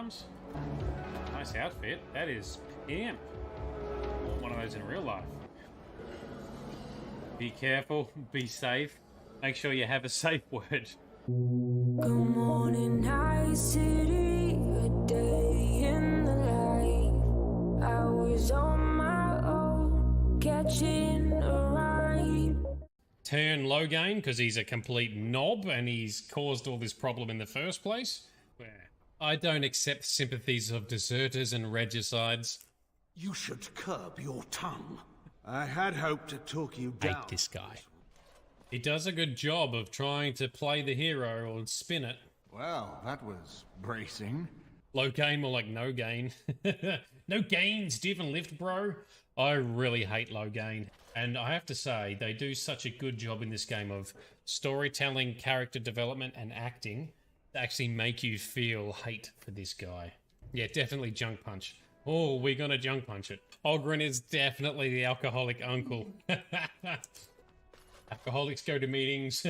firearms. Nice outfit. That is pimp. I want one of those in real life. Be careful. Be safe. Make sure you have a safe word. Good morning, night city, a day in the life. I was on my own, catching a ride. Turn low gain because he's a complete knob and he's caused all this problem in the first place. Where I don't accept sympathies of deserters and regicides. You should curb your tongue. I had hoped to talk you down. Hate this guy. He does a good job of trying to play the hero or spin it. Well, that was bracing. Low gain, more like no gain. No gains, do you even lift, bro? I really hate low gain. And I have to say, they do such a good job in this game of storytelling, character development, and acting to actually make you feel hate for this guy. Yeah, definitely junk punch. Oh, we're gonna junk punch it. Ogren is definitely the alcoholic uncle. Alcoholics go to meetings,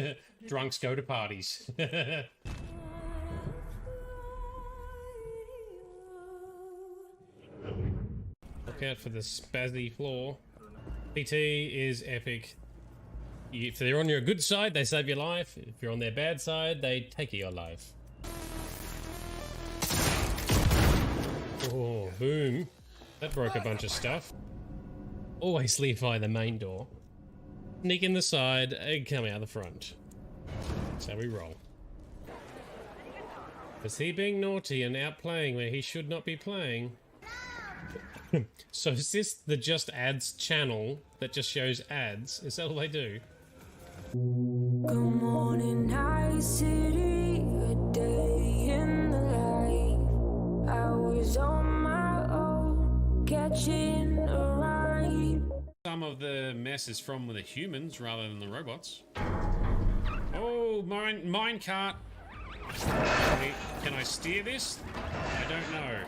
drunks go to parties. Look out for the spazzy floor. PT is epic. If they're on your good side, they save your life. If you're on their bad side, they take your life. Oh, boom. That broke a bunch of stuff. Always leave by the main door. Sneak in the side and come out the front. That's how we roll. Is he being naughty and out playing where he should not be playing? So is this the Just Ads channel that just shows ads? Is that all they do? Good morning, night city, a day in the life. I was on my own, catching a ride. Some of the mess is from the humans rather than the robots. Oh, mine cart. Can I steer this? I don't know.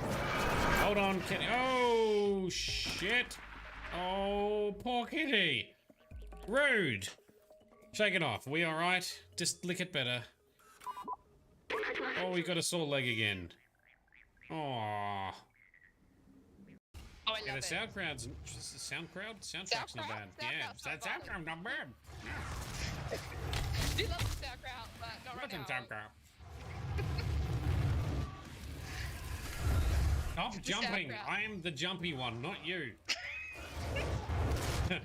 Hold on, oh, shit. Oh, poor kitty. Rude. Shake it off. Are we alright? Just lick it better. Oh, we got a sore leg again. Aww. Oh, I Yeah, love the soundtrack's not bad. Soundtrack's not bad. Do love the SoundCloud, but not right now. Stop jumping. I am the jumpy one, not you. I am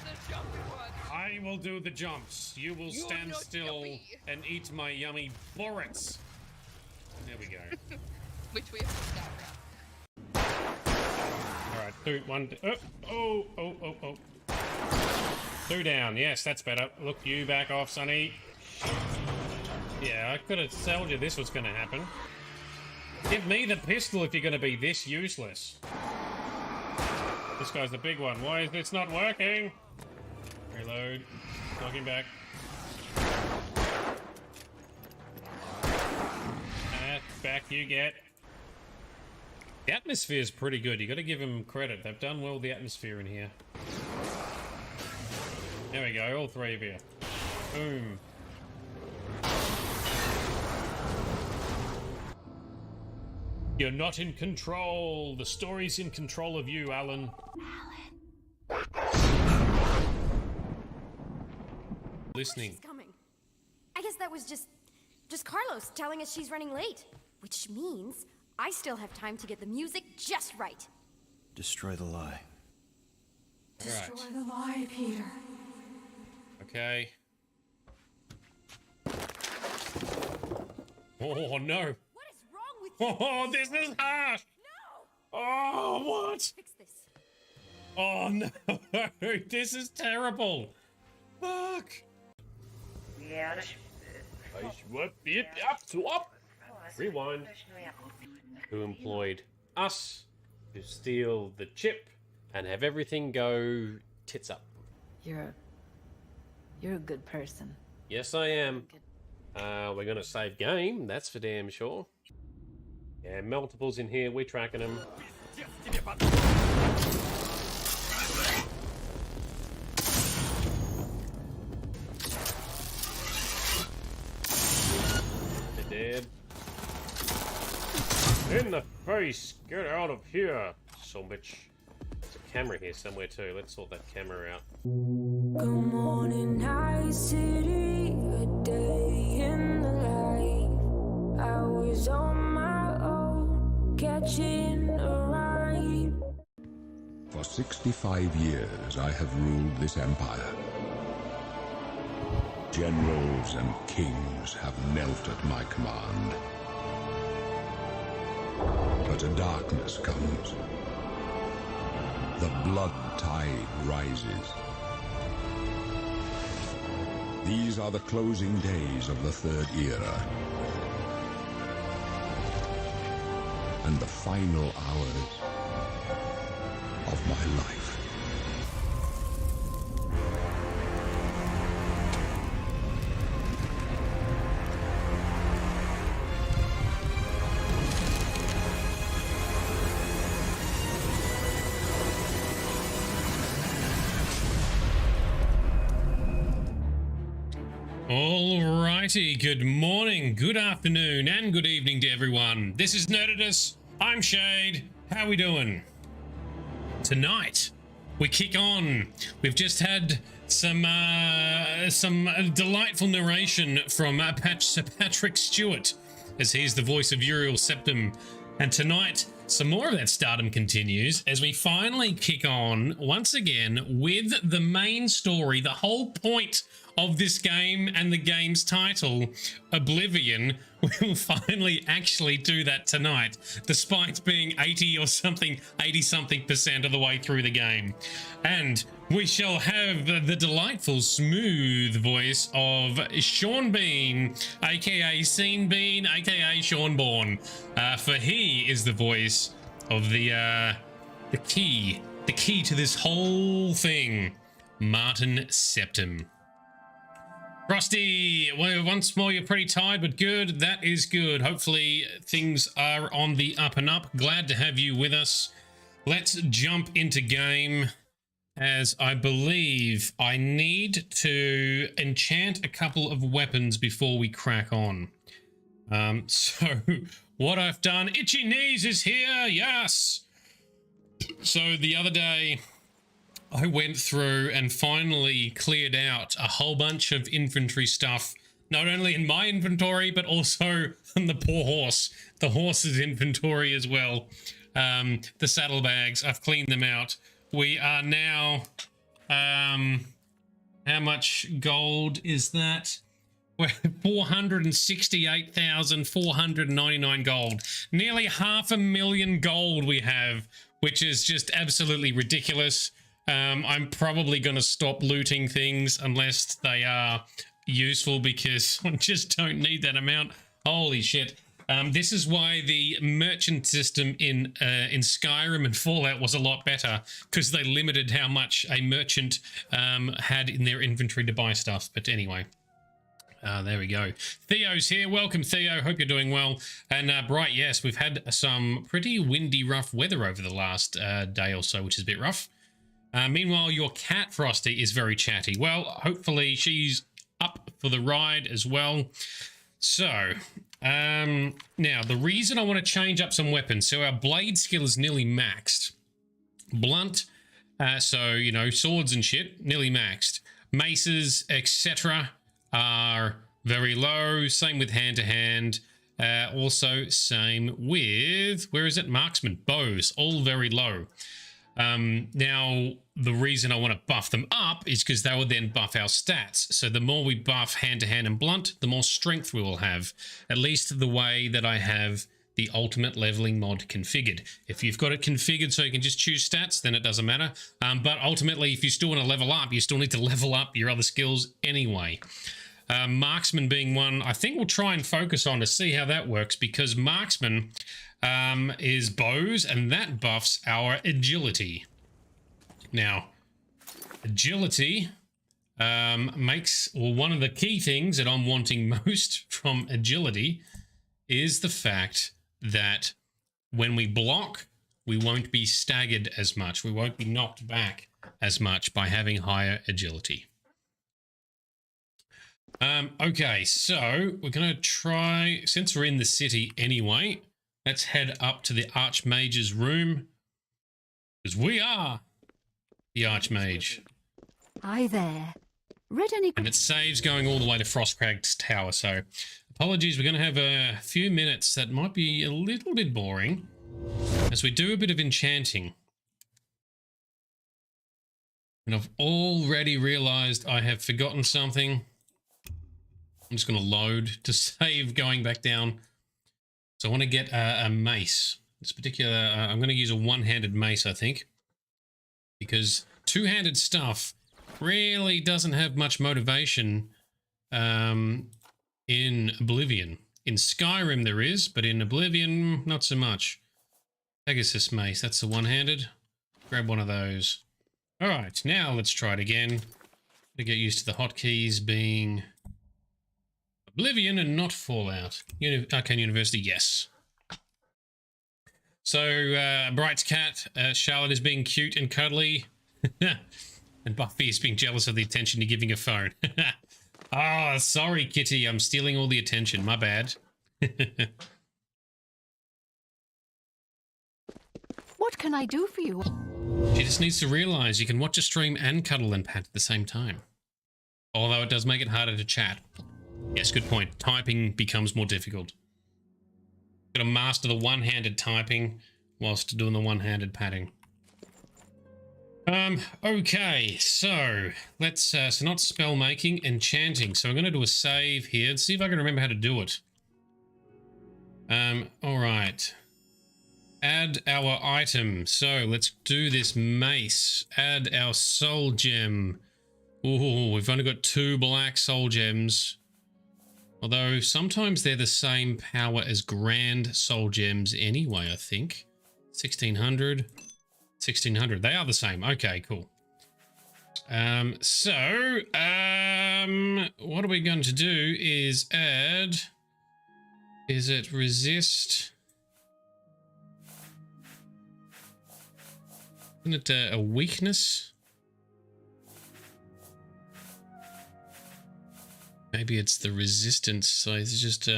the jumpy one. I will do the jumps. You will stand still jumpy. and eat my yummy bullets. There we go. Which we have to SoundCloud. Alright, two, one, oh. Two down, yes, that's better. Look, you back off, Sonny. Yeah, I could have told you this was going to happen. Give me the pistol if you're going to be this useless. This guy's the big one. Why is this not working? Reload. Knocking back. Back you get. The atmosphere is pretty good. You got to give them credit. They've done well with the atmosphere in here. There we go. All three of you. Boom. You're not in control. The story's in control of you, Alan. Listening. She's coming. I guess that was just Carlos telling us she's running late, which means I still have time to get the music just right. Destroy the lie. Destroy the lie, Peter. Okay. Oh no. What is wrong with you? Oh, this is harsh. No! Oh, what? Fix this. Oh no. This is terrible. Fuck. Rewind. Who employed us to steal the chip and have everything go tits up. You're a good person. Yes, I am. We're gonna save game, that's for damn sure. Yeah, multiples in here, we're tracking them. They're dead. In the face! Get out of here! So bitch. There's a camera here somewhere too. Let's sort that camera out. Good morning, night city, a day in the life. I was on my own, catching a ride. For 65 years, I have ruled this empire. Generals and kings have knelt at my command. But a darkness comes. The blood tide rises. These are the closing days of the Third Era. And the final hours of my life. Alrighty, good morning, good afternoon, and good evening to everyone. This is Nerdedness. I'm Shade. How we doing? Tonight, we kick on. We've just had some delightful narration from Sir Patrick Stewart, as he's the voice of Uriel Septim. And tonight, some more of that stardom continues as we finally kick on once again with the main story, the whole point of this game and the game's title, Oblivion. We will finally actually do that tonight, despite being 80 something percent of the way through the game. And we shall have the delightful, smooth voice of Sean Bean, aka Scene Bean, aka Sean Bourne. For he is the voice of the key to this whole thing, Martin Septim. Frosty, well, once more you're pretty tired, but good. That is good. Hopefully things are on the up and up. Glad to have you with us. Let's jump into game, as I believe I need to enchant a couple of weapons before we crack on. So what I've done, Itchy Knees is here, yes! So the other day, I went through and finally cleared out a whole bunch of infantry stuff, not only in my inventory, but also on the poor horse, the horse's inventory as well. The saddlebags, I've cleaned them out. We are now, how much gold is that? We're 468,499 gold. Nearly 500,000 gold we have, which is just absolutely ridiculous. I'm probably going to stop looting things unless they are useful, because I just don't need that amount. Holy shit. This is why the merchant system in Skyrim and Fallout was a lot better, because they limited how much a merchant had in their inventory to buy stuff. But anyway, there we go. Theo's here. Welcome, Theo. Hope you're doing well. And Bright, yes, we've had some pretty windy, rough weather over the last day or so, which is a bit rough. Meanwhile, your cat, Frosty, is very chatty. Well, hopefully she's up for the ride as well. So, now, the reason I want to change up some weapons, so our blade skill is nearly maxed. Blunt, so, you know, swords and shit, nearly maxed. Maces, etc. are very low. Same with hand-to-hand. Also, same with, where is it? Marksman, bows, all very low. Now, the reason I want to buff them up is because they will then buff our stats. So the more we buff hand-to-hand and blunt, the more strength we will have. At least the way that I have the ultimate leveling mod configured. If you've got it configured so you can just choose stats, then it doesn't matter. But ultimately, if you still want to level up, you still need to level up your other skills anyway. Marksman being one, I think we'll try and focus on to see how that works, because Marksman is bows, and that buffs our agility. Now, agility makes, well, one of the key things that I'm wanting most from agility is the fact that when we block, we won't be staggered as much. We won't be knocked back as much by having higher agility. Okay, so we're going to try, since we're in the city anyway, let's head up to the Archmage's room. Because we are the Archmage. Hi there. Read any... And it saves going all the way to Frostcrag's Tower, so apologies, we're going to have a few minutes that might be a little bit boring as we do a bit of enchanting. And I've already realized I have forgotten something. I'm just going to load to save going back down. So I want to get a mace. This particular, I'm going to use a one-handed mace, I think. Because two-handed stuff really doesn't have much motivation in Oblivion. In Skyrim there is, but in Oblivion, not so much. Pegasus mace, that's the one-handed. Grab one of those. Alright, now let's try it again. To get used to the hotkeys being Oblivion and not Fallout. Arcane University, yes. So, Bright's cat, Charlotte is being cute and cuddly. And Buffy is being jealous of the attention you're giving her phone. Oh, sorry, Kitty. I'm stealing all the attention. My bad. What can I do for you? She just needs to realize you can watch a stream and cuddle and pat at the same time. Although it does make it harder to chat. Yes, good point. Typing becomes more difficult. Gotta master the one-handed typing whilst doing the one-handed patting. Okay, so let's, so not spell making, enchanting. So I'm going to do a save here and see if I can remember how to do it. All right. Add our item. So let's do this mace. Add our soul gem. Ooh, we've only got 2 black soul gems. Although sometimes they're the same power as grand soul gems anyway, I think. 1600. 1600. They are the same. Okay, cool. What are we going to do is add... Is it resist? Isn't it a weakness? Maybe it's the resistance. So it's just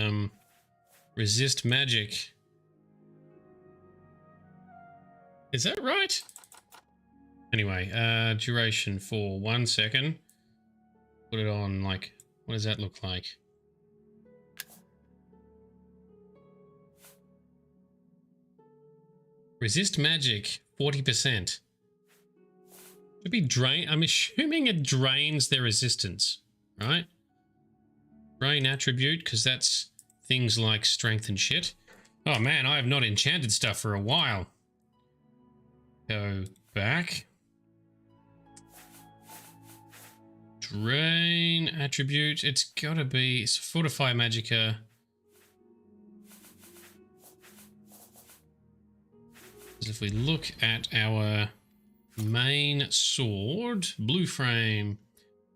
resist magic. Is that right? Anyway, duration for 1 second. Put it on, like, what does that look like? Resist magic, 40%. Should be drain. I'm assuming it drains their resistance, right? Drain attribute, because that's things like strength and shit. Oh man, I have not enchanted stuff for a while. Go back. Drain attribute. It's gotta be Fortify Magicka. If we look at our main sword, blue frame,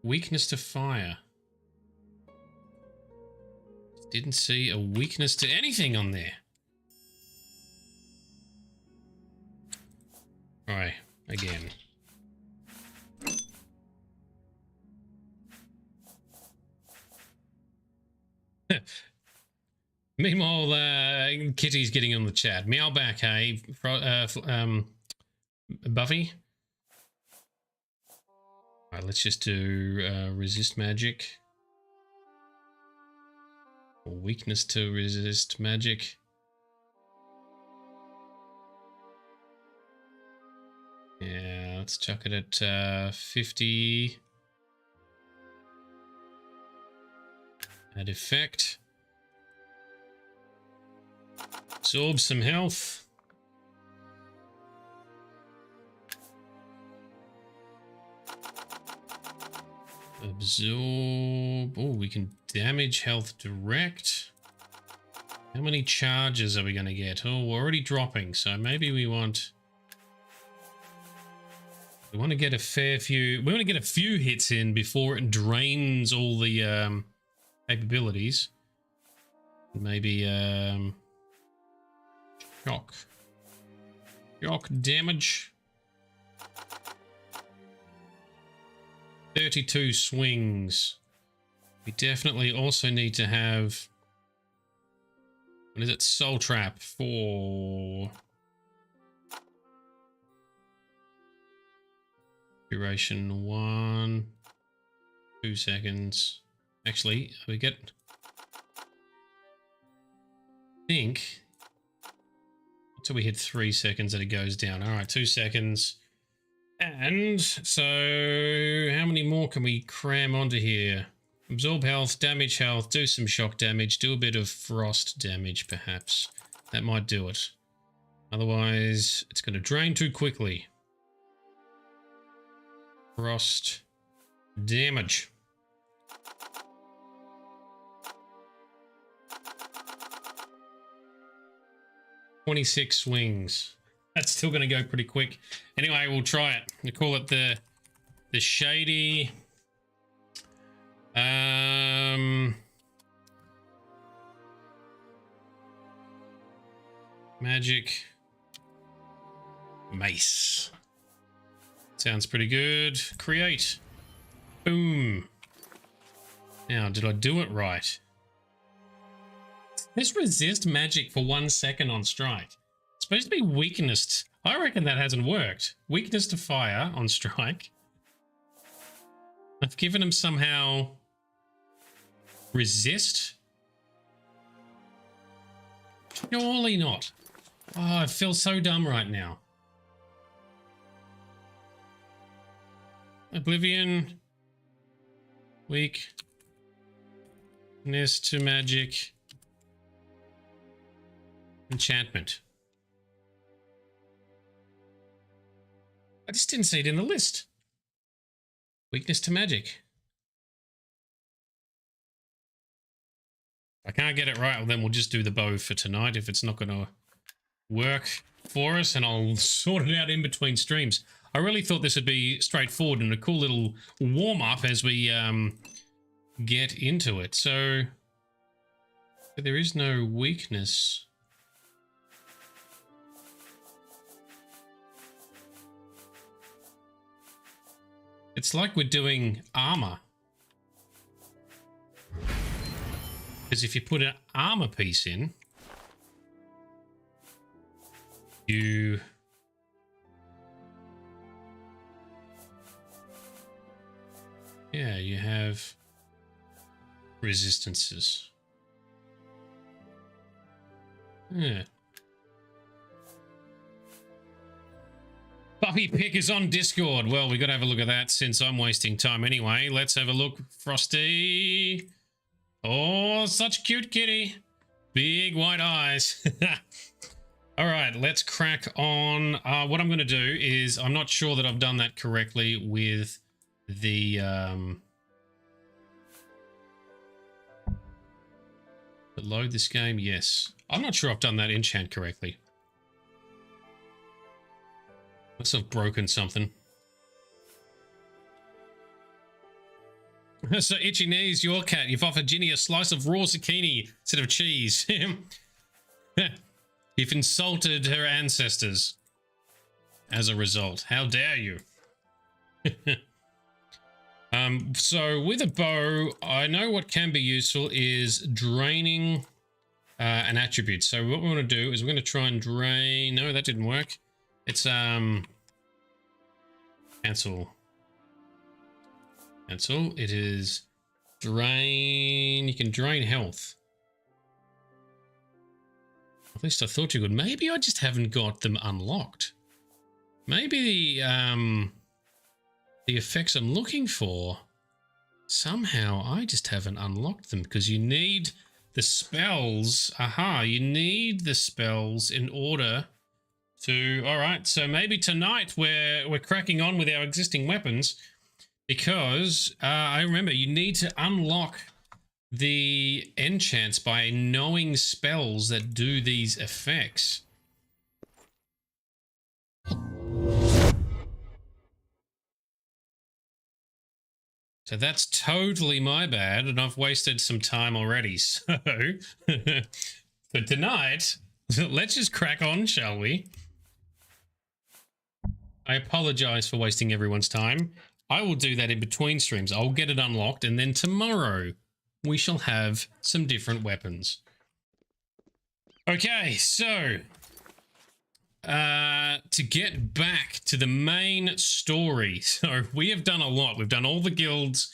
weakness to fire. Didn't see a weakness to anything on there. Right, again. Meanwhile, Kitty's getting on the chat. Meow back, hey, Buffy. Alright, let's just do resist magic. Or weakness to resist magic. Yeah, let's chuck it at 50. Add effect. Absorb some health. Absorb. Oh, we can damage health direct. How many charges are we going to get? Oh, we're already dropping, so maybe we want... We want to get a fair few... We want to get a few hits in before it drains all the capabilities. Maybe... Shock. Shock damage. 32 swings. We definitely also need to have... What is it? Soul Trap for duration 1, 2 seconds. Actually, we get, I think, until we hit 3 seconds that it goes down. All right, 2 seconds. And so how many more can we cram onto here? Absorb health, damage health, do some shock damage, do a bit of frost damage perhaps. That might do it. Otherwise, it's going to drain too quickly. Frost damage. "26 swings." That's still going to go pretty quick. Anyway, we'll try it. We call it the shady magic mace. Sounds pretty good. Create. Boom. Now, did I do it right? Let's resist magic for 1 second on strike. It's supposed to be weakness. I reckon that hasn't worked. Weakness to fire on strike. I've given him somehow resist. Surely not. Oh, I feel so dumb right now. Oblivion. Weakness to magic. Enchantment. I just didn't see it in the list. Weakness to magic. If I can't get it right, well, then we'll just do the bow for tonight if it's not going to work for us, and I'll sort it out in between streams. I really thought this would be straightforward and a cool little warm-up as we get into it. So, but there is no weakness. It's like we're doing armor. Because if you put an armor piece in, you have resistances. Yeah. Puppy Pick is on Discord. Well, we got to have a look at that since I'm wasting time anyway. Let's have a look. Frosty. Oh, such cute kitty. Big white eyes. All right, let's crack on. What I'm going to do is, I'm not sure that I've done that correctly with the load this game. Yes. I'm not sure I've done that enchant correctly. Must have broken something. So, Itchy Knees, your cat. You've offered Ginny a slice of raw zucchini instead of cheese. You've insulted her ancestors as a result. How dare you? So, with a bow, I know what can be useful is draining an attribute. So, what we want to do is we're going to try and drain... No, that didn't work. It's, cancel. Cancel. It is drain. You can drain health. At least I thought you could. Maybe I just haven't got them unlocked. Maybe the effects I'm looking for, somehow I just haven't unlocked them, because you need the spells. Aha, you need the spells in order to... All right, so maybe tonight we're cracking on with our existing weapons, because I remember you need to unlock the enchants by knowing spells that do these effects. So that's totally my bad, and I've wasted some time already. So, for tonight, let's just crack on, shall we? I apologize for wasting everyone's time. I will do that in between streams. I'll get it unlocked, and then tomorrow we shall have some different weapons. Okay, so to get back to the main story. So we have done a lot. We've done all the guilds,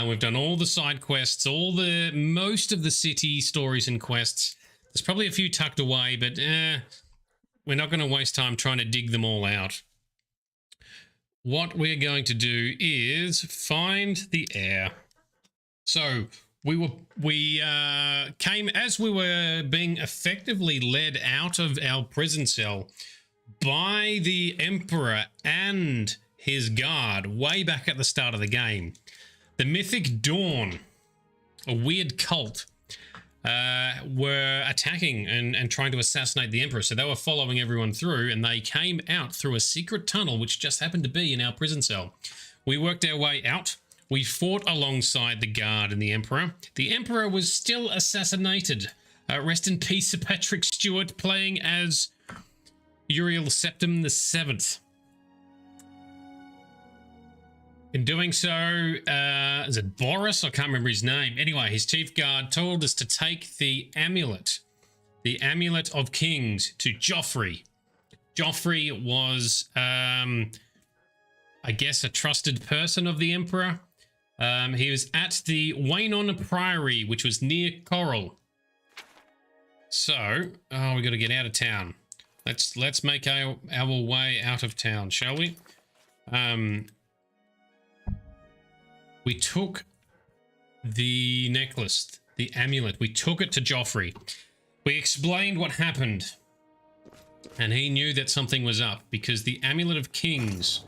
we've done all the side quests, most of the city stories and quests. There's probably a few tucked away, but we're not going to waste time trying to dig them all out. What we're going to do is find the heir. So we came as we were being effectively led out of our prison cell by the Emperor and his guard way back at the start of the game. The Mythic Dawn, a weird cult, were attacking and trying to assassinate the Emperor. So they were following everyone through, and they came out through a secret tunnel, which just happened to be in our prison cell. We worked our way out. We fought alongside the guard and the Emperor. The Emperor was still assassinated. Rest in peace, Sir Patrick Stewart, playing as Uriel Septim VII. In doing so, is it Boris? I can't remember his name. Anyway, his chief guard told us to take the amulet of kings, to Joffrey. Joffrey was, I guess, a trusted person of the Emperor. He was at the Waynon Priory, which was near Coral. So, we got to get out of town. Let's make our way out of town, shall we? We took the necklace, the amulet. We took it to Joffrey. We explained what happened, and he knew that something was up, because the Amulet of Kings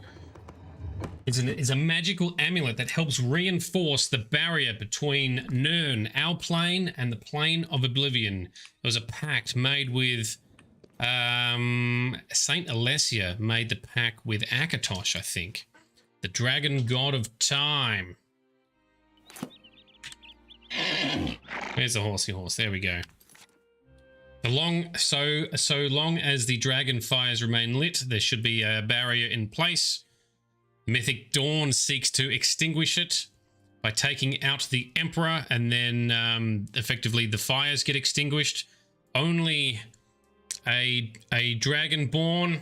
is a magical amulet that helps reinforce the barrier between Nirn, our plane, and the plane of Oblivion. It was a pact made with Saint Alessia made the pact with Akatosh, I think, the dragon god of time. Where's the horsey horse? There we go. So long as the dragon fires remain lit, there should be a barrier in place. Mythic Dawn seeks to extinguish it by taking out the Emperor, and then effectively the fires get extinguished. Only a dragonborn.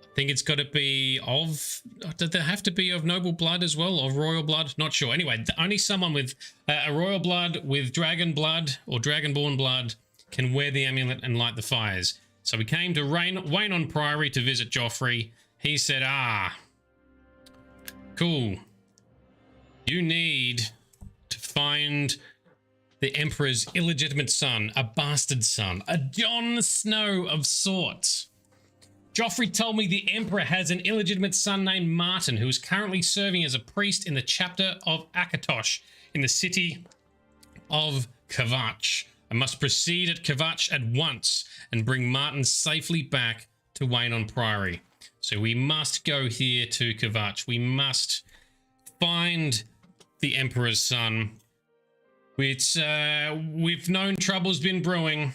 I think it's got to be of... Did there have to be of noble blood as well? Of royal blood? Not sure. Anyway, only someone with a royal blood, with dragon blood or dragonborn blood can wear the amulet and light the fires. So we came to Waynon Priory to visit Joffrey. He said, cool. You need to find the Emperor's illegitimate son, a bastard son, a Jon Snow of sorts. Joffrey told me the Emperor has an illegitimate son named Martin, who is currently serving as a priest in the chapter of Akatosh in the city of Kvatch. I must proceed at Kvatch at once and bring Martin safely back to Waynon Priory. So we must go here to Kvatch. We must find the Emperor's son. We've known trouble's been brewing.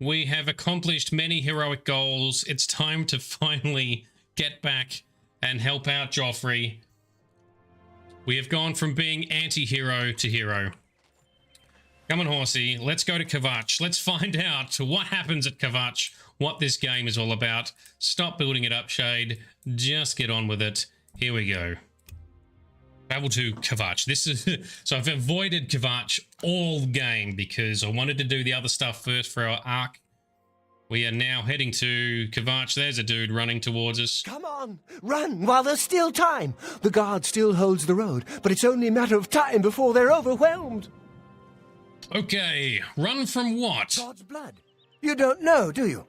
We have accomplished many heroic goals. It's time to finally get back and help out Joffrey. We have gone from being anti-hero to hero. Come on, horsey. Let's go to Kvatch. Let's find out what happens at Kvatch, what this game is all about. Stop building it up, Shade. Just get on with it. Here we go. Travel to Kvatch. This is so I've avoided Kvatch all game because I wanted to do the other stuff first for our arc. We are now heading to Kvatch. There's a dude running towards us. Come on, run while there's still time. The guard still holds the road, but it's only a matter of time before they're overwhelmed. Okay, run from what? God's blood. You don't know, do you?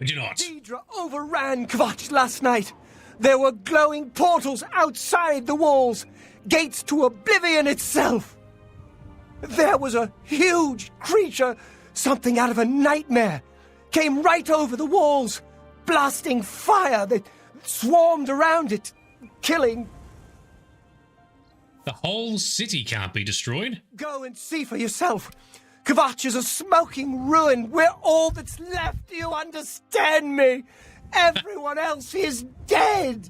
I do not. Deidre overran Kvatch last night. There were glowing portals outside the walls. Gates to Oblivion itself. There was a huge creature, something out of a nightmare, came right over the walls, blasting fire that swarmed around it, killing. The whole city can't be destroyed. Go and see for yourself. Kvatch is a smoking ruin. We're all that's left. Do you understand me? Everyone else is dead.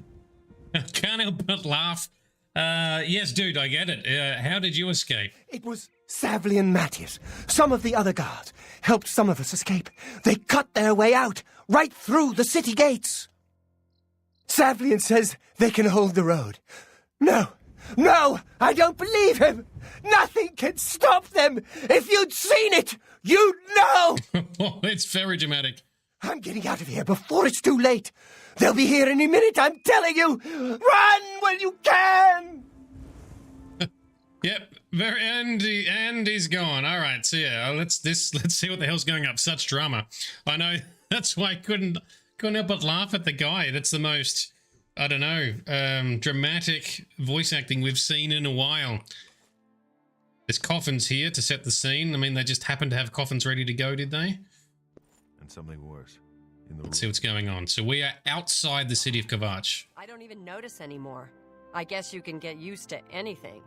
Can't help but laugh. Yes, dude, I get it. How did you escape? It was Savli and Matthias, some of the other guards, helped some of us escape. They cut their way out, right through the city gates. Savlian says they can hold the road. No, I don't believe him. Nothing can stop them. If you'd seen it, you'd know. It's very dramatic. I'm getting out of here before it's too late. They'll be here any minute, I'm telling you. Run when you can. Yep, and he's gone. All right, so yeah, let's see what the hell's going up. Such drama. I know. That's why I couldn't help but laugh at the guy. That's the most, I don't know, dramatic voice acting we've seen in a while. There's coffins here to set the scene. I mean, they just happened to have coffins ready to go, did they? And something worse. Let's see what's going on. So we are outside the city of Kvatch. I don't even notice anymore. I guess you can get used to anything.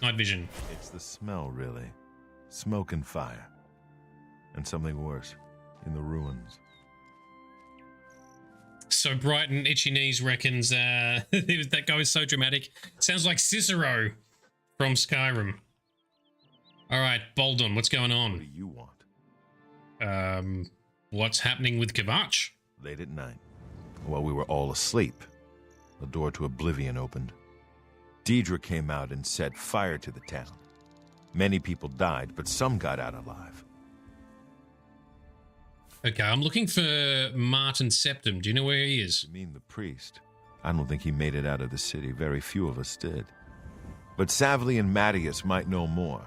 Night vision. It's the smell, really. Smoke and fire. And something worse. In the ruins. So Brighton Itchy Knees reckons that guy was so dramatic. Sounds like Cicero from Skyrim. All right, Boldon, what's going on? What do you want? What's happening with Kvatch? Late at night, while we were all asleep, the door to Oblivion opened. Deidre came out and set fire to the town. Many people died, but some got out alive. Okay, I'm looking for Martin Septim. Do you know where he is? You mean the priest? I don't think he made it out of the city. Very few of us did. But Savli and Matthias might know more.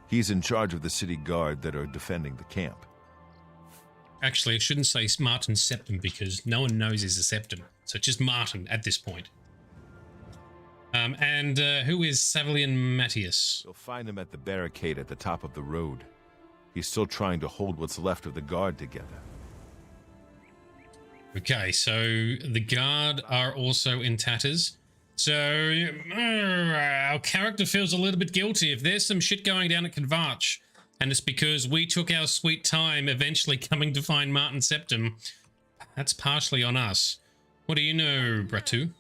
He's in charge of the city guard that are defending the camp. Actually, I shouldn't say Martin Septim because no one knows he's a Septim. So it's just Martin at this point. And who is Savli and Matthias? You'll find him at the barricade at the top of the road. He's still trying to hold what's left of the guard together. Okay, so the guard are also in tatters. So our character feels a little bit guilty. If there's some shit going down at Kvatch, and it's because we took our sweet time eventually coming to find Martin Septim, that's partially on us. What do you know, Bratu?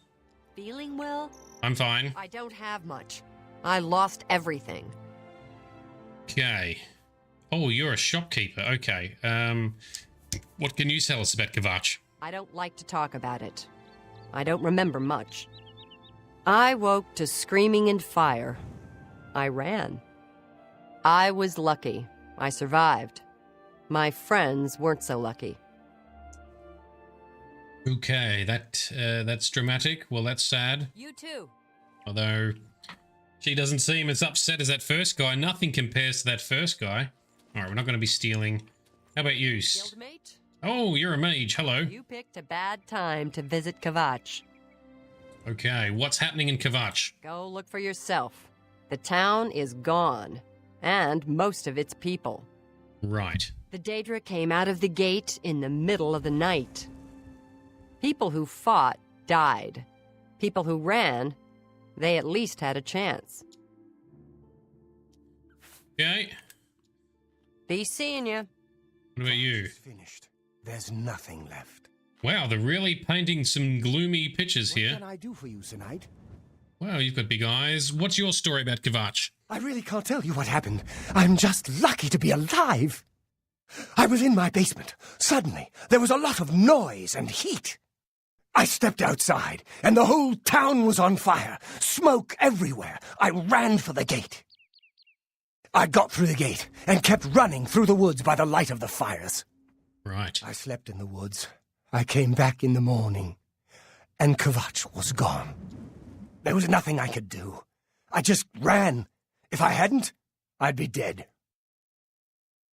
Feeling well? I'm fine. I don't have much. I lost everything. Okay. Oh, you're a shopkeeper. Okay. What can you tell us about Kvatch? I don't like to talk about it. I don't remember much. I woke to screaming and fire. I ran. I was lucky. I survived. My friends weren't so lucky. Okay, that's dramatic. Well, that's sad. You too. Although she doesn't seem as upset as that first guy. Nothing compares to that first guy. All right, we're not going to be stealing. How about you? Guildmate? Oh, you're a mage. Hello. You picked a bad time to visit Kvatch. Okay, what's happening in Kvatch? Go look for yourself. The town is gone, and most of its people. Right. The Daedra came out of the gate in the middle of the night. People who fought died. People who ran, they at least had a chance. Okay. Be seeing ya. What about you? It's finished. There's nothing left. Wow, they're really painting some gloomy pictures here. What can I do for you tonight? Wow, you've got big eyes. What's your story about Kvatch? I really can't tell you what happened. I'm just lucky to be alive. I was in my basement. Suddenly, there was a lot of noise and heat. I stepped outside, and the whole town was on fire. Smoke everywhere. I ran for the gate. I got through the gate and kept running through the woods by the light of the fires. Right. I slept in the woods. I came back in the morning, and Kvatch was gone. There was nothing I could do. I just ran. If I hadn't, I'd be dead.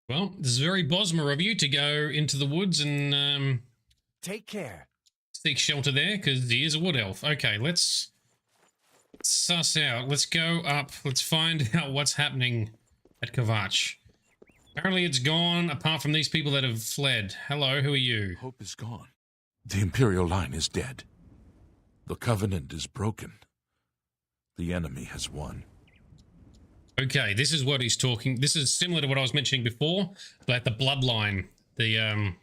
Well, this is very Bosmer of you to go into the woods and Take care. seek shelter there, because he is a wood elf. Okay, let's suss out. Let's go up. Let's find out what's happening at Kvatch. Apparently it's gone, apart from these people that have fled. Hello, who are you? Hope is gone. The Imperial line is dead. The Covenant is broken. The enemy has won. Okay, this is what he's talking. This is similar to what I was mentioning before, about the bloodline, the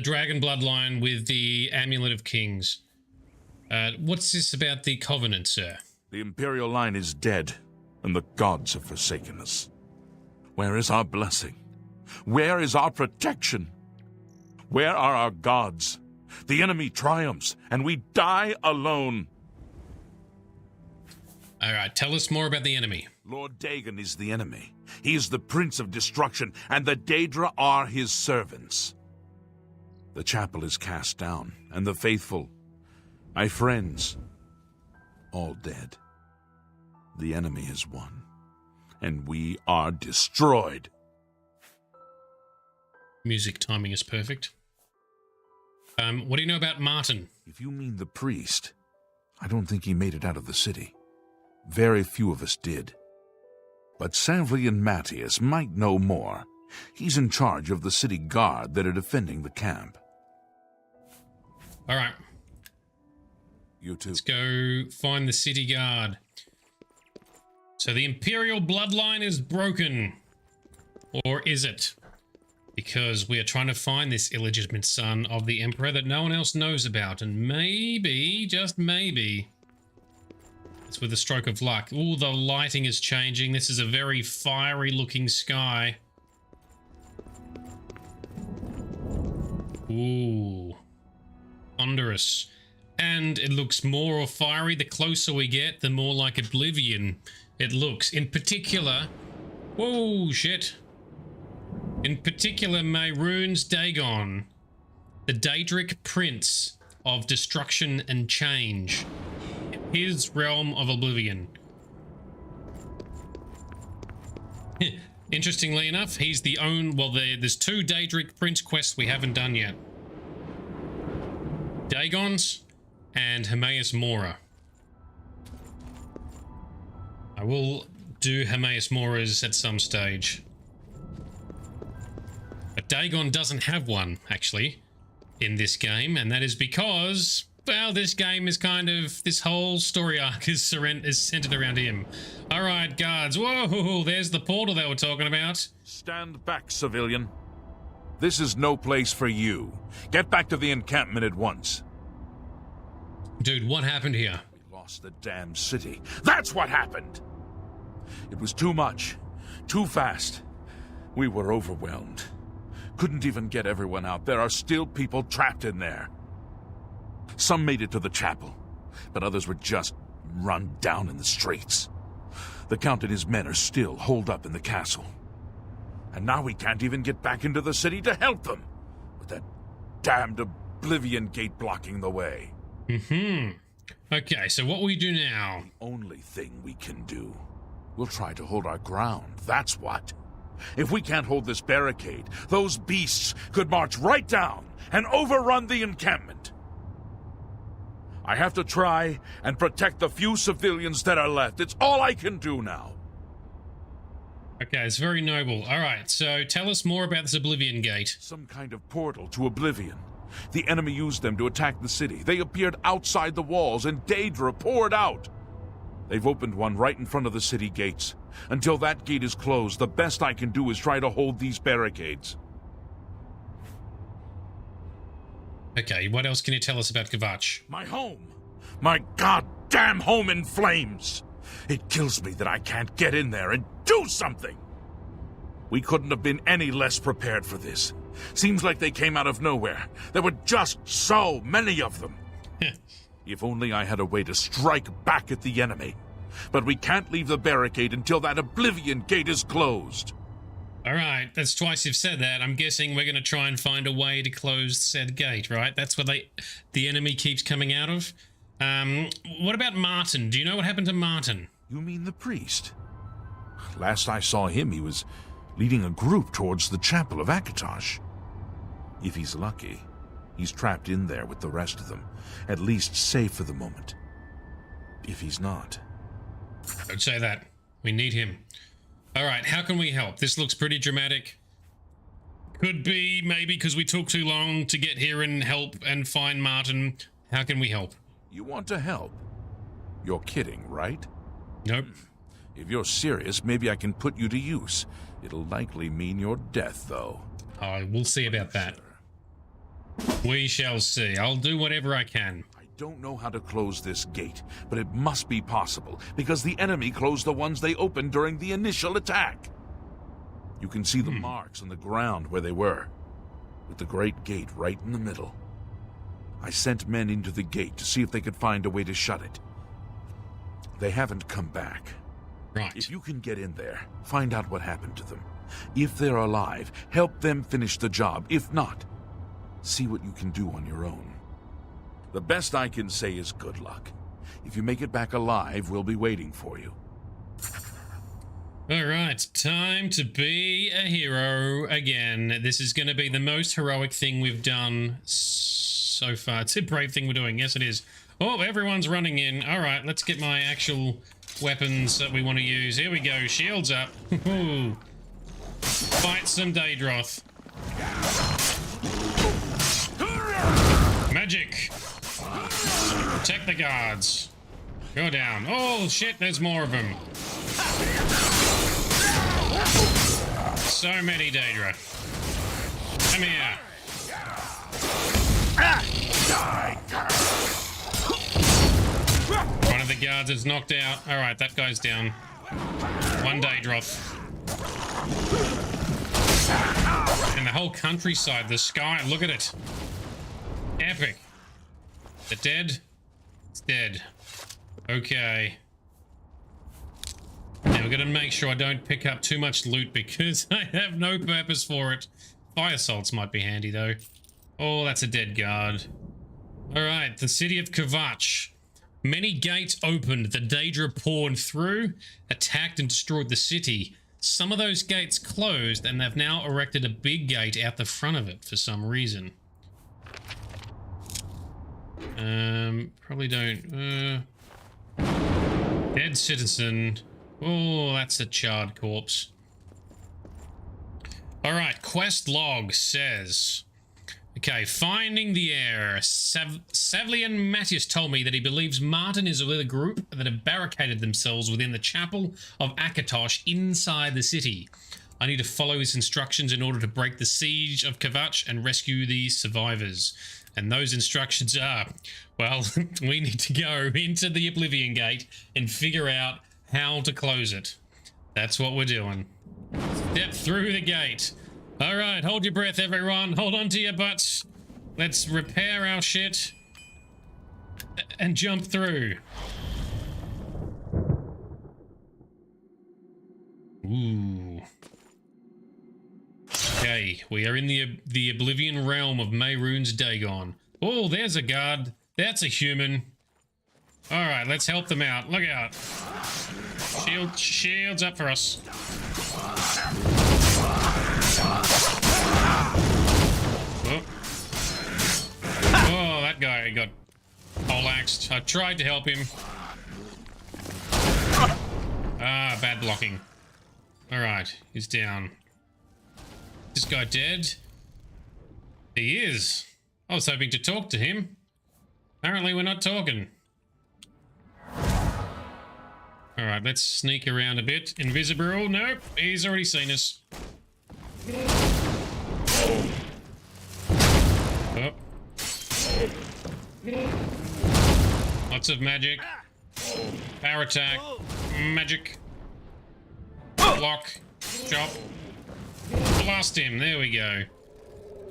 dragon bloodline with the Amulet of Kings. What's this about the Covenant, sir? The Imperial line is dead. and the gods have forsaken us. Where is our blessing? Where is our protection? Where are our gods? The enemy triumphs, and we die alone. All right, tell us more about the enemy. Lord Dagon is the enemy. He is the prince of destruction, and the Daedra are his servants. The chapel is cast down, and the faithful, my friends, all dead. The enemy has won, and we are destroyed. Music timing is perfect. What do you know about Martin? If you mean the priest, I don't think he made it out of the city. Very few of us did. But Savlian Matthias might know more. He's in charge of the city guard that are defending the camp. All right. You too. Let's go find the city guard. So the Imperial bloodline is broken. Or is it? Because we are trying to find this illegitimate son of the Emperor that no one else knows about. And maybe, just maybe, it's with a stroke of luck. Ooh, the lighting is changing. This is a very fiery looking sky. Ooh. Thunderous. And it looks more fiery. The closer we get, the more like Oblivion it looks. In particular... Whoa, shit. In particular, Mehrunes Dagon, the Daedric Prince of Destruction and Change. His realm of Oblivion. Interestingly enough, he's the there's two Daedric Prince quests we haven't done yet. Dagon's and Hermaeus Mora. I will do Hermaeus Mora's at some stage. But Dagon doesn't have one, actually, in this game, and that is because, well, this game is kind of, this whole story arc is centered around him. All right, guards. Whoa, there's the portal they were talking about. Stand back, civilian. This is no place for you. Get back to the encampment at once. Dude, what happened here? We lost the damn city. That's what happened! It was too much. Too fast. We were overwhelmed. Couldn't even get everyone out. There are still people trapped in there. Some made it to the chapel, but others were just run down in the streets. The Count and his men are still holed up in the castle. And now we can't even get back into the city to help them, with that damned Oblivion gate blocking the way. Okay, so what will we do now? The only thing we can do. We'll try to hold our ground, that's what. If we can't hold this barricade, those beasts could march right down and overrun the encampment. I have to try and protect the few civilians that are left. It's all I can do now. Okay, it's very noble. All right, so tell us more about this Oblivion Gate. Some kind of portal to Oblivion. The enemy used them to attack the city. They appeared outside the walls, and Daedra poured out. They've opened one right in front of the city gates. Until that gate is closed, the best I can do is try to hold these barricades. Okay, what else can you tell us about Kvatch? My home! My goddamn home in flames! It kills me that I can't get in there and do something! We couldn't have been any less prepared for this. Seems like they came out of nowhere. There were just so many of them. If only I had a way to strike back at the enemy. But we can't leave the barricade until that Oblivion gate is closed. All right, that's twice you've said that. I'm guessing we're going to try and find a way to close said gate, right? That's where the enemy keeps coming out of. What about Martin? Do you know what happened to Martin? You mean the priest? Last I saw him, he was leading a group towards the chapel of Akatosh. If he's lucky, he's trapped in there with the rest of them, at least safe for the moment. If he's not... Don't say that. We need him. All right, how can we help? This looks pretty dramatic. Could be, maybe, because we took too long to get here and help and find Martin. How can we help? You want to help? You're kidding, right? Nope. If you're serious, maybe I can put you to use. It'll likely mean your death, though. Oh, we'll see about that. We shall see. I'll do whatever I can. I don't know how to close this gate, but it must be possible, because the enemy closed the ones they opened during the initial attack. You can see the marks on the ground where they were, with the great gate right in the middle. I sent men into the gate to see if they could find a way to shut it. They haven't come back. Right. If you can get in there, find out what happened to them. If they're alive, help them finish the job. If not, see what you can do on your own. The best I can say is good luck. If you make it back alive, we'll be waiting for you. All right, time to be a hero again. This is going to be the most heroic thing we've done so far. It's a brave thing we're doing. Yes, it is. Oh, everyone's running in. All right, let's get my actual weapons that we want to use. Here we go. Shields up. Fight some Daedroth. Magic. Protect the guards. Go down. Oh, shit, there's more of them. So many Daedra. Come here. One of the guards is knocked out. Alright, that guy's down. One Daedroth. And the whole countryside, the sky, look at it. Epic. Is it dead? It's dead. Okay. Now we're gonna make sure I don't pick up too much loot because I have no purpose for it. Fire salts might be handy though. Oh, that's a dead guard. Alright, the city of Kvatch. Many gates opened, the Daedra poured through, attacked and destroyed the city. Some of those gates closed and they've now erected a big gate out the front of it for some reason. Probably don't. Dead citizen. Oh, that's a charred corpse. Alright, quest log says... Okay, finding the heir. Savlian Matthias told me that he believes Martin is with a group that have barricaded themselves within the chapel of Akatosh inside the city. I need to follow his instructions in order to break the siege of Kvatch and rescue the survivors. And those instructions are, well, we need to go into the Oblivion Gate and figure out how to close it. That's what we're doing. Step through the gate. All right, hold your breath, everyone. Hold on to your butts. Let's repair our shit and jump through. Ooh. Okay, we are in the Oblivion realm of Mehrunes Dagon. Oh, there's a guard. That's a human. All right, let's help them out. Look out. Shields up for us. Oh, that guy got poleaxed. I tried to help him. Ah, bad blocking. Alright, he's down. This guy dead? He is. I was hoping to talk to him. Apparently we're not talking. Alright, let's sneak around a bit. Invisible. Nope, he's already seen us. Oh. Lots of magic. Power attack. Magic. Block. Chop. Blast him. There we go.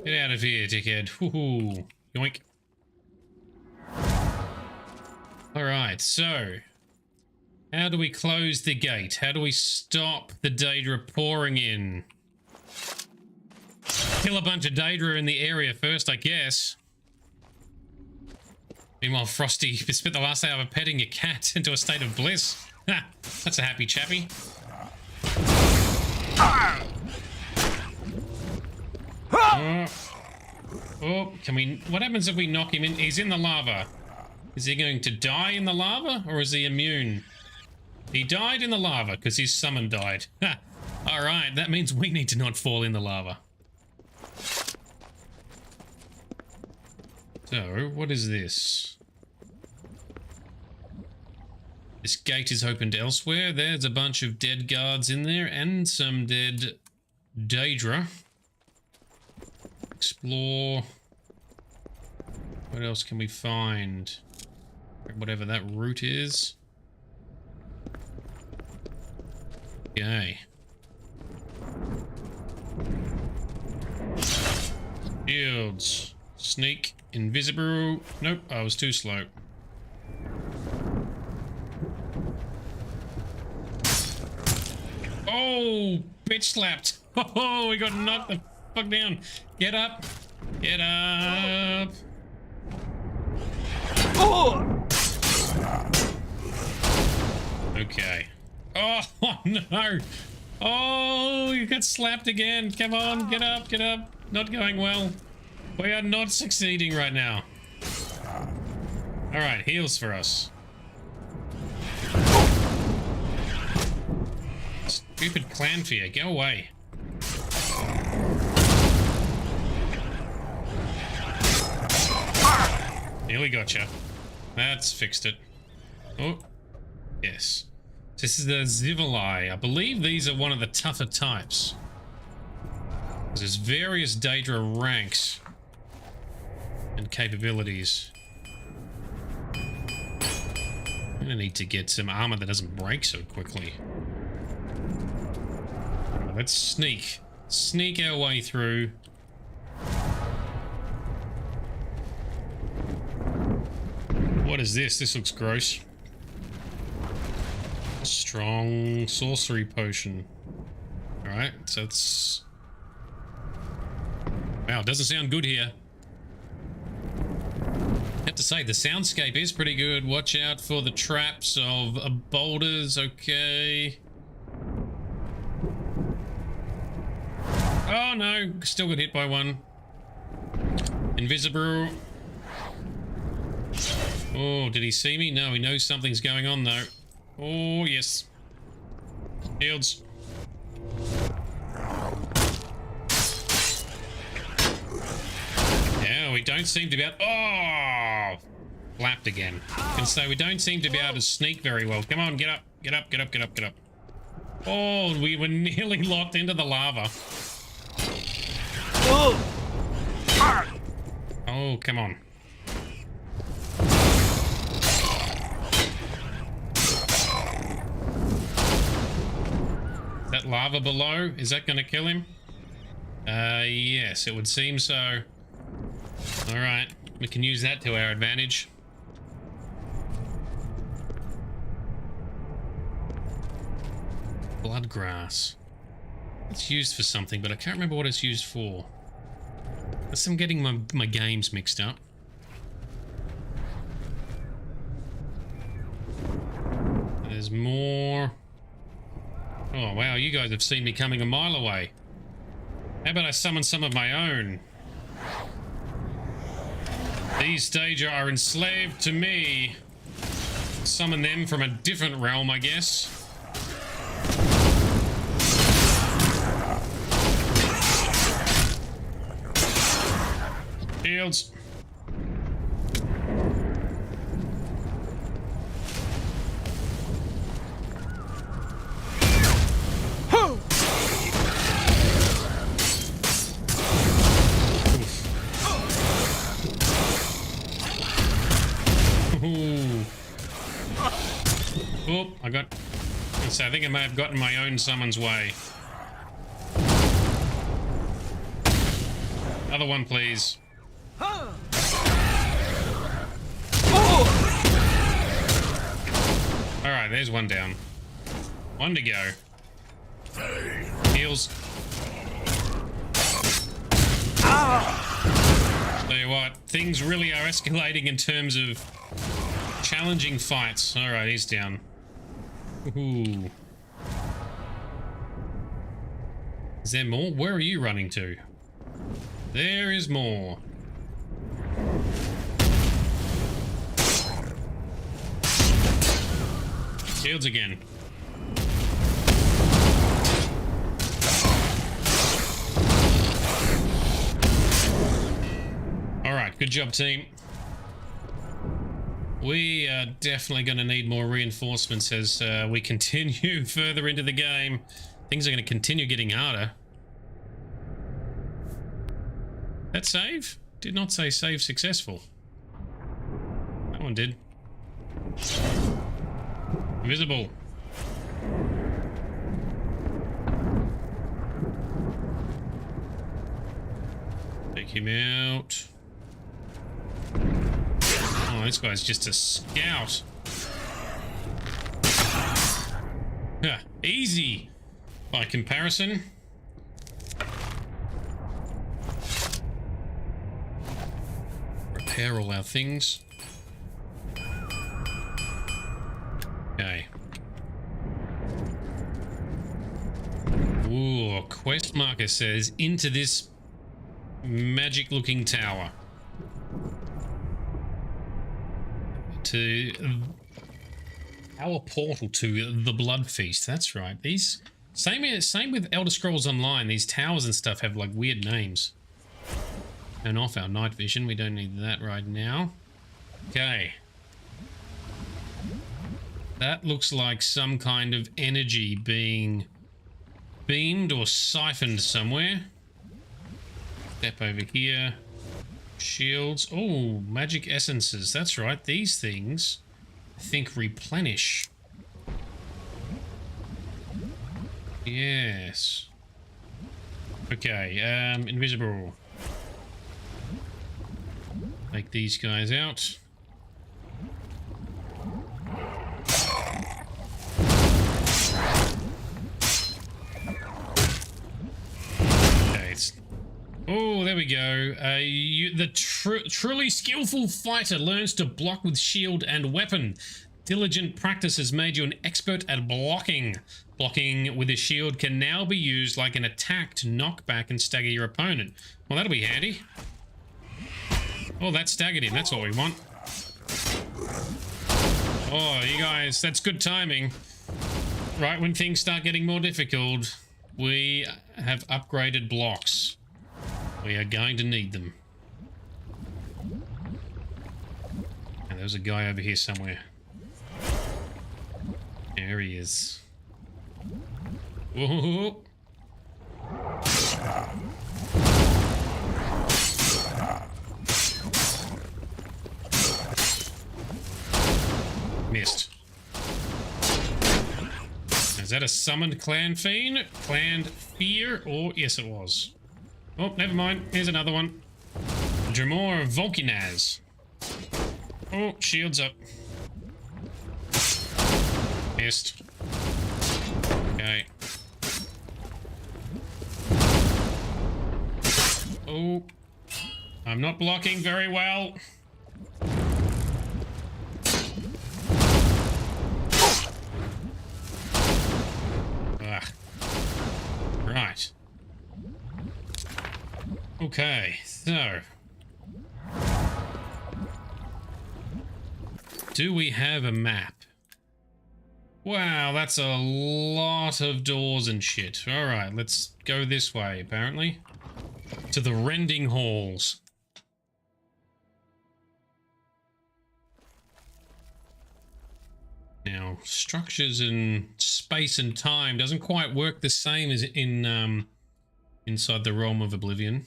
Get out of here, dickhead. Woohoo. Yoink. Alright, so... how do we close the gate? How do we stop the Daedra pouring in? Kill a bunch of Daedra in the area first, I guess. Meanwhile, Frosty spent the last hour petting your cat into a state of bliss. Ha! That's a happy chappy. Oh, can we... what happens if we knock him in? He's in the lava. Is he going to die in the lava, or is he immune? He died in the lava, because his summon died. Ha! Alright, that means we need to not fall in the lava. So, what is this? This gate is opened elsewhere. There's a bunch of dead guards in there and some dead Daedra. Explore. What else can we find? Whatever that route is. Okay. Shields. Sneak. Invisible. Nope, I was too slow. Oh, bitch slapped. Oh, we got knocked the fuck down. Get up. Get up. Oh! Okay. Oh, no. Oh, you got slapped again. Come on, get up, get up. Not going well. We are not succeeding right now. Alright, heals for us. Stupid clan fear, go away. Nearly gotcha. That's fixed it. Oh, yes. This is the Zivilai. I believe these are one of the tougher types. There's various Daedra ranks and capabilities. I'm gonna need to get some armor that doesn't break so quickly. Let's sneak our way through. What is this? This looks gross. Strong sorcery potion. Alright, so it's... Wow, it doesn't sound good here. I have to say, the soundscape is pretty good. Watch out for the traps of boulders, okay. Oh no, still got hit by one. Invisible. Oh, did he see me? No, he knows something's going on though. Oh, yes. Shields. Yeah, we don't seem to be able... Oh! Flapped again. And so we don't seem to be able to sneak very well. Come on, get up. Get up, get up, get up, get up. Oh, we were nearly locked into the lava. Oh, come on. That lava below, is that going to kill him? Yes, it would seem so. Alright, we can use that to our advantage. Bloodgrass. It's used for something, but I can't remember what it's used for. Unless I'm getting my games mixed up. There's more. Oh, wow, you guys have seen me coming a mile away. How about I summon some of my own? These Daedra are enslaved to me. Summon them from a different realm, I guess. Shields. Oh, I think I may have gotten my own summon's way. Other one, please. Alright, there's one down. One to go. Heals. Tell you what, things really are escalating in terms of challenging fights. Alright, he's down. Ooh. Is there more? Where are you running to? There is more. Shields again. Alright, good job, team. We are definitely going to need more reinforcements as we continue further into the game. Things are going to continue getting harder. That save? Did not say save successful. That one did. Invisible. Take him out. Oh, this guy's just a scout. Yeah, easy by comparison. Repair all our things. Okay. Ooh, quest marker says into this magic looking tower. To our portal to the Blood Feast. That's right. These same with Elder Scrolls Online. These towers and stuff have like weird names. Turn off our night vision. We don't need that right now. Okay. That looks like some kind of energy being beamed or siphoned somewhere. Step over here. Shields. Oh, magic essences. That's right. These things, I think, replenish. Yes. Okay. Invisible. Take these guys out. Okay. Oh, there we go. The truly skillful fighter learns to block with shield and weapon. Diligent practice has made you an expert at blocking. Blocking with a shield can now be used like an attack to knock back and stagger your opponent. Well, that'll be handy. Oh, that staggered him. That's what we want. Oh, you guys, that's good timing. Right when things start getting more difficult, we have upgraded blocks. We are going to need them. And there's a guy over here somewhere. There he is. Whoa. Missed. Is that a summoned clan fiend? Clan fear? Or yes, it was. Oh, never mind. Here's another one. Dremor Volkinaz. Oh, shields up. Missed. Okay. Oh. I'm not blocking very well. Right. Okay, so do we have a map? Wow, that's a lot of doors and shit. All right, let's go this way, apparently. To the rending halls. Now, structures in space and time doesn't quite work the same as in inside the realm of Oblivion.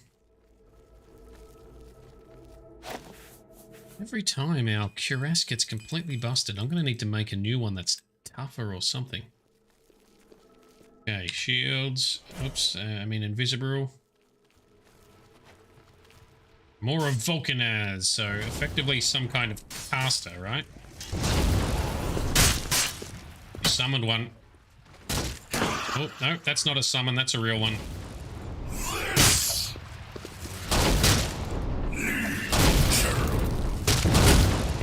Every time our cuirass gets completely busted, I'm going to need to make a new one that's tougher or something. Okay, shields. Oops, I mean invisible. More of Volkinaz, so effectively some kind of caster, right? Summoned one. Oh, no, that's not a summon, that's a real one.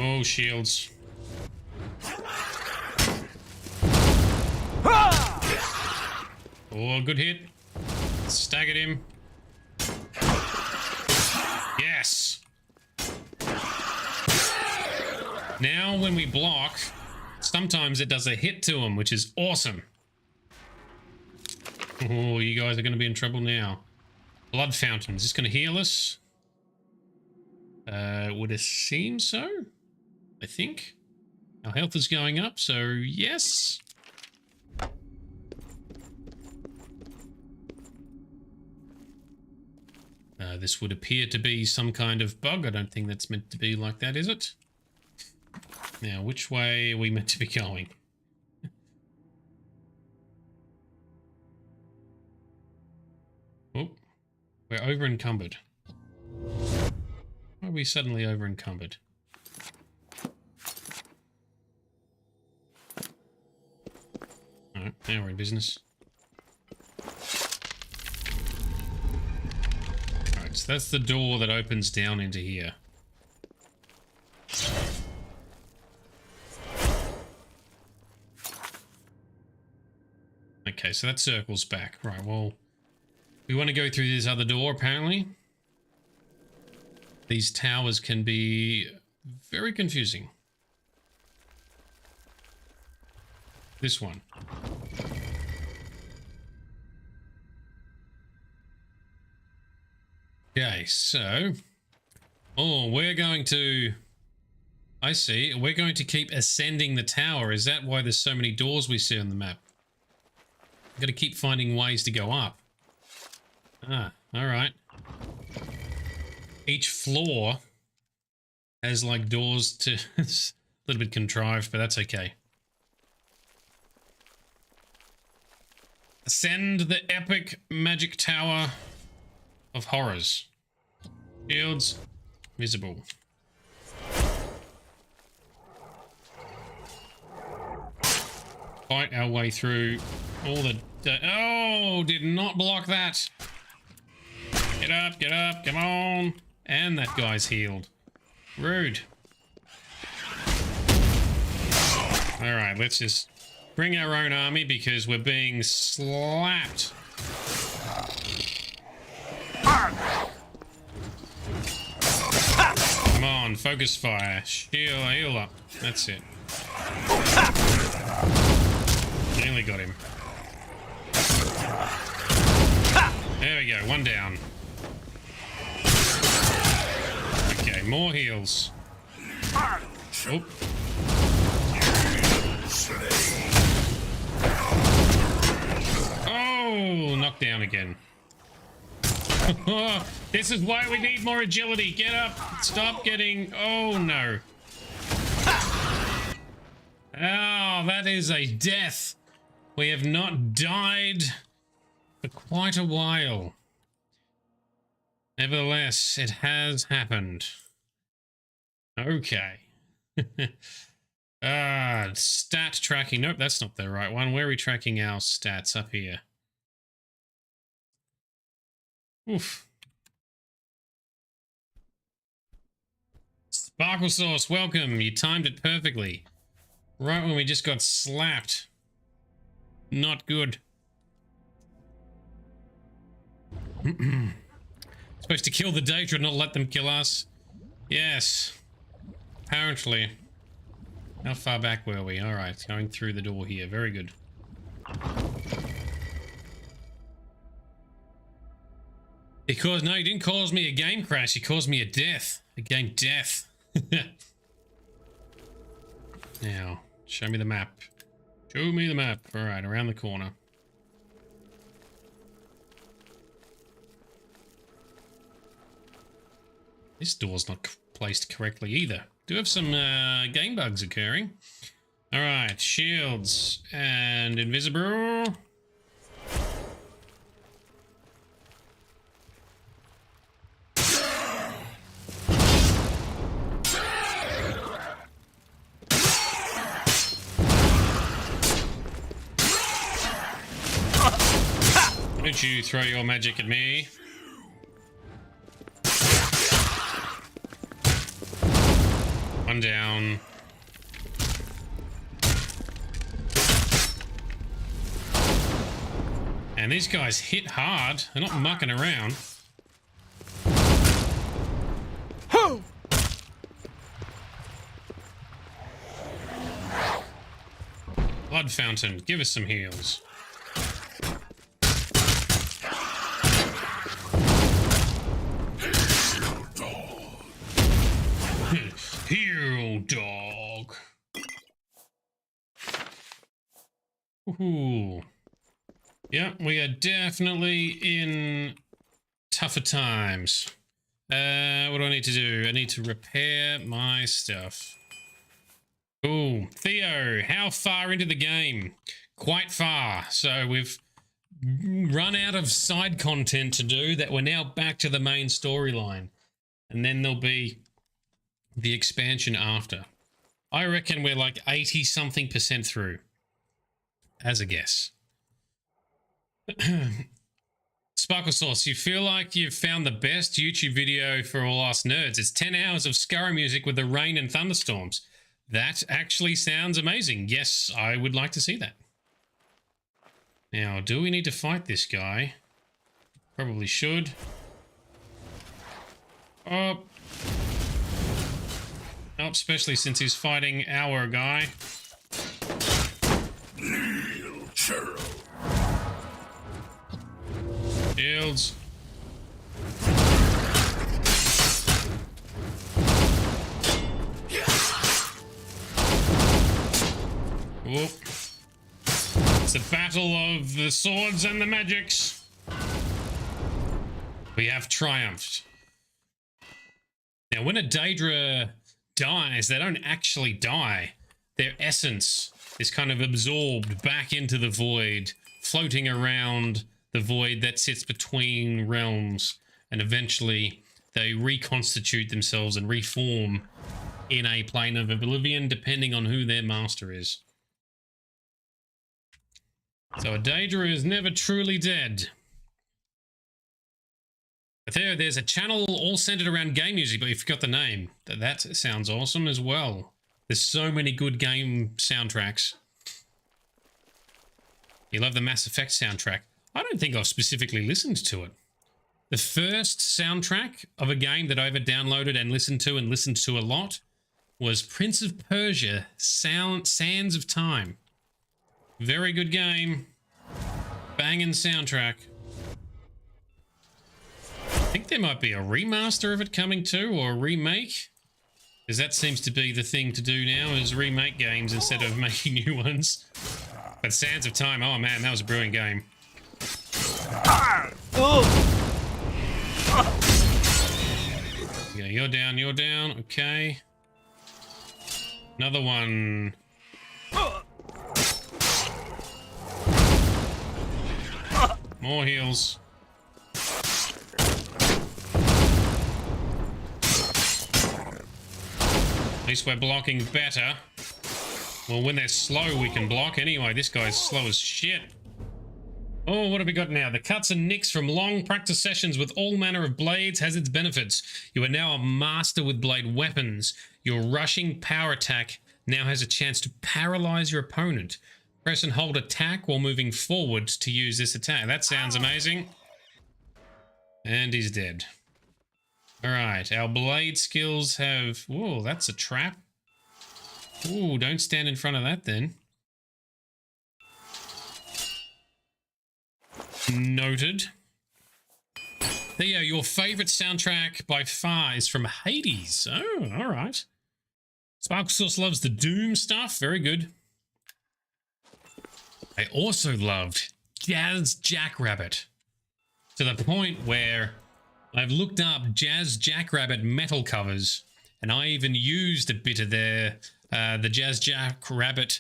Oh, shields. Oh, good hit. Staggered him. Yes. Now, when we block, sometimes it does a hit to him, which is awesome. Oh, you guys are going to be in trouble now. Blood fountain. Is this going to heal us? Would it seem so? I think. Our health is going up, so yes. This would appear to be some kind of bug. I don't think that's meant to be like that, is it? Now, which way are we meant to be going? Oh, we're over encumbered. Why are we suddenly over encumbered? Alright, now we're in business. Alright, so that's the door that opens down into here. Okay, so that circles back. Right, well, we want to go through this other door, apparently. These towers can be very confusing. This one. Okay, so... Oh, we're going to... I see. We're going to keep ascending the tower. Is that why there's so many doors we see on the map? Got to keep finding ways to go up. Ah, alright. Each floor has like doors to... It's a little bit contrived, but that's okay. Ascend the epic magic tower of horrors. Shields visible. Fight our way through all the... Oh, did not block that. Get up, come on. And that guy's healed. Rude. Alright, let's just bring our own army because we're being slapped. Come on, focus fire. Heal up. That's it. Nearly got him. There we go, one down. Okay, more heals. Oh. Oh, knocked down again. This is why we need more agility. Get up. Stop getting... Oh, no. Oh, that is a death. We have not died for quite a while. Nevertheless, it has happened. Okay. Stat tracking. Nope, that's not the right one. Where are we tracking our stats? Up here. Oof. Sparkle Sauce, welcome. You timed it perfectly. Right when we just got slapped. Not good. Supposed to kill the data and not let them kill us. Yes. Apparently. How far back were we? Alright, going through the door here. Very good. No, he didn't cause me a game crash. He caused me a death. A game death. Now, show me the map. Show me the map. Alright, around the corner. This door's not placed correctly either. Do have some game bugs occurring. Alright, shields and invisible. Don't you throw your magic at me. One down. And these guys hit hard. They're not mucking around. Blood fountain, give us some heals. Heal dog. Ooh. Yeah, we are definitely in tougher times. What do I need to do? I need to repair my stuff. Cool. Theo, how far into the game? Quite far. So we've run out of side content to do that. We're now back to the main storyline. And then there'll be the expansion after. I reckon we're like 80-something% through. As a guess. Sparkle Sauce, you feel like you've found the best YouTube video for all us nerds. It's 10 hours of scary music with the rain and thunderstorms. That actually sounds amazing. Yes, I would like to see that. Now, do we need to fight this guy? Probably should. Oh. Oh, especially since he's fighting our guy. Shields. Whoop. It's the battle of the swords and the magics. We have triumphed. Now, when a Daedra dies, they don't actually die. Their essence is kind of absorbed back into the void, floating around the void that sits between realms, and eventually they reconstitute themselves and reform in a plane of Oblivion, depending on who their master is. So a Daedra is never truly dead. But there's a channel all centered around game music, but you forgot the name. That sounds awesome as well. There's so many good game soundtracks. You love the Mass Effect soundtrack. I don't think I've specifically listened to it. The first soundtrack of a game that I ever downloaded and listened to a lot was Prince of Persia, Sands of Time. Very good game. Banging soundtrack. I think there might be a remaster of it coming too, or a remake. Because that seems to be the thing to do now, is remake games instead of making new ones. But Sands of Time, oh man, that was a brilliant game. Yeah, you're down, okay. Another one. More heals. At least we're blocking better. Well, when they're slow, we can block anyway. This guy's slow as shit. Oh, what have we got now? The cuts and nicks from long practice sessions with all manner of blades has its benefits. You are now a master with blade weapons. Your rushing power attack now has a chance to paralyze your opponent. Press and hold attack while moving forward to use this attack. That sounds amazing. And he's dead. Alright, our blade skills have... Whoa, that's a trap. Ooh, don't stand in front of that then. Noted. There you go, your favourite soundtrack by far is from Hades. Oh, alright. Sparkle Sauce loves the Doom stuff. Very good. I also loved Jazz Jackrabbit. To the point where I've looked up Jazz Jackrabbit metal covers, and I even used a bit of the Jazz Jackrabbit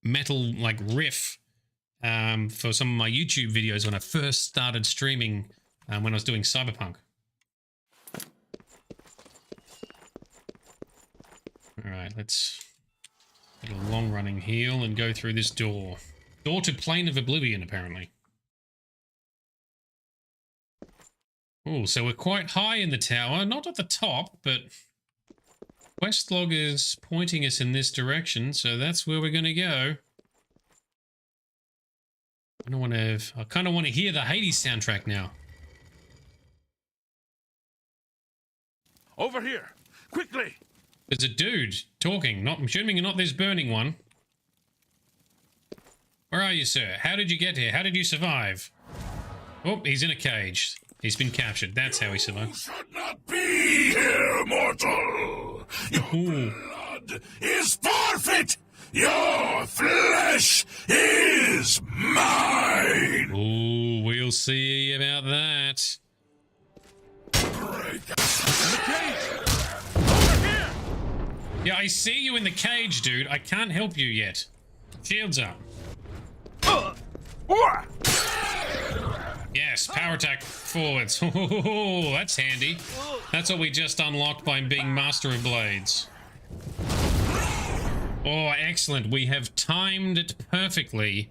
metal like riff for some of my YouTube videos when I first started streaming when I was doing Cyberpunk. Alright, let's get a long-running heal and go through this door. Door to Plane of Oblivion, apparently. Oh, so we're quite high in the tower. Not at the top, but quest log is pointing us in this direction, so that's where we're going to go. I kind of want to hear the Hades soundtrack now. Over here! Quickly! There's a dude talking, I'm assuming not this burning one. Where are you, sir? How did you get here? How did you survive? Oh, he's in a cage. He's been captured. That's how he survived. You should not be here, mortal! Your blood is forfeit! Your flesh is mine! Ooh, we'll see about that. Break the cage! Over here! Yeah, I see you in the cage, dude. I can't help you yet. Shields up. Yes, power attack forwards. Oh, that's handy. That's what we just unlocked by being Master of Blades. Oh, excellent. We have timed it perfectly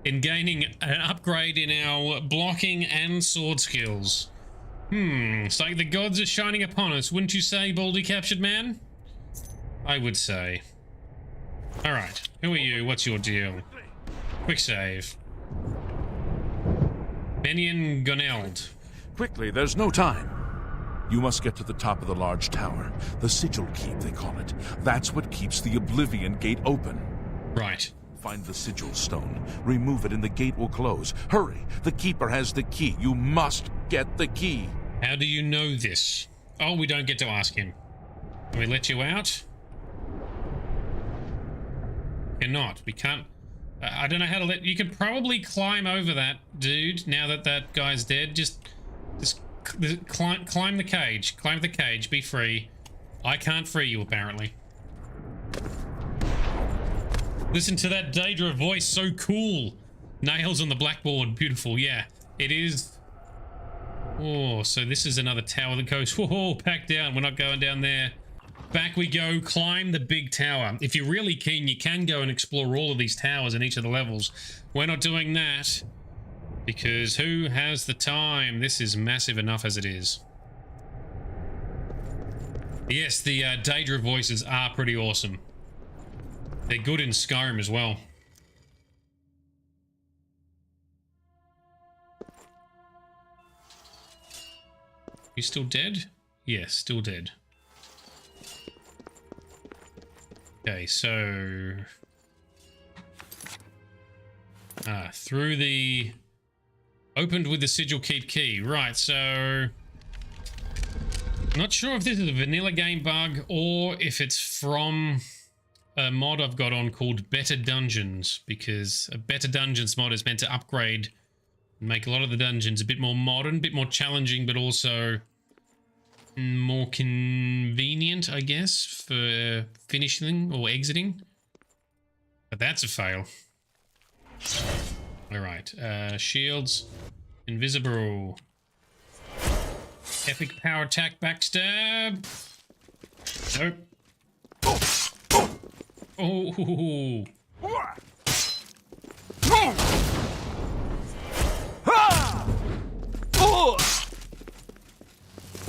in gaining an upgrade in our blocking and sword skills. It's like the gods are shining upon us, wouldn't you say, Baldy Captured Man? I would say. Alright, who are you? What's your deal? Quick save. Benian Goneld. Quickly, there's no time. You must get to the top of the large tower. The sigil keep, they call it. That's what keeps the Oblivion Gate open. Right. Find the sigil stone. Remove it and the gate will close. Hurry! The keeper has the key. You must get the key. How do you know this? Oh, we don't get to ask him. Can we let you out? Cannot. We can't. I don't know how to let... You could probably climb over that, dude, now that that guy's dead. Just climb the cage. Climb the cage. Be free. I can't free you, apparently. Listen to that Daedra voice. So cool. Nails on the blackboard. Beautiful. Yeah, it is. Oh, so this is another tower that goes... Whoa, back down. We're not going down there. Back we go. Climb the big tower. If you're really keen, you can go and explore all of these towers in each of the levels. We're not doing that because who has the time? This is massive enough as it is. Yes, the Daedra voices are pretty awesome. They're good in Skyrim as well. You still dead? Yes, still dead. Okay, so... through the... Opened with the sigil keep key. Right, so... Not sure if this is a vanilla game bug or if it's from a mod I've got on called Better Dungeons, because a Better Dungeons mod is meant to upgrade and make a lot of the dungeons a bit more modern, a bit more challenging, but also more convenient, I guess, for finishing or exiting. But that's a fail. Alright, shields, invisible. Epic power attack backstab. Nope. Oh.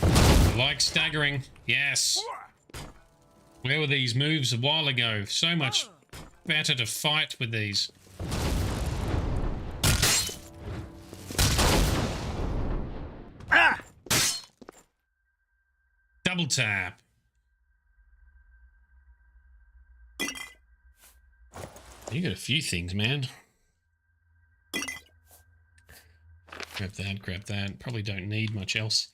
I like staggering. Yes. Where were these moves a while ago? So much better to fight with these. Double tap. You got a few things, man. Grab that, grab that. Probably don't need much else.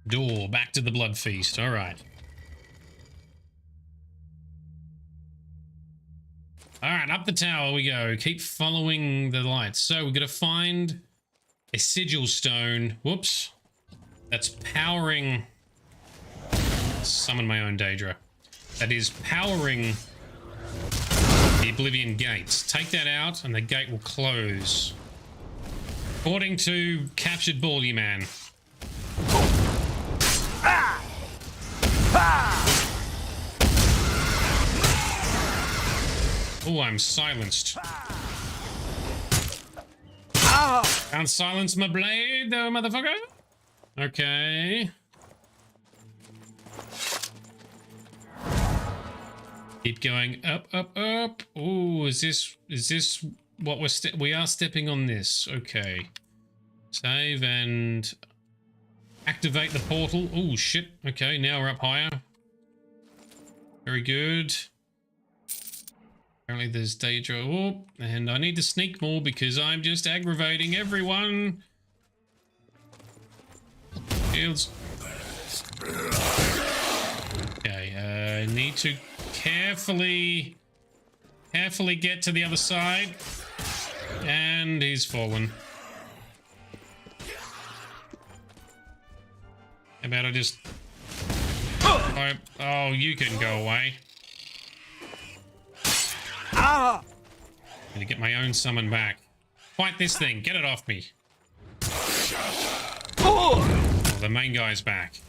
Door, back to the blood feast. All right. All right, up the tower we go. Keep following the lights. So we're going to find a sigil stone. Whoops. That's powering... Summon my own Daedra. That is powering the Oblivion gates. Take that out and the gate will close. According to Captured Baldy Man. Oh, I'm silenced. Can't silence my blade, though, motherfucker. Okay. Keep going up, up, up. Oh, is this what we are stepping on this? Okay. Save and activate the portal. Oh shit. Okay, now we're up higher. Very good. Apparently there's Daedra. Oh, and I need to sneak more because I'm just aggravating everyone. Shields. Okay, I need to carefully get to the other side. And he's fallen. How about I just Oh, you can go away. Ah! I'm gonna get my own summon back. Fight this thing. Get it off me. Oh, the main guy's back.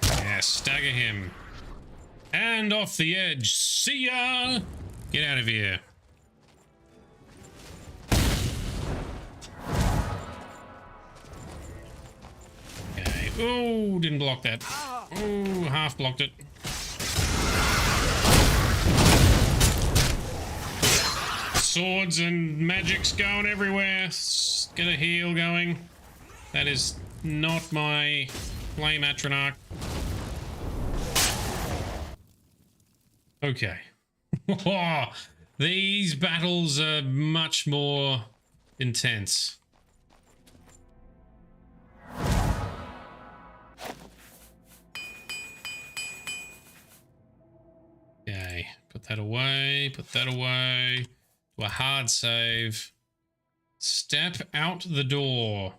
Yeah, stagger him. And off the edge. See ya! Get out of here. Okay. Oh, didn't block that. Oh, half blocked it. Swords and magics going everywhere. Get a heal going. That is not my flame atronach. Okay. These battles are much more intense. Okay, put that away, put that away. Do a hard save. Step out the door.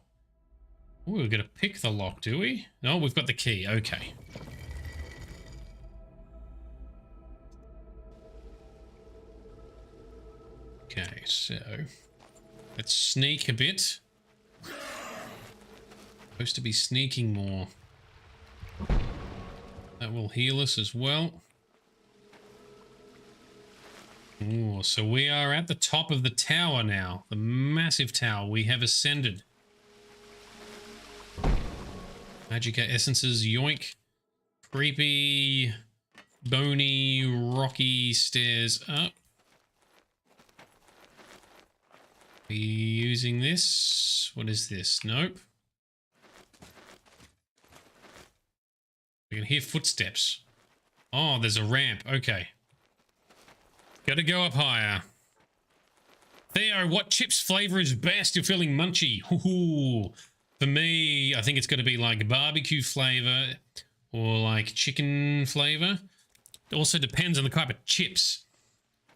Oh, we're gonna pick the lock, do we? No, we've got the key. Okay. Okay, so let's sneak a bit. Supposed to be sneaking more. That will heal us as well. Ooh, so we are at the top of the tower now. The massive tower. We have ascended. Magicka essences, yoink. Creepy, bony, rocky stairs up. Are you using this? What is this? Nope. We can hear footsteps. Oh, there's a ramp. Okay. Gotta go up higher. Theo, what chips flavor is best? You're feeling munchy. Ooh. For me, I think it's going to be like barbecue flavor or like chicken flavor. It also depends on the type of chips.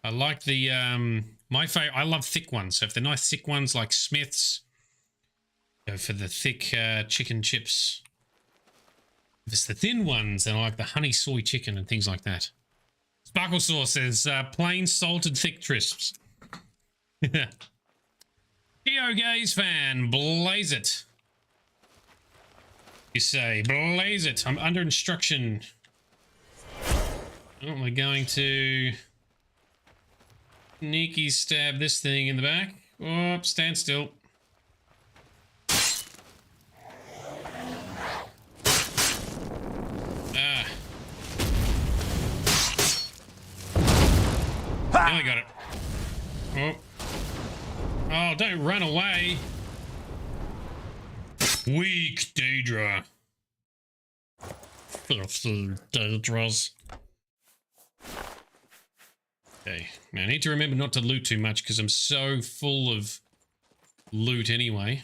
I like the, my favorite, I love thick ones. So if they're nice thick ones like Smith's, go for the thick chicken chips. If it's the thin ones, then I like the honey soy chicken and things like that. Sparkle Sauce says plain salted thick crisps. GeoGaze fan, blaze it. You say, blaze it. I'm under instruction. Oh, we're going to sneaky stab this thing in the back. Oh, stand still. Ah. Nearly got it. Oh. Oh, don't run away. Weak Daedra. Filthy Daedras. Okay, now I need to remember not to loot too much because I'm so full of loot anyway.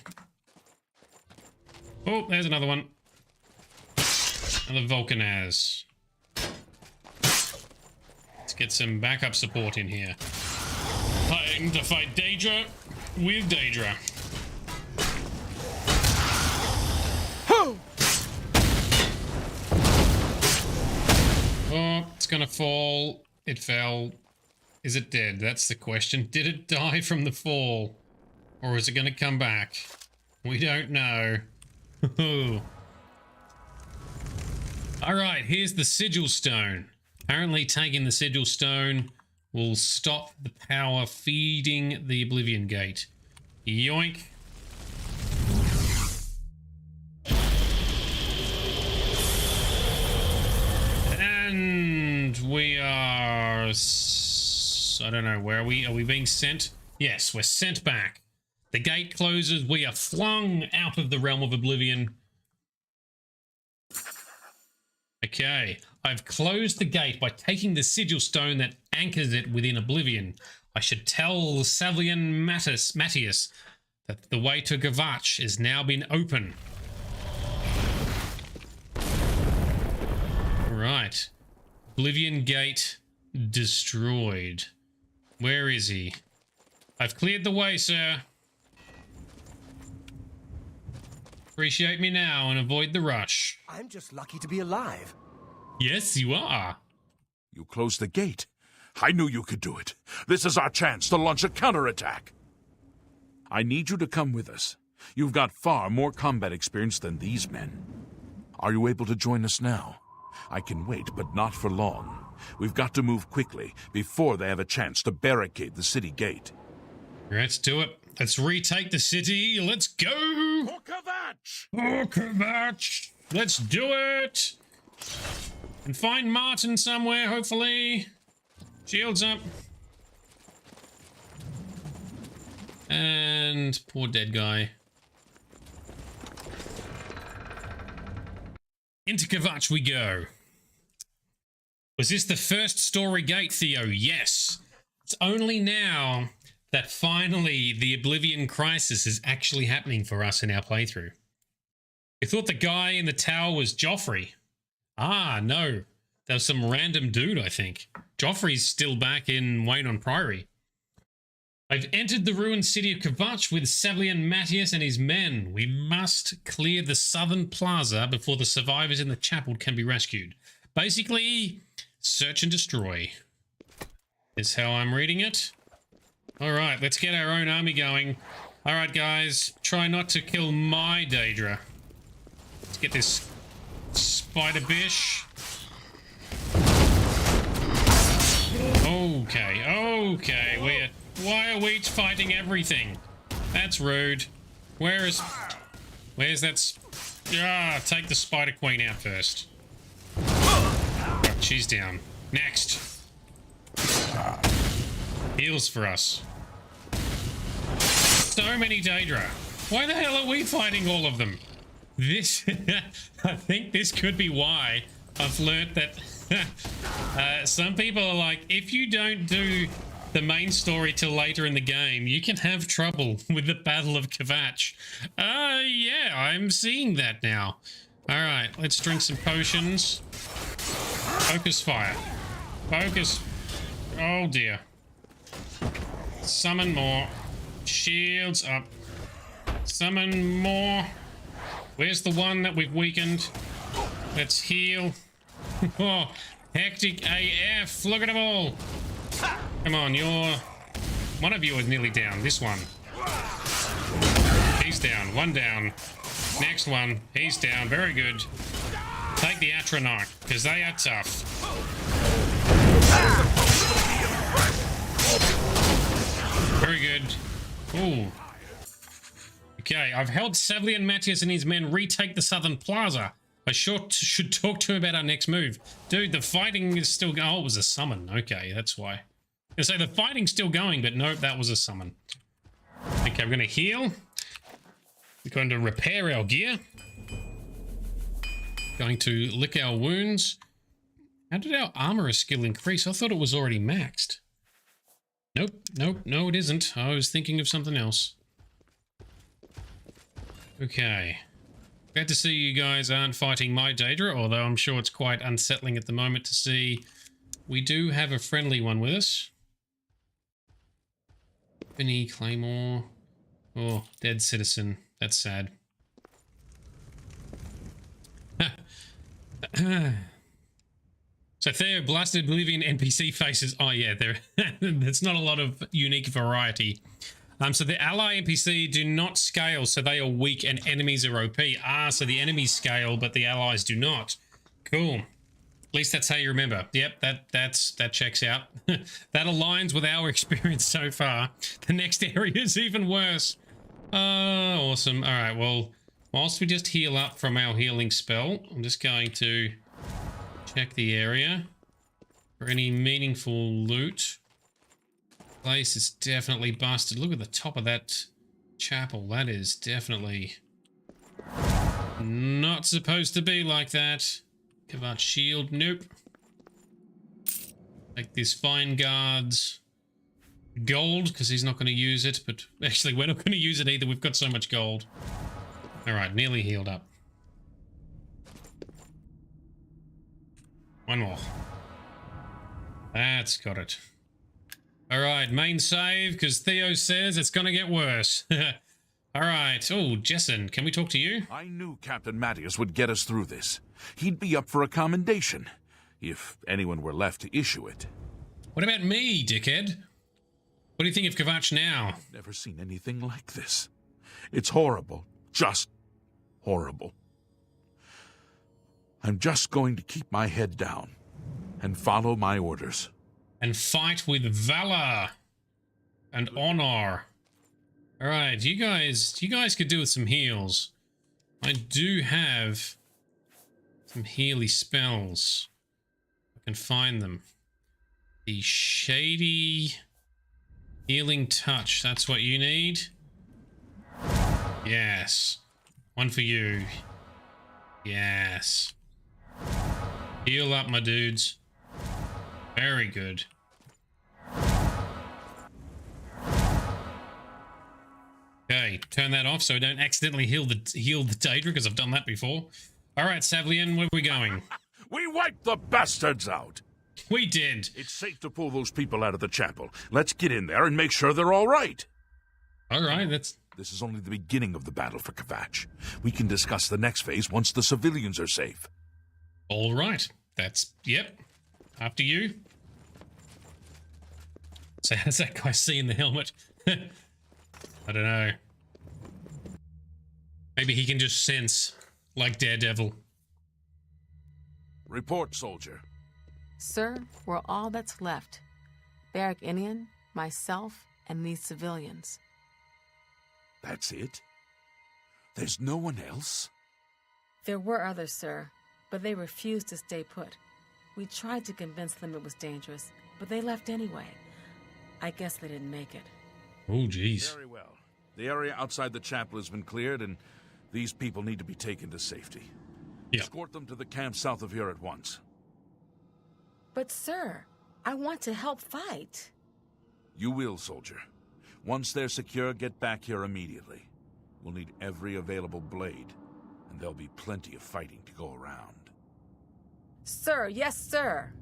Oh, there's another one. Another Vulcanaz. Let's get some backup support in here. Time to fight Daedra with Daedra. Oh, it's gonna fall. It fell. Is it dead? That's the question. Did it die from the fall? Or is it gonna come back? We don't know. Alright, here's the sigil stone. Apparently taking the sigil stone will stop the power feeding the Oblivion Gate. Yoink. And we are... I don't know, where are we? Are we being sent? Yes, we're sent back. The gate closes. We are flung out of the realm of Oblivion. Okay, I've closed the gate by taking the sigil stone that anchors it within Oblivion. I should tell Savian Matthias that the way to Gavach has now been open. Right. Oblivion Gate destroyed. Where is he? I've cleared the way, sir. Appreciate me now and avoid the rush. I'm just lucky to be alive. Yes, you are. You closed the gate. I knew you could do it. This is our chance to launch a counterattack. I need you to come with us. You've got far more combat experience than these men. Are you able to join us now? I can wait, but not for long. We've got to move quickly before they have a chance to barricade the city gate. Let's do it. Let's retake the city. Let's go. For Kvatch! Oh, Kvatch. Let's do it. And find Martin somewhere, hopefully. Shields up. And poor dead guy. Into Kvatch we go. Was this the first story gate, Theo? Yes. It's only now that finally the Oblivion Crisis is actually happening for us in our playthrough. We thought the guy in the tower was Joffrey. Ah, no. That was some random dude, I think. Joffrey's still back in Wayne on Priory. I've entered the ruined city of Kvatch with Savlian Matthias and his men. We must clear the southern plaza before the survivors in the chapel can be rescued. Basically, search and destroy is how I'm reading it. All right, let's get our own army going. All right, guys, try not to kill my Daedra. Let's get this spider bish. Okay. Why are we fighting everything? That's rude. Where's that? Take the Spider Queen out first. She's down. Next. Heals for us. So many Daedra. Why the hell are we fighting all of them? This, I think this could be why I've learnt that some people are like, if you don't do the main story till later in the game, you can have trouble with the Battle of Kvatch. Yeah, I'm seeing that now. Alright, let's drink some potions. Focus fire. Focus. Oh dear. Summon more. Shields up. Summon more. Where's the one that we've weakened? Let's heal. Oh, hectic AF. Look at them all. Come on, one of you is nearly down. This one. He's down. One down. Next one. He's down. Very good. Take the Atronach, because they are tough. Very good. Ooh. Okay, I've helped Savlian Matthias and his men retake the southern plaza. I should talk to him about our next move. Dude, the fighting is still going. Oh, it was a summon. Okay, that's why. I say the fighting's still going, but nope, that was a summon. Okay, we're going to heal. We're going to repair our gear. Going to lick our wounds. How did our armor skill increase? I thought it was already maxed. Nope, no, it isn't. I was thinking of something else. Okay. Glad to see you guys aren't fighting my Daedra, although I'm sure it's quite unsettling at the moment to see. We do have a friendly one with us. Vinny, Claymore. Oh, dead citizen. That's sad. So Theo, blasted Oblivion NPC faces. Oh yeah, there's not a lot of unique variety. So the ally NPC do not scale, so they are weak and enemies are OP. So the enemies scale, but the allies do not. Cool. At least that's how you remember. Yep, that checks out. That aligns with our experience so far. The next area is even worse. Awesome. All right, well, whilst we just heal up from our healing spell, I'm just going to check the area for any meaningful loot. Place is definitely busted. Look at the top of that chapel. That is definitely not supposed to be like that. Kvatch shield. Nope. Like this fine guard's gold, because he's not going to use it. But actually, we're not going to use it either. We've got so much gold. All right, nearly healed up. One more. That's got it. All right, main save, because Theo says it's going to get worse. All right. Oh, Jessen, can we talk to you? I knew Captain Mattias would get us through this. He'd be up for a commendation, if anyone were left to issue it. What about me, dickhead? What do you think of Kvatch now? Never seen anything like this. It's horrible. Just horrible. I'm just going to keep my head down and follow my orders. And fight with valor and honor. All right, you guys could do with some heals. I do have some healy spells. I can find them. The shady healing touch. That's what you need. Yes. One for you. Yes. Heal up, my dudes. Very good. Okay, turn that off so I don't accidentally heal the Daedra, because I've done that before. All right, Savlian, where are we going? We wiped the bastards out. We did. It's safe to pull those people out of the chapel. Let's get in there and make sure they're all right. All right, that's... This is only the beginning of the battle for Kvatch. We can discuss the next phase once the civilians are safe. All right. That's... Yep. After you. So how's that guy see in the helmet? I don't know. Maybe he can just sense, like Daredevil. Report, soldier. Sir, we're all that's left. Barrack Inian, myself, and these civilians. That's it? There's no one else? There were others, sir, but they refused to stay put. We tried to convince them it was dangerous, but they left anyway. I guess they didn't make it. Oh, jeez. Very well. The area outside the chapel has been cleared, and these people need to be taken to safety. Yeah. Escort them to the camp south of here at once. But, sir, I want to help fight. You will, soldier. Once they're secure, get back here immediately. We'll need every available blade, and there'll be plenty of fighting to go around. Sir, yes, sir.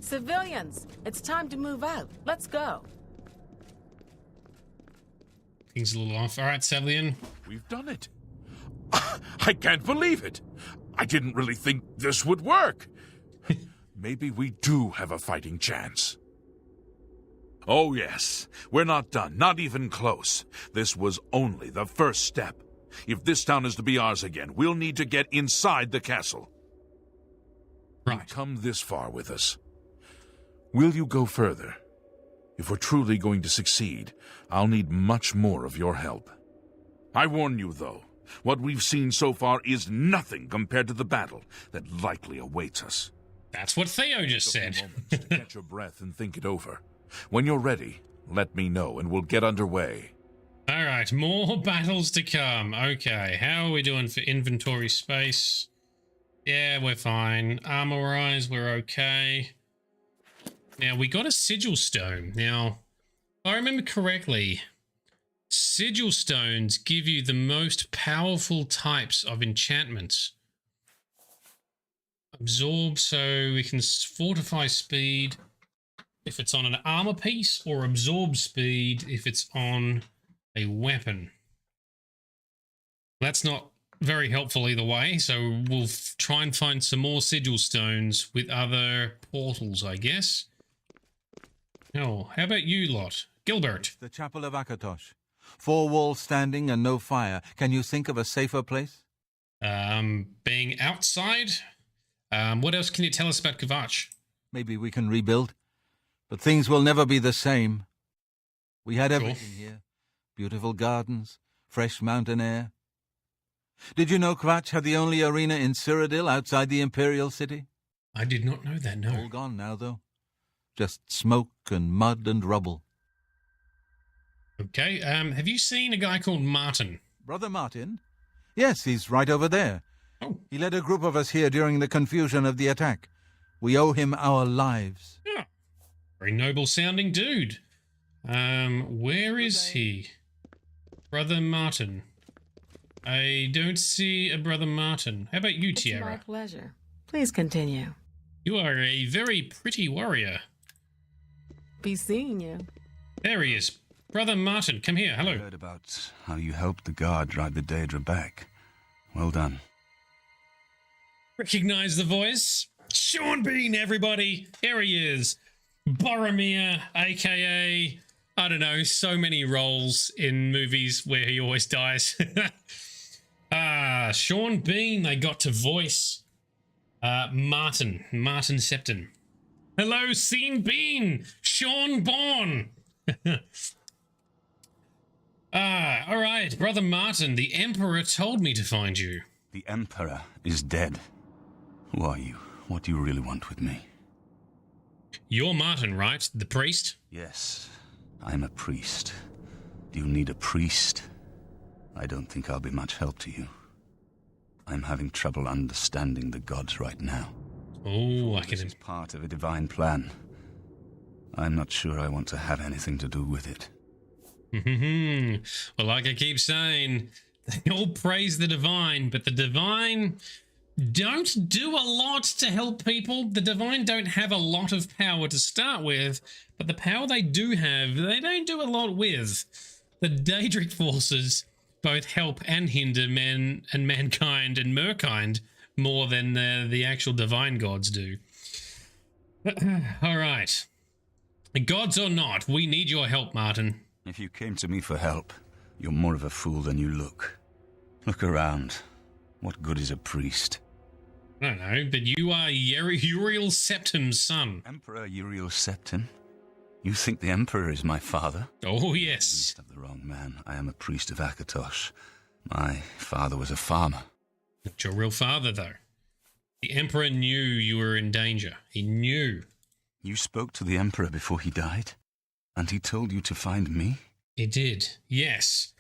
Civilians, it's time to move out. Let's go. Things a little off. All right, Savlian. We've done it. I can't believe it. I didn't really think this would work. Maybe we do have a fighting chance. Oh, yes. We're not done. Not even close. This was only the first step. If this town is to be ours again, we'll need to get inside the castle. Right. You've come this far with us. Will you go further? If we're truly going to succeed, I'll need much more of your help. I warn you, though, what we've seen so far is nothing compared to the battle that likely awaits us. That's what Theo just said. Take a moment to catch your breath and think it over. When you're ready, let me know and we'll get underway. All right, more battles to come. Okay, how are we doing for inventory space? Yeah, we're fine. Armor-wise, we're okay. Now, we got a sigil stone. Now, if I remember correctly, sigil stones give you the most powerful types of enchantments. Absorb, so we can fortify speed if it's on an armor piece, or absorb speed if it's on a weapon. That's not very helpful either way, so we'll try and find some more sigil stones with other portals, I guess. Oh, how about you lot? Gilbert. The Chapel of Akatosh. 4 walls standing and no fire. Can you think of a safer place? Being outside? What else can you tell us about Kvatch? Maybe we can rebuild. But things will never be the same. We had everything here. Beautiful gardens, fresh mountain air. Did you know Kvatch had the only arena in Cyrodiil outside the Imperial City? I did not know that, no. All gone now, though. Just smoke and mud and rubble. Okay, have you seen a guy called Martin? Brother Martin? Yes, he's right over there. Oh. He led a group of us here during the confusion of the attack. We owe him our lives. Yeah. Very noble sounding dude. Where is he? Brother Martin. I don't see a Brother Martin. How about you, Tiara? It's my pleasure. Please continue. You are a very pretty warrior. Be seeing you. There he is. Brother Martin, come here. Hello. I heard about how you helped the guard drive the Daedra back. Well done. Recognize the voice? Sean Bean, everybody. Here he is. Boromir, a.k.a. I don't know, so many roles in movies where he always dies. Sean Bean, they got to voice Martin Septon. Hello, Sean Bean, Sean Bourne. All right, Brother Martin, the Emperor told me to find you. The Emperor is dead. Who are you? What do you really want with me? You're Martin, right? The priest? Yes, I'm a priest. Do you need a priest? I don't think I'll be much help to you. I'm having trouble understanding the gods right now. Oh, I can... This is part of a divine plan. I'm not sure I want to have anything to do with it. Well, like I keep saying, they all praise the divine, but the divine don't do a lot to help people. The divine don't have a lot of power to start with, but the power they do have, they don't do a lot with. The Daedric forces both help and hinder men and mankind and merkind more than the actual divine gods do. All right. Gods or not, we need your help, Martin. If you came to me for help, you're more of a fool than you look. Look around. What good is a priest? I don't know, but you are Uriel Septim's son. Emperor Uriel Septim? You think the Emperor is my father? Oh, yes. You have the wrong man. I am a priest of Akatosh. My father was a farmer. Not your real father, though. The Emperor knew you were in danger. He knew. You spoke to the Emperor before he died? And he told you to find me? He did, yes.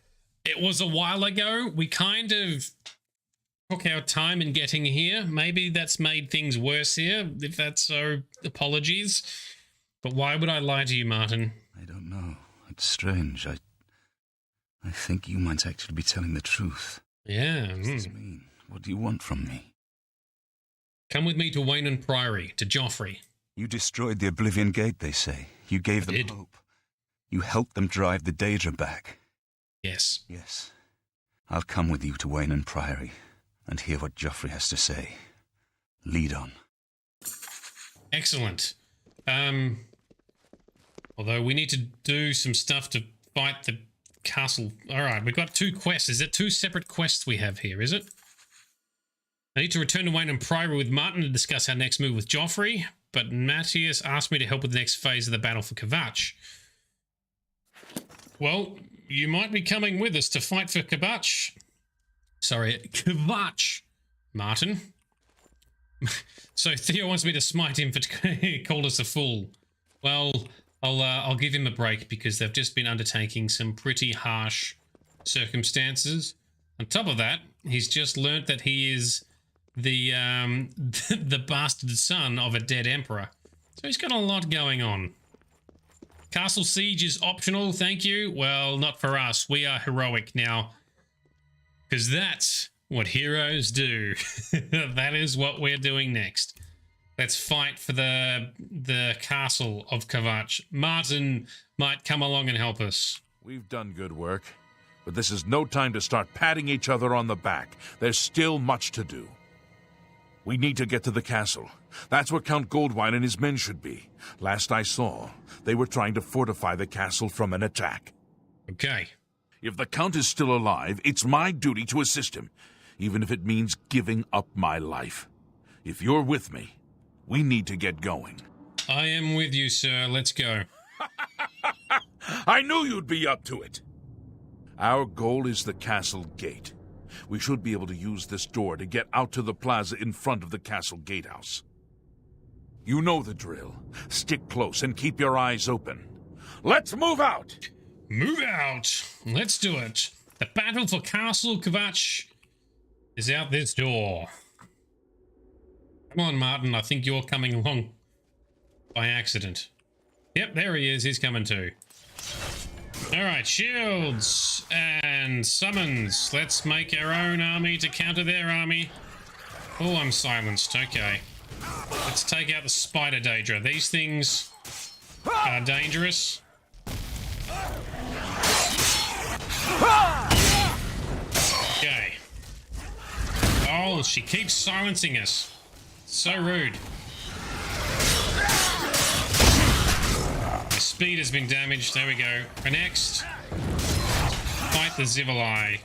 It was a while ago. We kind of took our time in getting here. Maybe that's made things worse here. If that's so, apologies. But why would I lie to you, Martin? I don't know. It's strange. I think you might actually be telling the truth. Yeah. What does this mean? What do you want from me? Come with me to Waynon Priory, to Joffrey. You destroyed the Oblivion Gate, they say. You gave them hope. You helped them drive the Daedra back. Yes. Yes. I'll come with you to Waynon Priory and hear what Joffrey has to say. Lead on. Excellent. Although we need to do some stuff to fight the castle. All right, we've got 2 quests. Is it 2 separate quests we have here, is it? I need to return to Waynon Priory with Martin to discuss our next move with Joffrey, but Matthias asked me to help with the next phase of the battle for Kvatch. Well, you might be coming with us to fight for Kvatch. Sorry, Kvatch, Martin. So Theo wants me to smite him for called us a fool. Well, I'll give him a break because they've just been undertaking some pretty harsh circumstances. On top of that, he's just learnt that he is the the bastard son of a dead emperor. So he's got a lot going on. Castle siege is optional, thank you. Well, not for us. We are heroic now. Because that's what heroes do. That is what we're doing next. Let's fight for the castle of Kvatch. Martin might come along and help us. We've done good work, but this is no time to start patting each other on the back. There's still much to do. We need to get to the castle. That's where Count Goldwine and his men should be. Last I saw, they were trying to fortify the castle from an attack. Okay. If the Count is still alive, it's my duty to assist him, even if it means giving up my life. If you're with me, we need to get going. I am with you, sir. Let's go. I knew you'd be up to it. Our goal is the castle gate. We should be able to use this door to get out to the plaza in front of the castle gatehouse. You know the drill. Stick close and keep your eyes open. Let's move out! Move out! Let's do it. The battle for Castle Kvatch is out this door. Come on, Martin. I think you're coming along by accident. Yep, there he is. He's coming too. All right, shields and summons. Let's make our own army to counter their army. Oh, I'm silenced. Okay. Let's take out the spider Daedra. These things dangerous. Okay. Oh, she keeps silencing us. So rude. My speed has been damaged. There we go. For next, fight the Zivalai.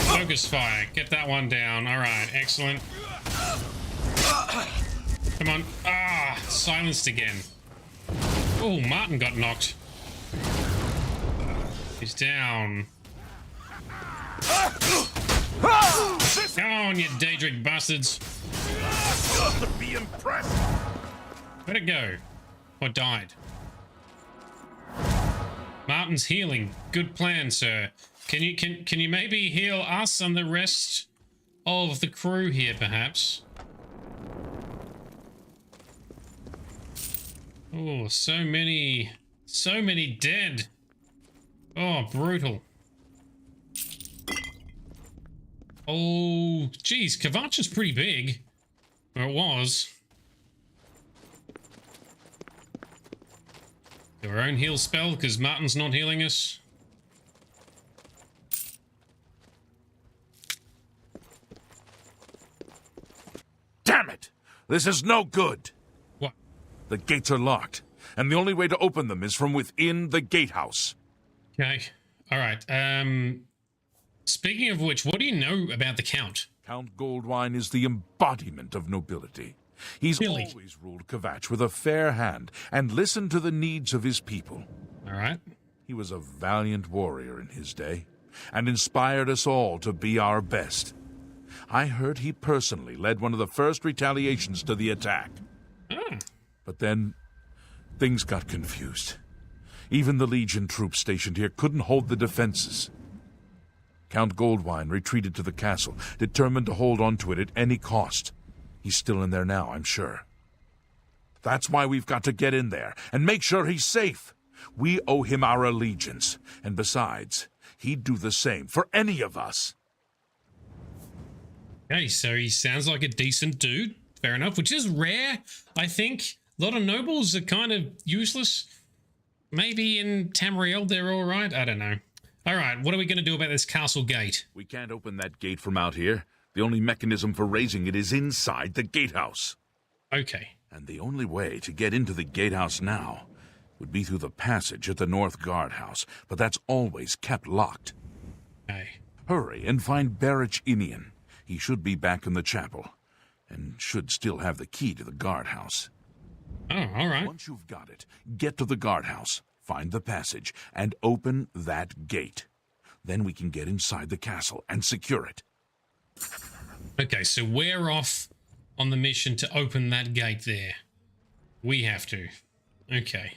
Focus fire. Get that one down. All right. Excellent. Come on. Ah, silenced again. Oh, Martin got knocked. He's down. Come on, you Daedric bastards. Be impressed. Where'd it go? Or died? Martin's healing. Good plan, sir. Can you maybe heal us and the rest of the crew here, perhaps? Oh, so many dead. Oh, brutal. Oh, geez, Kvatch is pretty big. Or it was. Do our own heal spell, because Martin's not healing us. Damn it! This is no good! What? The gates are locked, and the only way to open them is from within the gatehouse. Okay. Alright, speaking of which, what do you know about the Count? Count Goldwine is the embodiment of nobility. He's always ruled Kvatch with a fair hand and listened to the needs of his people. Alright. He was a valiant warrior in his day, and inspired us all to be our best. I heard he personally led one of the first retaliations to the attack. Oh. But then, things got confused. Even the Legion troops stationed here couldn't hold the defenses. Count Goldwine retreated to the castle, determined to hold on to it at any cost. He's still in there now, I'm sure. That's why we've got to get in there and make sure he's safe. We owe him our allegiance, and besides, he'd do the same for any of us. Okay, so he sounds like a decent dude. Fair enough, which is rare, I think. A lot of nobles are kind of useless. Maybe in Tamriel they're all right. I don't know. All right, what are we going to do about this castle gate? We can't open that gate from out here. The only mechanism for raising it is inside the gatehouse. Okay. And the only way to get into the gatehouse now would be through the passage at the North Guardhouse, but that's always kept locked. Okay. Hurry and find Barich Inian. He should be back in the chapel, and should still have the key to the guardhouse. Oh, all right. Once you've got it, get to the guardhouse, find the passage, and open that gate. Then we can get inside the castle and secure it. Okay, so we're off on the mission to open that gate there. We have to. Okay.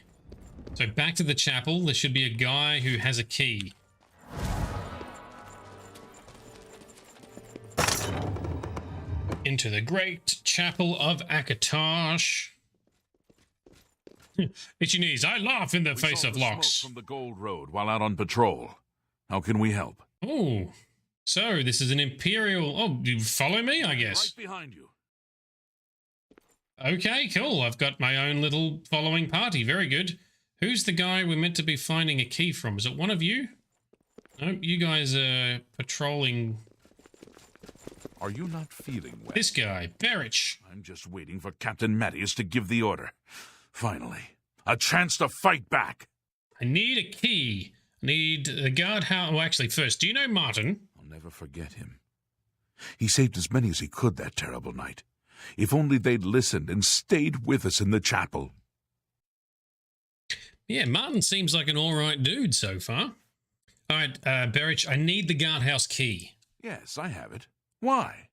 So back to the chapel. There should be a guy who has a key. Into the great chapel of Akatosh. Itchy knees, I laugh in the face of locks. Smoke from the Gold Road while out on patrol. How can we help? Oh, so this is an Imperial... Oh, you follow me, I guess? Right behind you. Okay, cool. I've got my own little following party. Very good. Who's the guy we're meant to be finding a key from? Is it one of you? No, you guys are patrolling... Are you not feeling well? This guy, Barich. I'm just waiting for Captain Mattias to give the order. Finally, a chance to fight back. I need a key. I need the guardhouse. Oh, actually, first, do you know Martin? I'll never forget him. He saved as many as he could that terrible night. If only they'd listened and stayed with us in the chapel. Yeah, Martin seems like an all-right dude so far. All right, Barich, I need the guardhouse key. Yes, I have it. Why?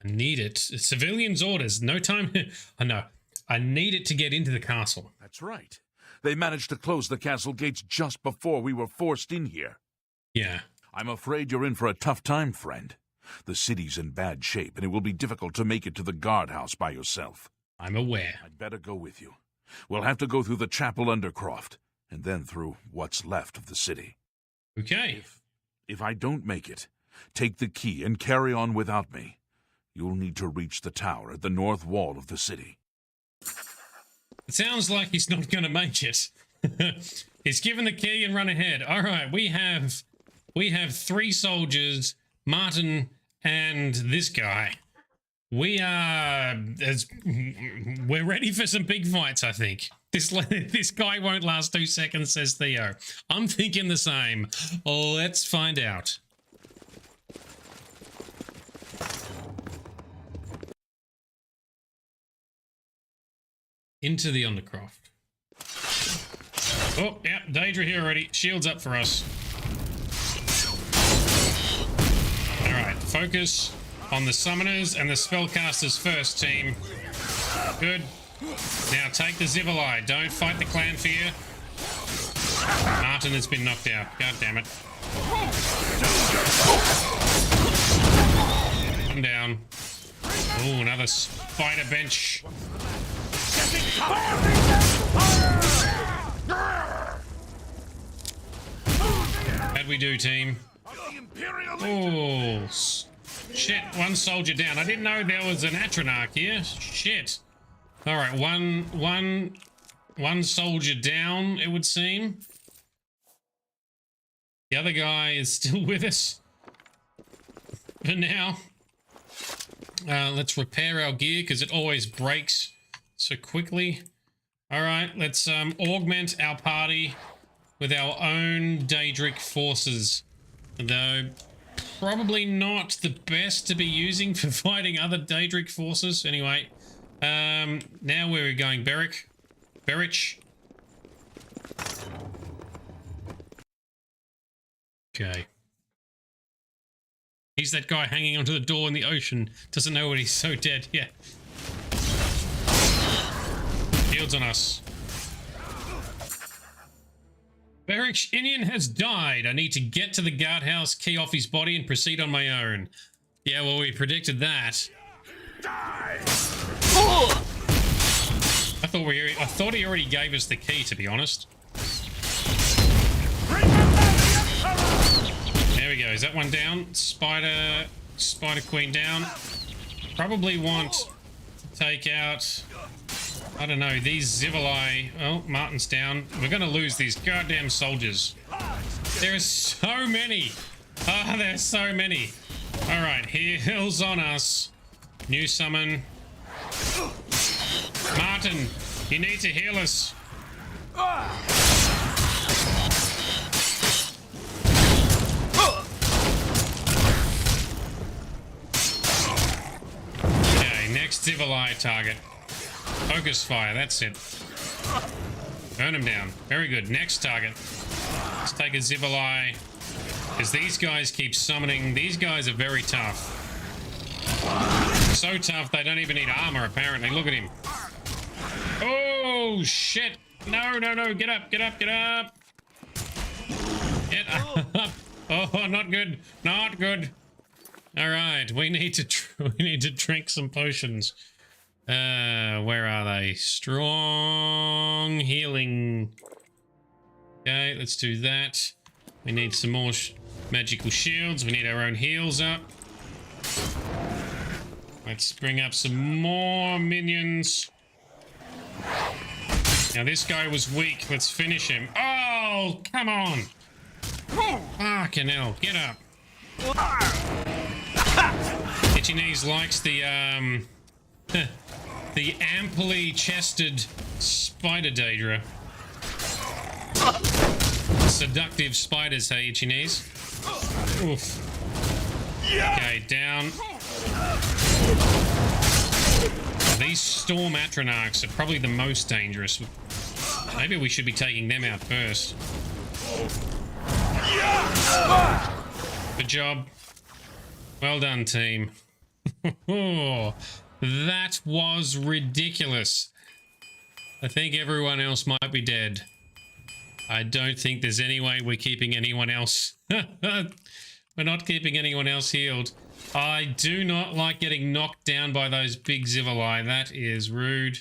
I need it. Civilians' orders. No time. I know. I need it to get into the castle. That's right. They managed to close the castle gates just before we were forced in here. Yeah. I'm afraid you're in for a tough time, friend. The city's in bad shape, and it will be difficult to make it to the guardhouse by yourself. I'm aware. I'd better go with you. We'll have to go through the chapel undercroft, and then through what's left of the city. Okay. If I don't make it, take the key and carry on without me. You'll need to reach the tower at the north wall of the city. It sounds like he's not going to make it. He's given the key and run ahead. All right, we have 3 soldiers, Martin and this guy. We're ready for some big fights, I think. This guy won't last 2 seconds, says Theo. I'm thinking the same. Let's find out. Into the Undercroft. Oh, yeah, Daedra here already. Shields up for us. Alright, focus on the summoners and the spellcasters first, team. Good. Now take the Zivalai. Don't fight the clan fear. Martin has been knocked out. God damn it. Come down. Oh, another spider bench. How'd we do, team? Oh, shit. 1 soldier down. I didn't know there was an Atronach here. Shit. All right, one soldier down, it would seem. The other guy is still with us for now. Let's repair our gear because it always breaks so quickly. All right, let's augment our party with our own Daedric forces. Though probably not the best to be using for fighting other Daedric forces. Anyway, now where are we going? Berich. Okay. He's that guy hanging onto the door in the ocean. Doesn't know when he's so dead. Yeah. Shields on us. Berich Inian has died. I need to get to the guardhouse, key off his body, and proceed on my own. Yeah, well, we predicted that. Die! I thought he already gave us the key, to be honest. There we go. Is that one down? Spider Queen down. Probably want to take out, I don't know, these Zivalai. Oh, Martin's down. We're going to lose these goddamn soldiers. There are so many. Ah, there's so many. All right, heals on us. New summon. Martin, you need to heal us. Okay, next Zivalai target. Focus fire, that's it. Burn him down. Very good. Next target. Let's take a Zivalai. Because these guys keep summoning. These guys are very tough. So tough they don't even need armor, apparently. Look at him. Oh, shit. No. Get up. Get up. Oh, not good. Not good. All right. We need to drink some potions. Where are they? Strong healing. Okay, let's do that. We need some more magical shields. We need our own heals up. Let's bring up some more minions. Now this guy was weak. Let's finish him. Oh, come on. Fucking hell. Get up. Itchy Knees likes the amply chested spider Daedra. Seductive spiders, hey, Itchy Knees. Oof. Okay, down. These storm Atronachs are probably the most dangerous. Maybe we should be taking them out first. Good job. Well done, team. That was ridiculous. I think everyone else might be dead. I don't think there's any way we're keeping anyone else. We're not keeping anyone else healed. I do not like getting knocked down by those big Zivalai. That is rude.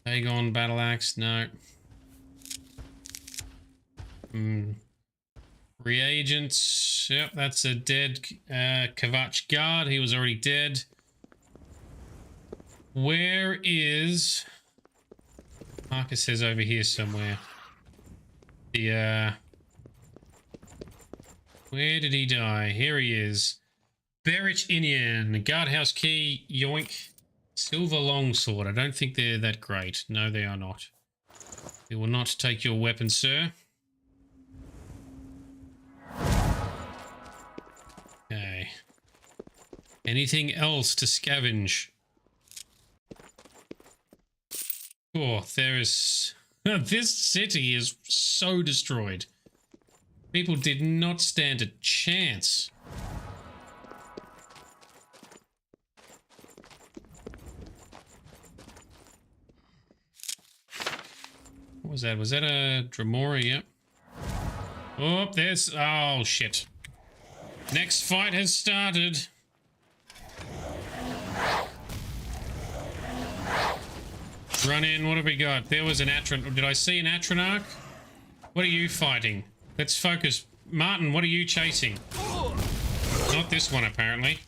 Aegon battle axe, no. Reagents. Yep, that's a dead Kvatch guard. He was already dead. Where is... Marcus says over here somewhere. The, where did he die? Here he is. Berich Inian. Guardhouse key. Yoink. Silver longsword. I don't think they're that great. No, they are not. We will not take your weapon, sir. Okay. Anything else to scavenge? Oh, there is... This city is so destroyed. People did not stand a chance. What was that? Was that a Dremora? Yep. Oh, there's... Oh, shit. Next fight has started. Run in. What have we got? There was an Atron... Did I see an Atronach? What are you fighting? Let's focus. Martin, what are you chasing? Not this one, apparently.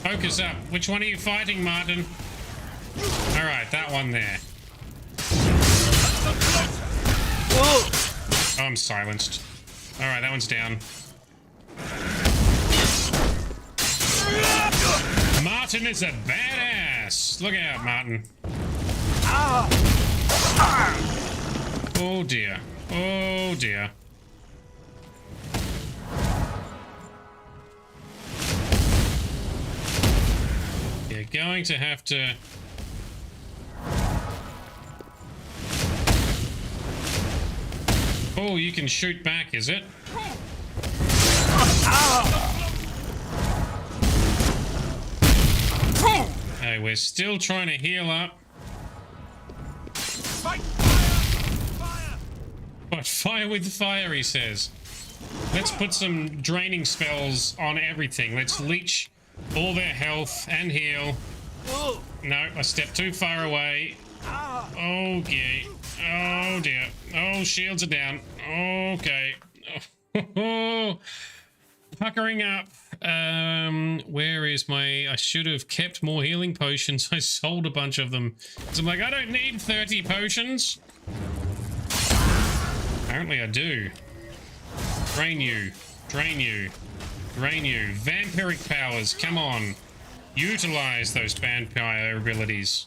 Focus up. Which one are you fighting, Martin? Alright, that one there. Oh, I'm silenced. Alright, that one's down. Martin is a badass. Look out, Martin. Oh dear. Oh dear. You're going to have to... Oh, you can shoot back, is it? Hey, we're still trying to heal up. But fire with fire, he says. Let's put some draining spells on everything. Let's leech all their health and heal. No, I stepped too far away. Okay. Oh dear. Oh, shields are down. Okay. Puckering up. Where is my... I should have kept more healing potions. I sold a bunch of them. So I'm like, I don't need 30 potions. Apparently I do. Drain you. Drain you. Drain you. Vampiric powers. Come on. Utilize those vampire abilities.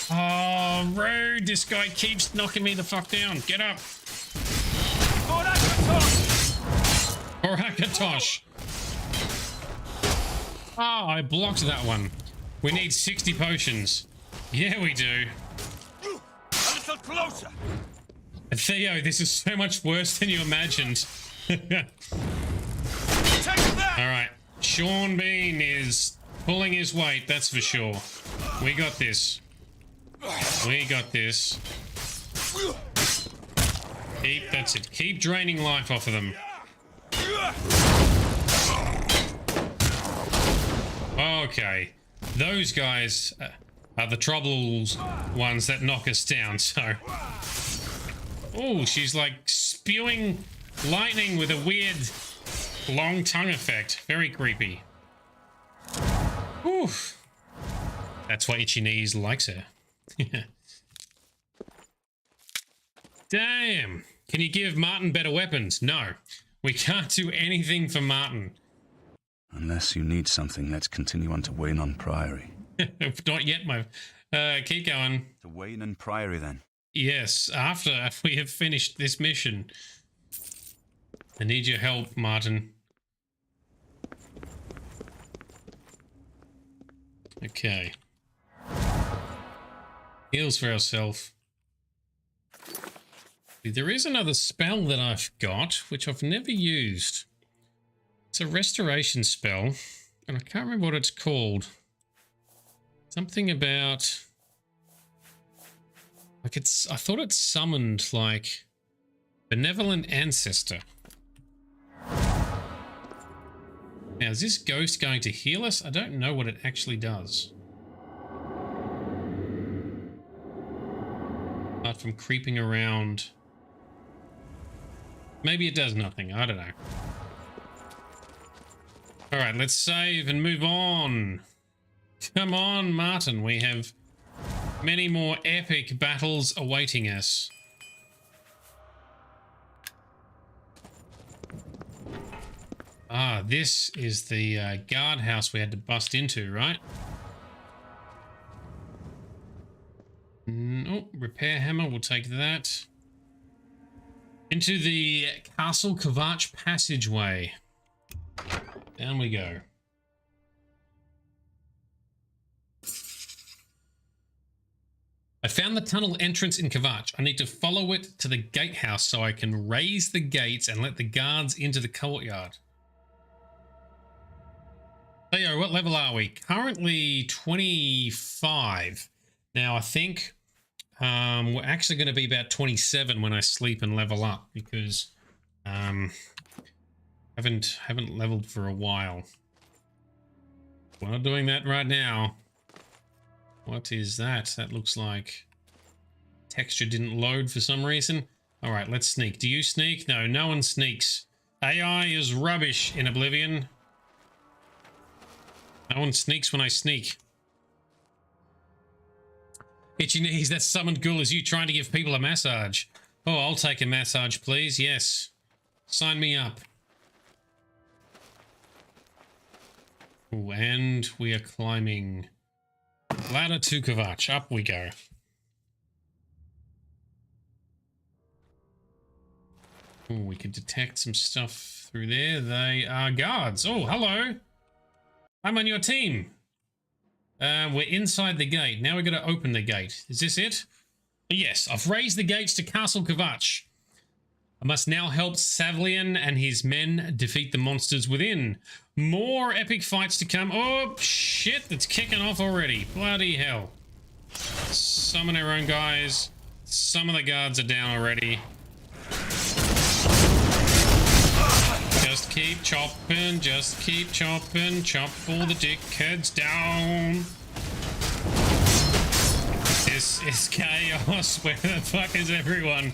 Oh, rude. This guy keeps knocking me the fuck down. Get up. Orakatosh. Oh, I blocked that one. We need 60 potions. Yeah, we do. A little closer. Theo, this is so much worse than you imagined. Alright. Sean Bean is pulling his weight, that's for sure. We got this. We got this. That's it. Keep draining life off of them. Okay. Those guys are the troubles ones that knock us down, so... Oh, she's like spewing lightning with a weird long tongue effect. Very creepy. Whew. That's why Itchy Knees likes her. Damn. Can you give Martin better weapons? No. We can't do anything for Martin. Unless you need something, let's continue on to Waynon Priory. Not yet, my... keep going. To Waynon Priory, then. Yes, after we have finished this mission. I need your help, Martin. Okay. Heals for ourselves. There is another spell that I've got, which I've never used. It's a restoration spell, and I can't remember what it's called. Something about... Like it's... I thought it summoned, like... Benevolent Ancestor. Now, is this ghost going to heal us? I don't know what it actually does. Apart from creeping around... Maybe it does nothing. I don't know. Alright, let's save and move on. Come on, Martin. We have many more epic battles awaiting us. Ah, this is the guardhouse we had to bust into, right? Oh, repair hammer, we'll take that. Into the Castle Kvatch passageway. Down we go. I found the tunnel entrance in Kvatch. I need to follow it to the gatehouse so I can raise the gates and let the guards into the courtyard. Theo, what level are we? Currently 25. Now I think we're actually going to be about 27 when I sleep and level up because haven't leveled for a while. We're not doing that right now. What is that? That looks like texture didn't load for some reason. All right, let's sneak. Do you sneak? No, no one sneaks. AI is rubbish in Oblivion. No one sneaks when I sneak. Itchy knees, that summoned ghoul is you trying to give people a massage. Oh, I'll take a massage, please. Yes. Sign me up. Ooh, and we are climbing ladder to Kvatch. Up we go. Oh, we can detect some stuff through there. They are guards. Oh, hello. I'm on your team. We're inside the gate. Now we've got to open the gate. Is this it? Yes, I've raised the gates to Castle Kvatch. I must now help Savlian and his men defeat the monsters within. More epic fights to come. Oh, shit, it's kicking off already. Bloody hell. Summon our own guys. Some of the guards are down already. Just keep chopping, just keep chopping. Chop all the dickheads down. This is chaos. Where the fuck is everyone?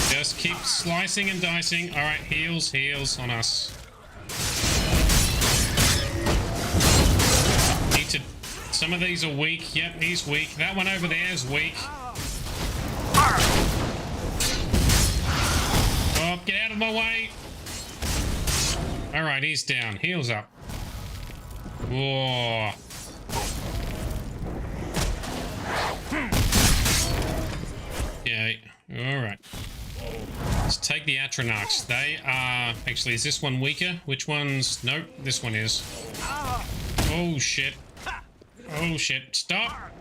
Just keep slicing and dicing. Alright, heals, heals on us. Need to... Some of these are weak. Yep, he's weak. That one over there is weak. Oh, get out of my way. Alright, he's down. Heals up. Whoa. Okay, alright. Let's take the Atronachs. They are... Actually, is this one weaker? Which one's... Nope, this one is. Oh, shit. Oh, shit. Stop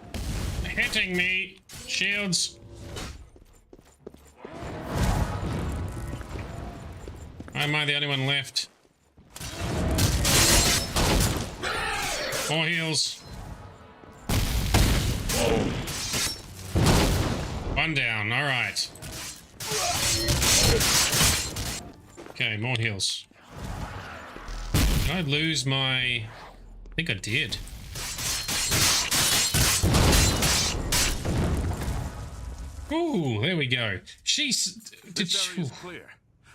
hitting me. Shields. Why am I the only one left? More heals. One down, alright. Okay, more heals. Did I lose my... I think I did. Ooh, there we go. She's... This area is clear.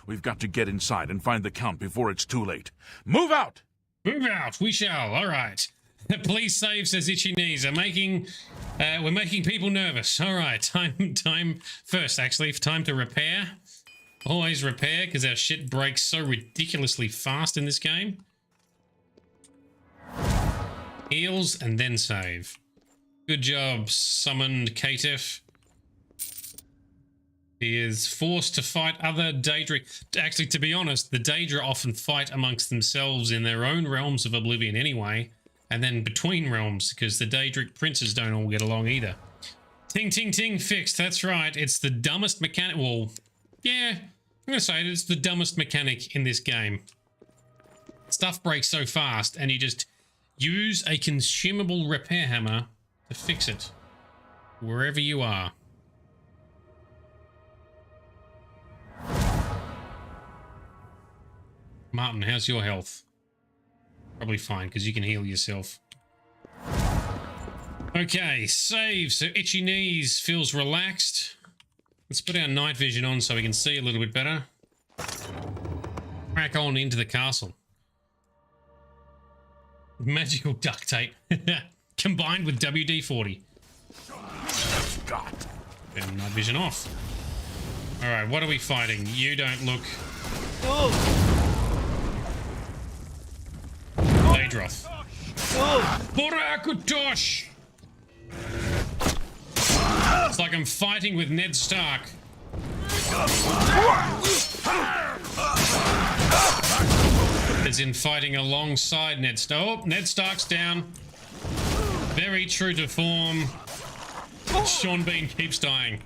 We've got to get inside and find the Count before it's too late. Move out! Move out, we shall. All right. Please save, says Itchy Knees. We're making people nervous. All right, time first, actually, time to repair. Always repair, because our shit breaks so ridiculously fast in this game. Heals and then save. Good job, summoned Caitiff. He is forced to fight other Daedric. Actually, to be honest, the Daedra often fight amongst themselves in their own realms of Oblivion anyway, and then between realms, because the Daedric princes don't all get along either. Ting, ting, ting, fixed. That's right. It's the dumbest mechanic. Well, yeah, I'm going to say it. It's the dumbest mechanic in this game. Stuff breaks so fast, and you just use a consumable repair hammer to fix it, wherever you are. Martin, how's your health? Probably fine, because you can heal yourself. Okay, save. So Itchy Knees feels relaxed. Let's put our night vision on so we can see a little bit better. Crack on into the castle. Magical duct tape. Combined with WD-40. God. And night vision off. Alright, what are we fighting? You don't look... Daedroth. Borakutosh! It's like I'm fighting with Ned Stark. As in fighting alongside Ned Stark. Oh, Ned Stark's down. Very true to form. Sean Bean keeps dying.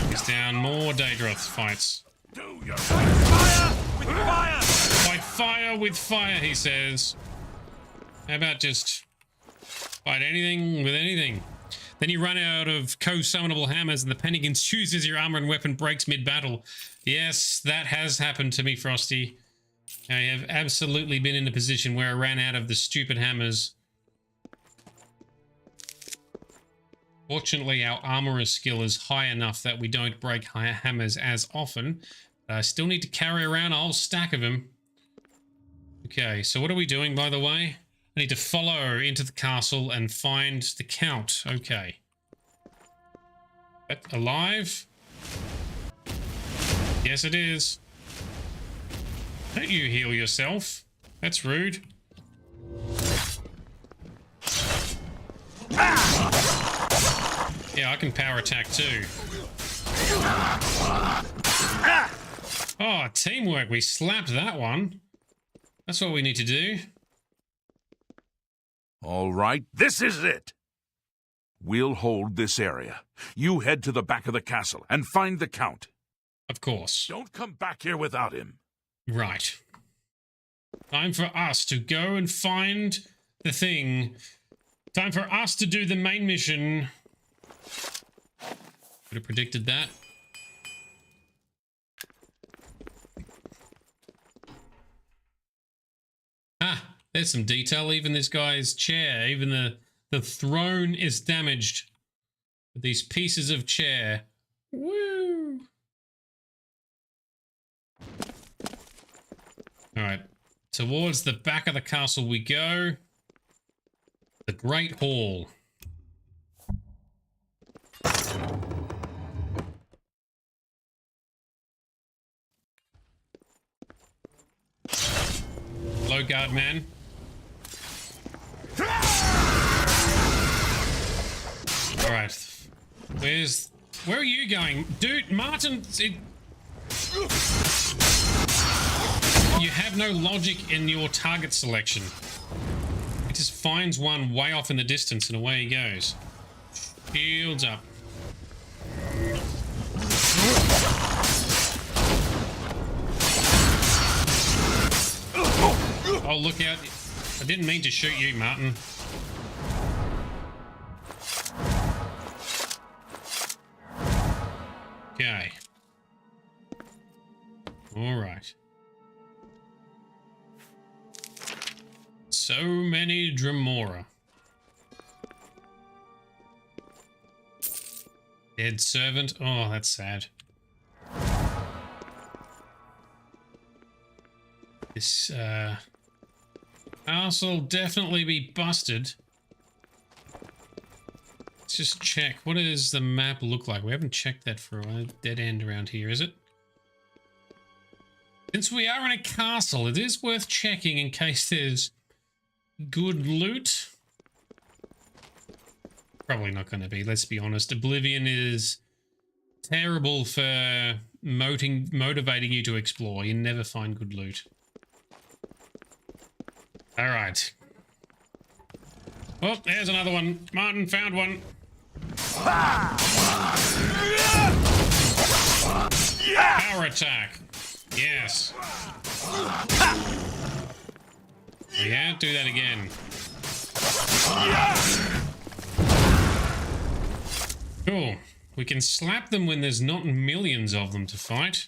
He's down. More Daedroth fights. Fight fire with fire, he says. How about just fight anything with anything? Then you run out of co-summonable hammers and the panic ensues as your armor and weapon breaks mid-battle. Yes, that has happened to me, Frosty. I have absolutely been in a position where I ran out of the stupid hammers. Fortunately, our armorer skill is high enough that we don't break hammers as often. But I still need to carry around a whole stack of them. Okay, so what are we doing, by the way? I need to follow into the castle and find the Count. Okay. Alive? Yes, it is. Don't you heal yourself. That's rude. Yeah, I can power attack too. Oh, teamwork. We slapped that one. That's what we need to do. All right, this is it. We'll hold this area. You head to the back of the castle and find the Count. Of course. Don't come back here without him. Right. Time for us to go and find the thing. Time for us to do the main mission. Could have predicted that. Ah, there's some detail. Even this guy's chair, even the throne is damaged. These pieces of chair. Woo! Alright. Towards the back of the castle we go. The Great Hall. Hello, guard man. Alright. Where are you going? Dude, Martin, you have no logic in your target selection. It just finds one way off in the distance and away he goes. Shields up. Oh, look out. I didn't mean to shoot you, Martin. Okay. All right. So many Dremora. Dead servant. Oh, that's sad. This house will definitely be busted. Let's just check. What does the map look like? We haven't checked that for a dead end around here, is it? Since we are in a castle, it is worth checking in case there's good loot. Probably not going to be, let's be honest. Oblivion is terrible for motivating you to explore. You never find good loot. Alright. Oh, there's another one. Martin found one. Power attack. Yes. Yeah, do that again. Cool. We can slap them when there's not millions of them to fight.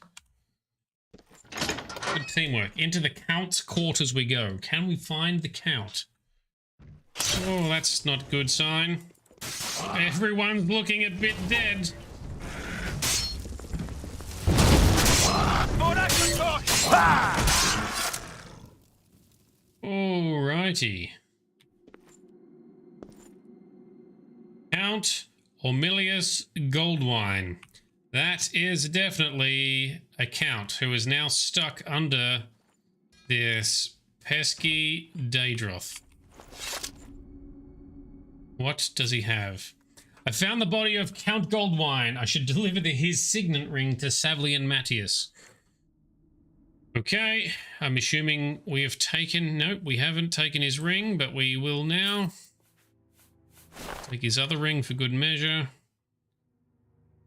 Good teamwork. Into the Count's quarters we go. Can we find the Count? Oh, that's not a good sign. Everyone's looking a bit dead. Alrighty. Count Ormilius Goldwine. That is definitely a count who is now stuck under this pesky Daedroth. What does he have? I found the body of Count Goldwine. I should deliver his signet ring to Savlian Matthias. Okay, I'm assuming we have taken... Nope, we haven't taken his ring, but we will now. Take his other ring for good measure.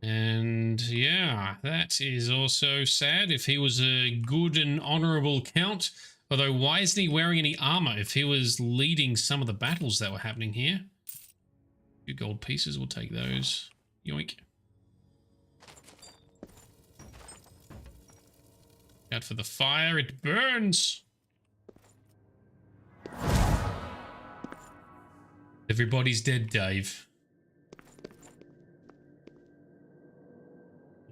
And yeah, that is also sad if he was a good and honorable count. Although, why isn't he wearing any armor if he was leading some of the battles that were happening here? 2 gold pieces, we'll take those. Yoink. Out for the fire, it burns! Everybody's dead, Dave.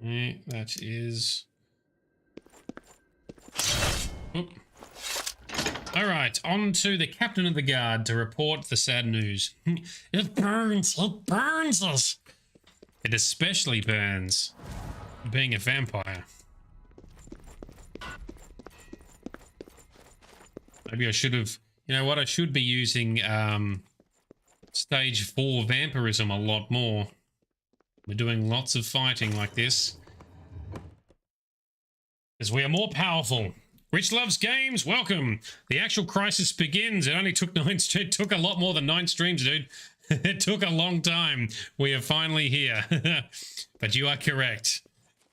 Yeah, that is... Oop. Alright, on to the captain of the guard to report the sad news. It burns us! It especially burns being a vampire. Maybe I should have... You know what, I should be using stage 4 vampirism a lot more. We're doing lots of fighting like this. As we are more powerful. Rich Loves Games, welcome. The actual crisis begins. It only took it took a lot more than 9 streams, dude. It took a long time. We are finally here. But you are correct.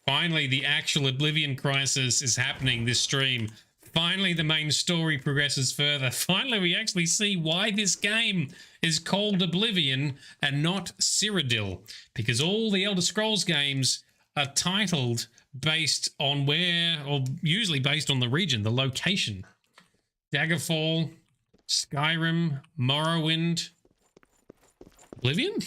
Finally, the actual Oblivion Crisis is happening this stream. Finally, the main story progresses further. Finally, we actually see why this game is called Oblivion and not Cyrodiil. Because all the Elder Scrolls games are titled based on where, or usually based on the region, the location. Daggerfall, Skyrim, Morrowind, Oblivion?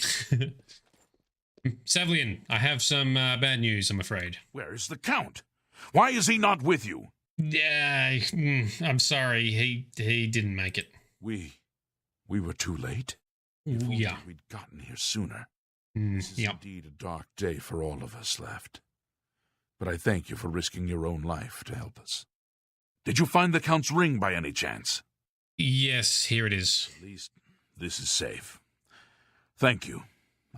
Savlian, I have some bad news, I'm afraid. Where is the Count? Why is he not with you? Yeah, I'm sorry. He didn't make it. We were too late? Yeah. We'd gotten here sooner. This is indeed a dark day for all of us left. But I thank you for risking your own life to help us. Did you find the Count's ring by any chance? Yes, here it is. At least this is safe. Thank you.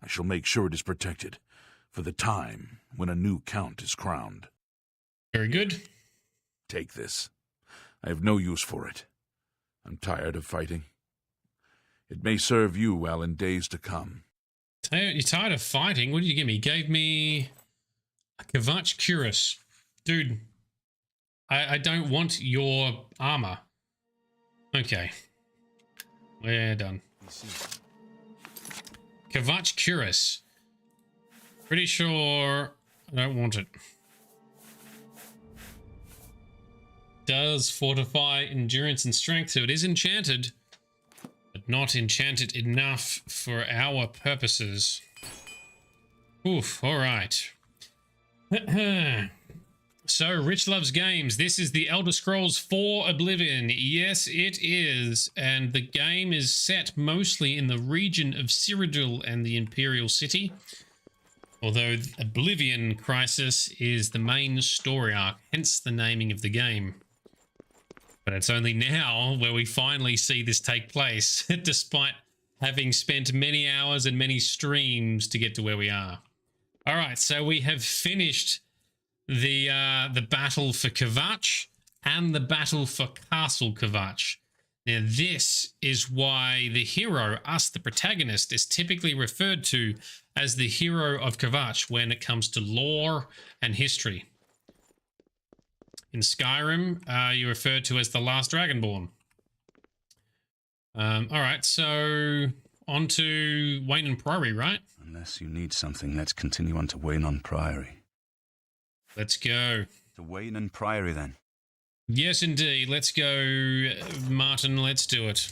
I shall make sure it is protected for the time when a new Count is crowned. Very good. Take this. I have no use for it. I'm tired of fighting. It may serve you well in days to come. You're tired of fighting? What did you give me? You gave me a Kavach Cuirass. Dude, I don't want your armor. Okay. We're done. Kavach Cuirass. Pretty sure I don't want it. Does fortify endurance and strength, so it is enchanted, but not enchanted enough for our purposes. Oof, alright. So, Rich Loves Games, this is the Elder Scrolls 4 Oblivion. Yes, it is, and the game is set mostly in the region of Cyrodiil and the Imperial City. Although Oblivion Crisis is the main story arc, hence the naming of the game. But it's only now where we finally see this take place, despite having spent many hours and many streams to get to where we are. All right, so we have finished the battle for Kavach and the battle for Castle Kavach. Now, this is why the hero, us, the protagonist, is typically referred to as the hero of Kavach when it comes to lore and history. In Skyrim, you're referred to as the last Dragonborn. All right, so on to Wayne Priory, right? Unless you need something, let's continue on to Wayne Priory. Let's go. To Wayne Priory, then. Yes, indeed. Let's go, Martin. Let's do it.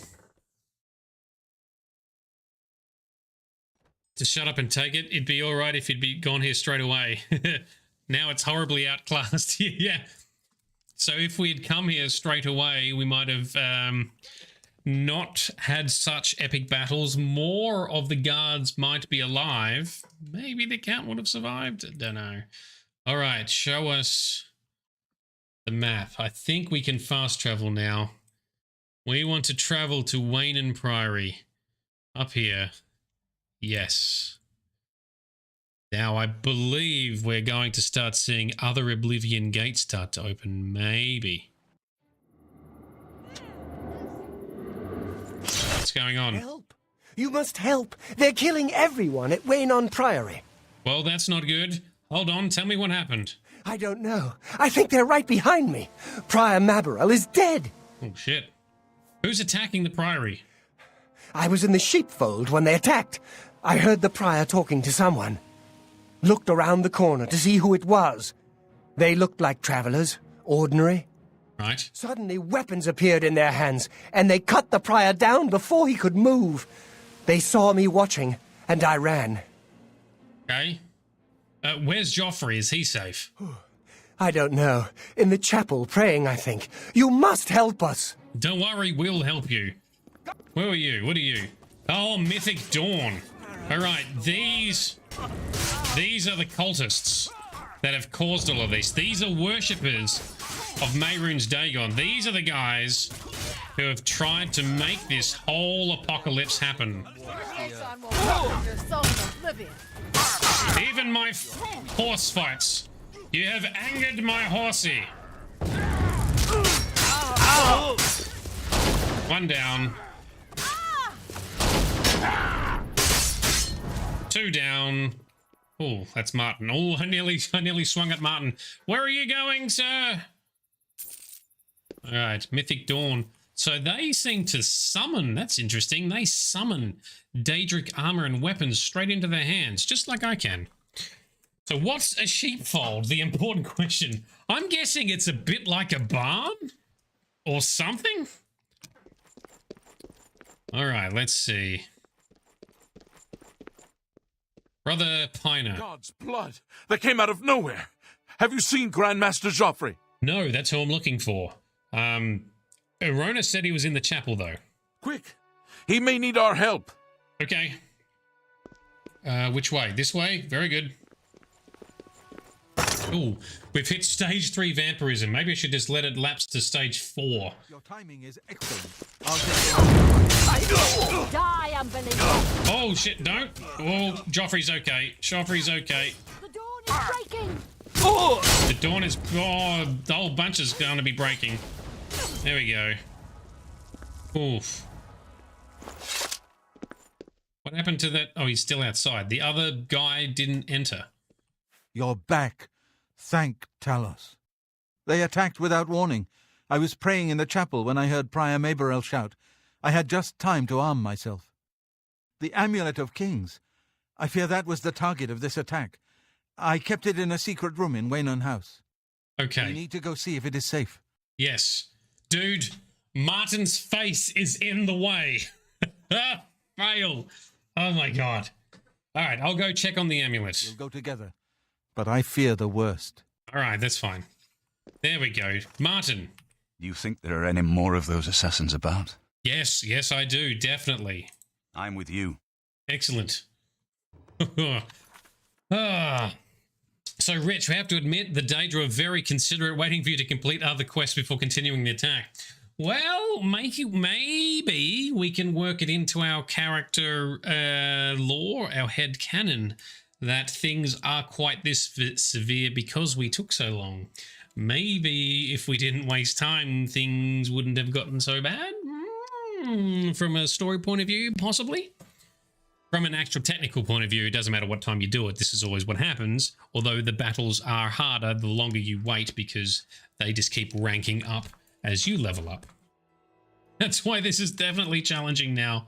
To shut up and take it, it'd be all right if you'd be gone here straight away. Now it's horribly outclassed. Yeah. So if we had come here straight away, we might have not had such epic battles. More of the guards might be alive. Maybe the count would have survived. I don't know. All right, show us the map. I think we can fast travel now. We want to travel to Wayne Priory. Up here. Yes. Now, I believe we're going to start seeing other Oblivion gates start to open. Maybe. What's going on? Help! You must help! They're killing everyone at Wayne Priory. Well, that's not good. Hold on, tell me what happened. I don't know. I think they're right behind me. Prior Maberel is dead. Oh, shit. Who's attacking the Priory? I was in the sheepfold when they attacked. I heard the Prior talking to someone. Looked around the corner to see who it was. They looked like travelers, ordinary. Right. Suddenly weapons appeared in their hands, and they cut the Prior down before he could move. They saw me watching, and I ran. Okay. Where's Joffrey? Is he safe? I don't know. In the chapel, praying, I think. You must help us. Don't worry, we'll help you. Where are you? What are you? Oh, Mythic Dawn. All right, these are the cultists that have caused all of this. These are worshippers of Mehrunes Dagon. These are the guys who have tried to make this whole apocalypse happen. Even my horse fights. You have angered my horsey. One down. Two down. Oh, that's Martin. Oh, I nearly swung at Martin. Where are you going, sir? All right, Mythic Dawn. So they seem to summon. That's interesting. They summon Daedric armor and weapons straight into their hands, just like I can. So what's a sheepfold? The important question. I'm guessing it's a bit like a barn or something. All right, let's see. Brother Piner. God's blood! That came out of nowhere! Have you seen Grandmaster Joffrey? No, that's who I'm looking for. Arona said he was in the chapel, though. Quick! He may need our help. Okay. Which way? This way? Very good. Ooh, we've hit stage 3 vampirism. Maybe I should just let it lapse to stage 4. Your timing is excellent. Die, unbeliever! Oh, shit, don't. Oh, Joffrey's okay. Joffrey's okay. The dawn is breaking! Oh! The dawn is... Oh, the whole bunch is going to be breaking. There we go. Oof. What happened to that? Oh, he's still outside. The other guy didn't enter. You're back. Thank Talos. They attacked without warning. I was praying in the chapel when I heard Prior Maberel shout. I had just time to arm myself. The Amulet of Kings. I fear that was the target of this attack. I kept it in a secret room in Waynon House. Okay. We need to go see if it is safe. Yes. Dude, Martin's face is in the way. Fail. Oh my god. All right, I'll go check on the amulet. We'll go together. But I fear the worst. All right, that's fine. There we go. Martin. Do you think there are any more of those assassins about? Yes, I do, definitely. I'm with you. Excellent. So, Rich, we have to admit the Daedra are very considerate, waiting for you to complete other quests before continuing the attack. Well, maybe we can work it into our character lore, our head canon, that things are quite this severe because we took so long. Maybe if we didn't waste time, things wouldn't have gotten so bad. From a story point of view, possibly. From an actual technical point of view, it doesn't matter what time you do it. This is always what happens. Although the battles are harder the longer you wait because they just keep ranking up as you level up. That's why this is definitely challenging now.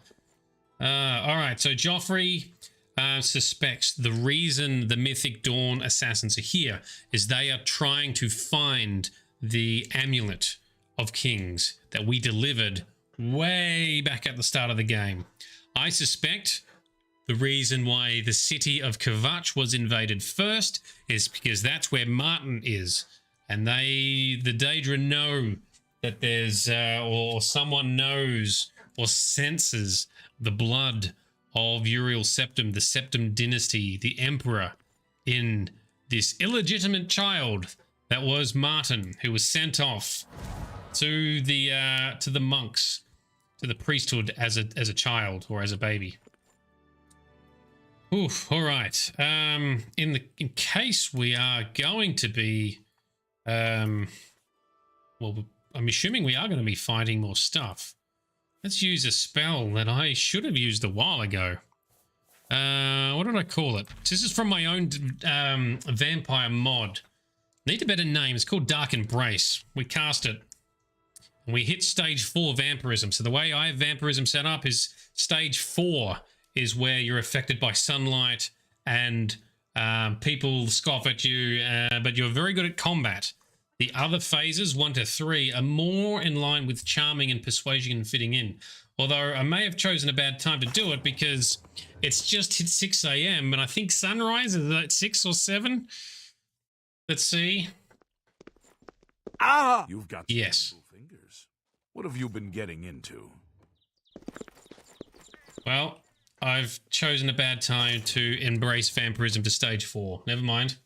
All right, so Joffrey suspects the reason the Mythic Dawn assassins are here is they are trying to find the Amulet of Kings that we delivered way back at the start of the game. I suspect the reason why the city of Kvatch was invaded first is because that's where Martin is. and the Daedra know that there's or someone knows or senses the blood of Uriel Septim, the Septim dynasty, the emperor, in this illegitimate child that was Martin, who was sent off to the monks, to the priesthood as a child or as a baby. Oof. All right. In case we are going to be, well, I'm assuming we are going to be fighting more stuff. Let's use a spell that I should have used a while ago. What did I call it? This is from my own vampire mod. Need a better name. It's called Dark Embrace. We cast it. And we hit stage 4 vampirism. So the way I have vampirism set up is stage 4 is where you're affected by sunlight and people scoff at you, but you're very good at combat. The other phases, 1 to 3, are more in line with charming and persuasion and fitting in. Although I may have chosen a bad time to do it because it's just hit 6 a.m. and I think sunrise is at 6 or 7. Let's see. Ah! You've got yes. Fingers. What have you been getting into? Well, I've chosen a bad time to embrace vampirism to stage 4. Never mind.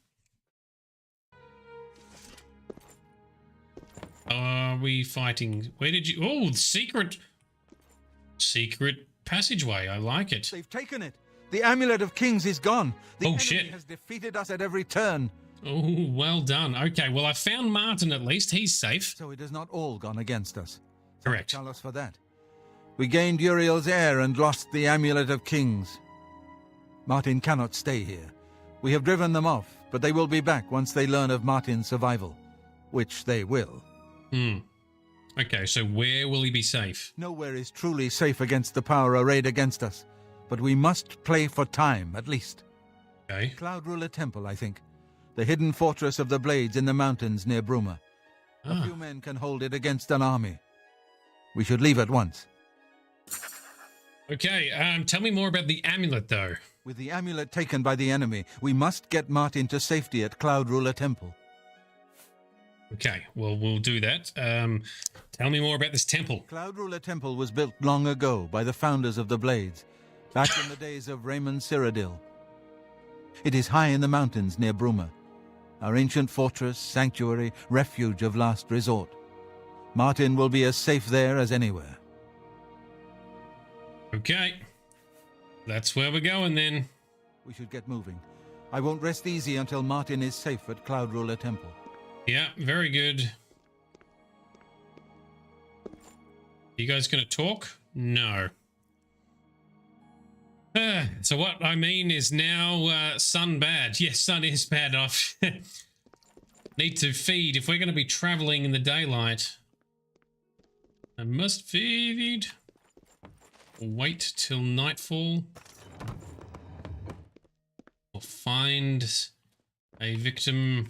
Are we fighting? Where did you... Oh, secret passageway. I like it. They've taken it. The Amulet of Kings is gone. The enemy shit. has defeated us at every turn. Oh, well done. Okay, well, I found Martin at least. He's safe. So it has not all gone against us. Correct. Tell us for that. We gained Uriel's heir and lost the Amulet of Kings. Martin cannot stay here. We have driven them off, but they will be back once they learn of Martin's survival. Which they will. Okay, so where will he be safe? Nowhere is truly safe against the power arrayed against us. But we must play for time, at least. Okay. Cloud Ruler Temple, I think. The hidden fortress of the Blades in the mountains near Bruma. A few men can hold it against an army. We should leave at once. Okay, tell me more about the amulet, though. With the amulet taken by the enemy, we must get Martin to safety at Cloud Ruler Temple. Okay, well, we'll do that. Tell me more about this temple. Cloud Ruler Temple was built long ago by the founders of the Blades, back in the days of Raymond Cyrodiil. It is high in the mountains near Bruma, our ancient fortress, sanctuary, refuge of last resort. Martin will be as safe there as anywhere. Okay. That's where we're going, then. We should get moving. I won't rest easy until Martin is safe at Cloud Ruler Temple. Yeah, very good. You guys gonna talk? No. So what I mean is now sun bad. Yes, sun is bad. I need to feed. If we're going to be traveling in the daylight, I must feed. Wait till nightfall. Or find a victim.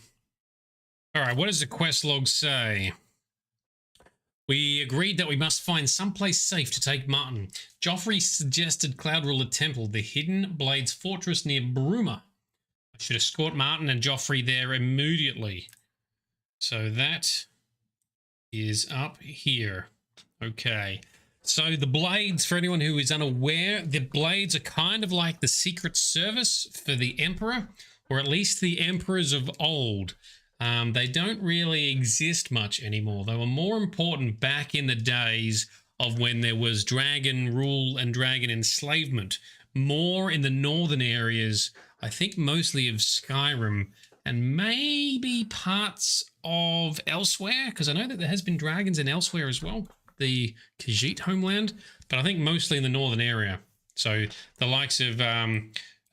Alright, what does the quest log say? We agreed that we must find someplace safe to take Martin. Joffrey suggested Cloud Ruler Temple, the hidden Blades fortress near Bruma. I should escort Martin and Joffrey there immediately. So that is up here. Okay. So the Blades, for anyone who is unaware, the Blades are kind of like the Secret Service for the Emperor, or at least the Emperors of old. They don't really exist much anymore. They were more important back in the days of when there was dragon rule and dragon enslavement. More in the northern areas, I think mostly of Skyrim, and maybe parts of elsewhere, because I know that there has been dragons in elsewhere as well, the Khajiit homeland, but I think mostly in the northern area. So the likes of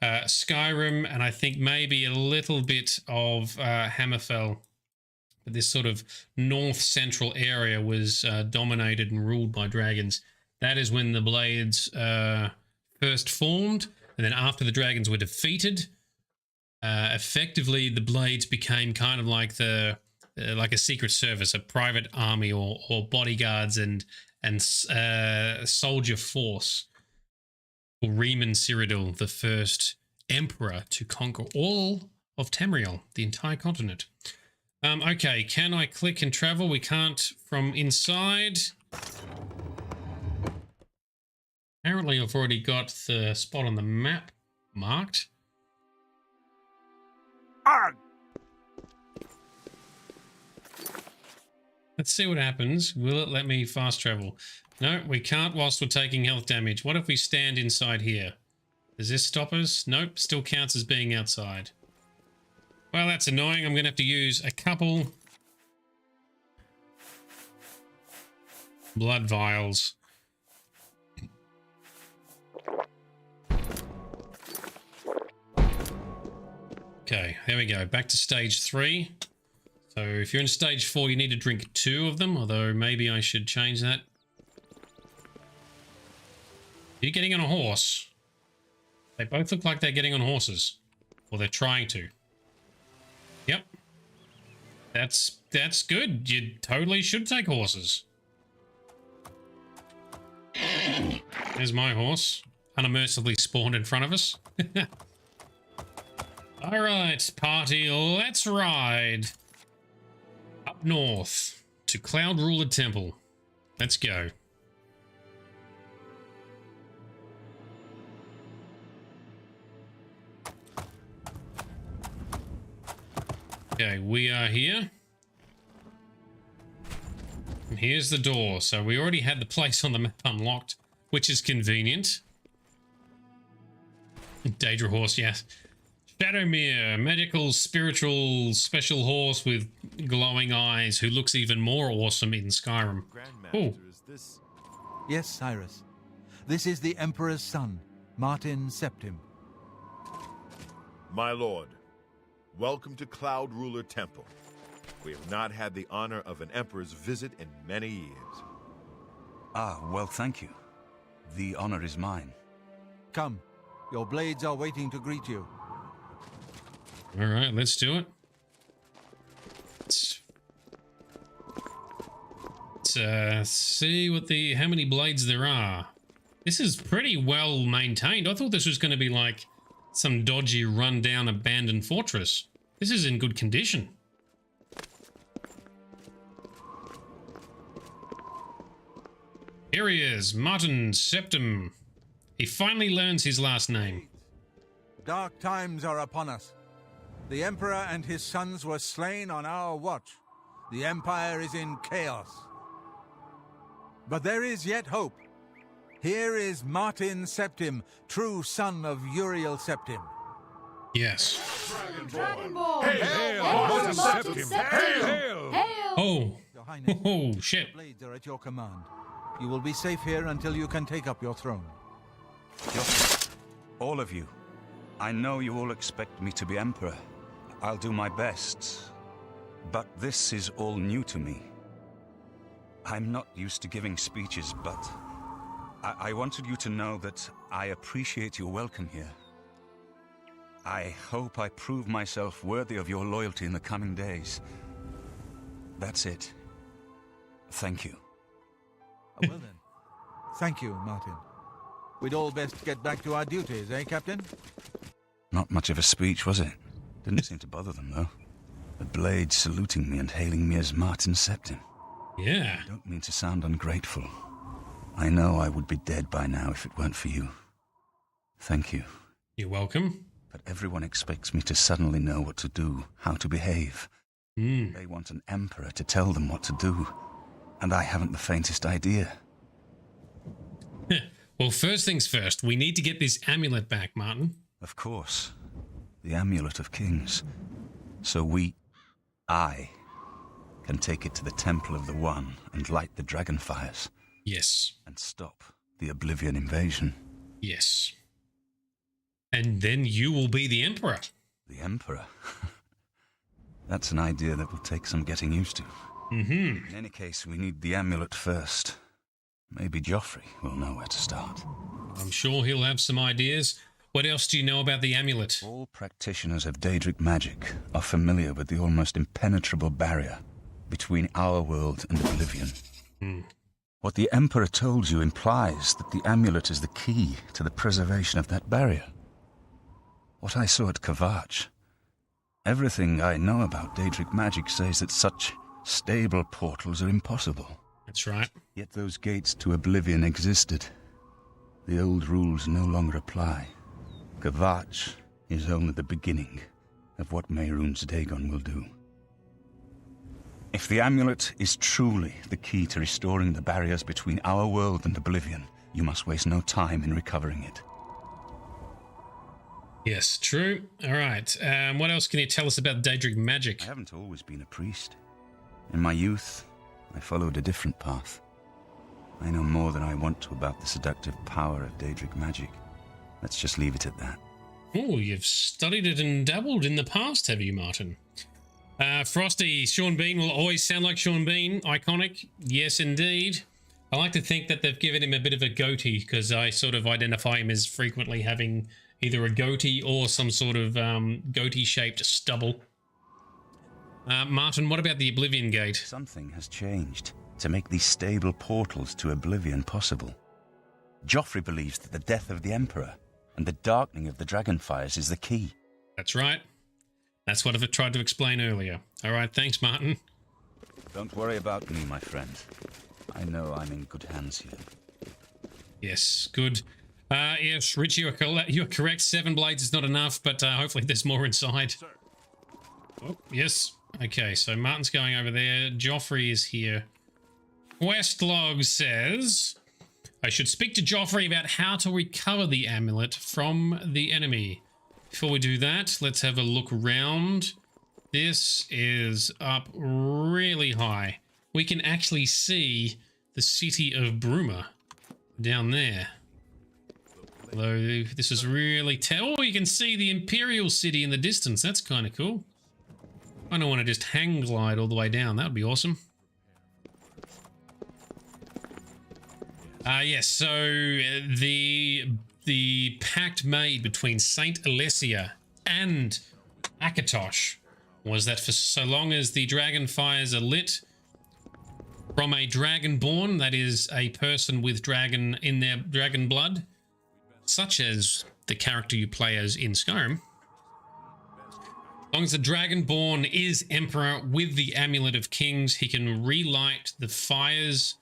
Skyrim, and I think maybe a little bit of Hammerfell. But this sort of north-central area was dominated and ruled by dragons. That is when the Blades first formed, and then after the dragons were defeated, effectively the Blades became kind of like like a secret service, a private army or bodyguards and soldier force. Remastered Cyrodiil, the first emperor to conquer all of Tamriel, the entire continent. Okay, can I click and travel? We can't from inside. Apparently I've already got the spot on the map marked. Let's see what happens. Will it let me fast travel? No, we can't whilst we're taking health damage. What if we stand inside here? Does this stop us? Nope, still counts as being outside. Well, that's annoying. I'm going to have to use a couple blood vials. Okay, there we go. Back to stage 3. So if you're in stage 4, you need to drink 2 of them, although maybe I should change that. You're getting on a horse. They both look like they're getting on horses. Or they're trying to. Yep. That's good. You totally should take horses. There's my horse. Unmercifully spawned in front of us. Alright, party, let's ride. Up north to Cloud Ruler Temple. Let's go. Okay, we are here. And here's the door. So we already had the place on the map unlocked, which is convenient. Daedra horse, yes. Shadowmere, medical, spiritual, special horse with glowing eyes who looks even more awesome in Skyrim. Oh. Yes, Cyrus. This is the Emperor's son, Martin Septim. My lord, welcome to Cloud Ruler Temple. We have not had the honor of an emperor's visit in many years. Ah, well, thank you. The honor is mine. Come, your blades are waiting to greet you. All right, let's do it. Let's see what how many blades there are. This is pretty well maintained. I thought this was going to be like some dodgy, run-down, abandoned fortress. This is in good condition. Here he is, Martin Septim. He finally learns his last name. Dark times are upon us. The Emperor and his sons were slain on our watch. The Empire is in chaos. But there is yet hope. Here is Martin Septim, true son of Uriel Septim. Yes. Dragonborn! Hail, Martin Septim! Hail! Oh. Your Highness, oh, shit. the blades are at your command. You will be safe here until you can take up your throne. All of you. I know you all expect me to be Emperor. I'll do my best. But this is all new to me. I'm not used to giving speeches, but I wanted you to know that I appreciate your welcome here. I hope I prove myself worthy of your loyalty in the coming days. That's it. Thank you. Well then, thank you, Martin. We'd all best get back to our duties, eh, Captain? Not much of a speech, was it? Didn't seem to bother them, though. The blade saluting me and hailing me as Martin Septim. Yeah. I don't mean to sound ungrateful. I know I would be dead by now if it weren't for you. Thank you. You're welcome. But everyone expects me to suddenly know what to do, how to behave. They want an emperor to tell them what to do, and I haven't the faintest idea. Well, first things first, we need to get this amulet back, Martin. Of course. The Amulet of Kings. So I, can take it to the Temple of the One and light the dragon fires. Yes. And stop the Oblivion invasion. Yes. And then you will be the Emperor. The Emperor? That's an idea that will take some getting used to. Mm-hmm. In any case, we need the amulet first. Maybe Joffrey will know where to start. I'm sure he'll have some ideas. What else do you know about the amulet? All practitioners of Daedric magic are familiar with the almost impenetrable barrier between our world and Oblivion. What the Emperor told you implies that the amulet is the key to the preservation of that barrier. What I saw at Kvatch, Everything I know about Daedric magic says that such stable portals are impossible. That's right. Yet those gates to Oblivion existed. The old rules no longer apply. Kvatch is only the beginning of what Mehrunes Dagon will do. If the amulet is truly the key to restoring the barriers between our world and Oblivion, you must waste no time in recovering it. Yes, true. All right. What else can you tell us about Daedric magic? I haven't always been a priest. In my youth, I followed a different path. I know more than I want to about the seductive power of Daedric magic. Let's just leave it at that. Oh, you've studied it and dabbled in the past, have you, Martin? Frosty, Sean Bean will always sound like Sean Bean. Iconic. Yes, indeed. I like to think that they've given him a bit of a goatee, because I sort of identify him as frequently having either a goatee or some sort of goatee-shaped stubble. Martin, what about the Oblivion Gate? Something has changed to make these stable portals to Oblivion possible. Joffrey believes that the death of the Emperor and the darkening of the Dragonfires is the key. That's right. That's what I've tried to explain earlier. All right, thanks, Martin. Don't worry about me, my friend. I know I'm in good hands here. Yes, good. Yes, Richie, you're correct. 7 blades is not enough, but hopefully there's more inside. Oh, yes. Okay, so Martin's going over there. Joffrey is here. Quest log says, I should speak to Joffrey about how to recover the amulet from the enemy. Before we do that, let's have a look around. This is up really high. We can actually see the city of Bruma down there. Although this is really... Oh, you can see the Imperial City in the distance. That's kind of cool. I don't want to just hang glide all the way down. That would be awesome. Yes, so the pact made between Saint Alessia and Akatosh was that for so long as the dragon fires are lit from a dragonborn, that is a person with dragon in their dragon blood, such as the character you play as in Skyrim, as long as the dragonborn is emperor with the Amulet of Kings, he can relight the fires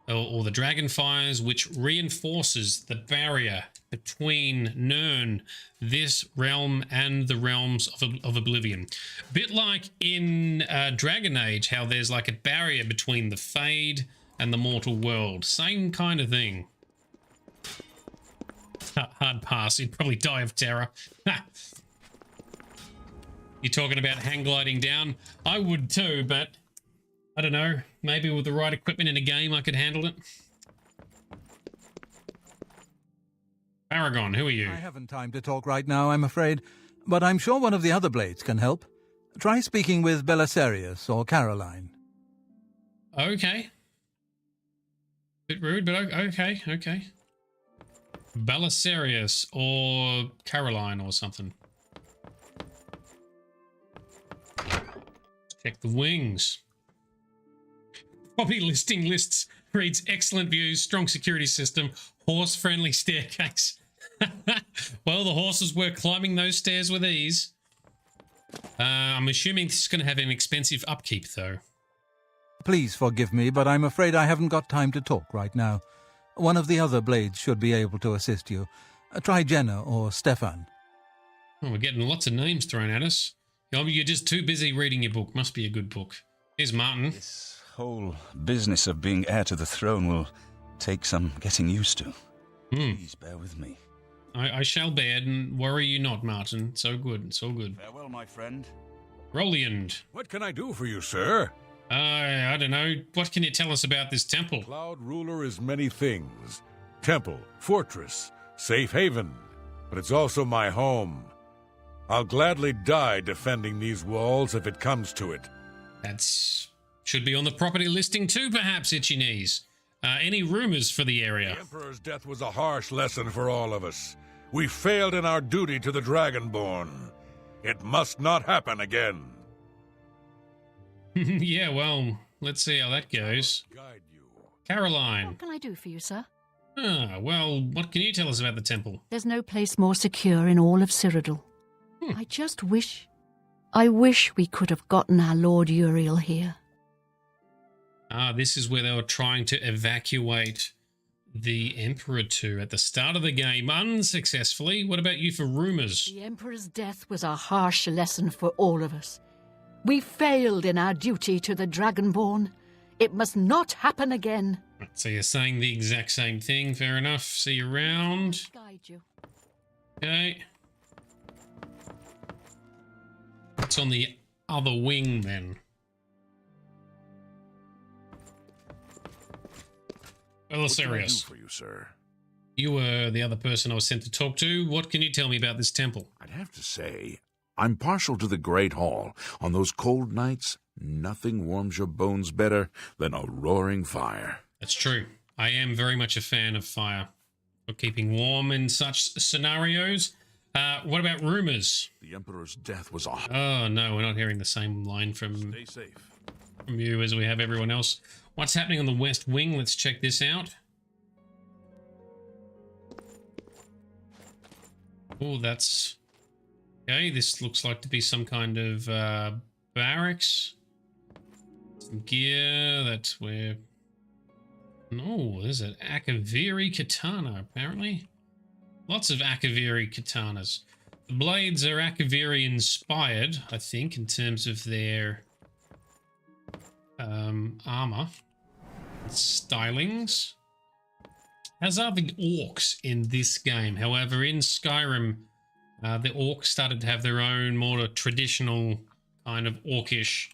or the dragon fires, which reinforces the barrier between Nirn, this realm, and the realms of Oblivion. A bit like in Dragon Age, how there's like a barrier between the Fade and the mortal world. Same kind of thing. Hard pass. You'd probably die of terror. You're talking about hang gliding down? I would too, but I don't know. Maybe with the right equipment in a game, I could handle it. Paragon, who are you? I haven't time to talk right now, I'm afraid, but I'm sure one of the other blades can help. Try speaking with Belisarius or Caroline. Okay. Bit rude, but okay, okay. Belisarius or Caroline or something. Check the wings. Property listing lists reads excellent views, strong security system, horse-friendly staircase. Well, the horses were climbing those stairs with ease. I'm assuming this is going to have an expensive upkeep, though. Please forgive me, but I'm afraid I haven't got time to talk right now. One of the other blades should be able to assist you. Try Jenna or Stefan. Oh, we're getting lots of names thrown at us. You're just too busy reading your book. Must be a good book. Here's Martin. This whole business of being heir to the throne will take some getting used to. Please bear with me. I shall bear, and worry you not, Martin. So good, so good. Farewell, my friend. Roliand. What can I do for you, sir? I don't know. What can you tell us about this temple? Cloud Ruler is many things. Temple, fortress, safe haven. But it's also my home. I'll gladly die defending these walls if it comes to it. That's... should be on the property listing too, perhaps, Itchy Knees. Any rumors for the area? The Emperor's death was a harsh lesson for all of us. We failed in our duty to the Dragonborn. It must not happen again. Yeah, well, let's see how that goes. Caroline. What can I do for you, sir? Well, what can you tell us about the temple? There's no place more secure in all of Cyrodiil. I just wish I wish we could have gotten our Lord Uriel here. Ah, this is where they were trying to evacuate the Emperor to at the start of the game, unsuccessfully. What about you for rumors? The Emperor's death was a harsh lesson for all of us. We failed in our duty to the Dragonborn. It must not happen again. So you're saying the exact same thing. Fair enough. See you around. Guide you. Okay. What's on the other wing then? Well, serious. For you, sir? You were the other person I was sent to talk to. What can you tell me about this temple? I'd have to say, I'm partial to the Great Hall. On those cold nights, nothing warms your bones better than a roaring fire. That's true. I am very much a fan of fire for keeping warm in such scenarios. What about rumors? The Emperor's death was Oh no, we're not hearing the same line from you as we have everyone else. What's happening on the West Wing? Let's check this out. Oh, that's... Okay, this looks like to be some kind of barracks. Some gear, that's where... No, there's an Akaviri katana, apparently. Lots of Akaviri katanas. The blades are Akaviri inspired, I think, in terms of their armor. Stylings. As are the orcs in this game. However, in Skyrim, the orcs started to have their own more traditional kind of orcish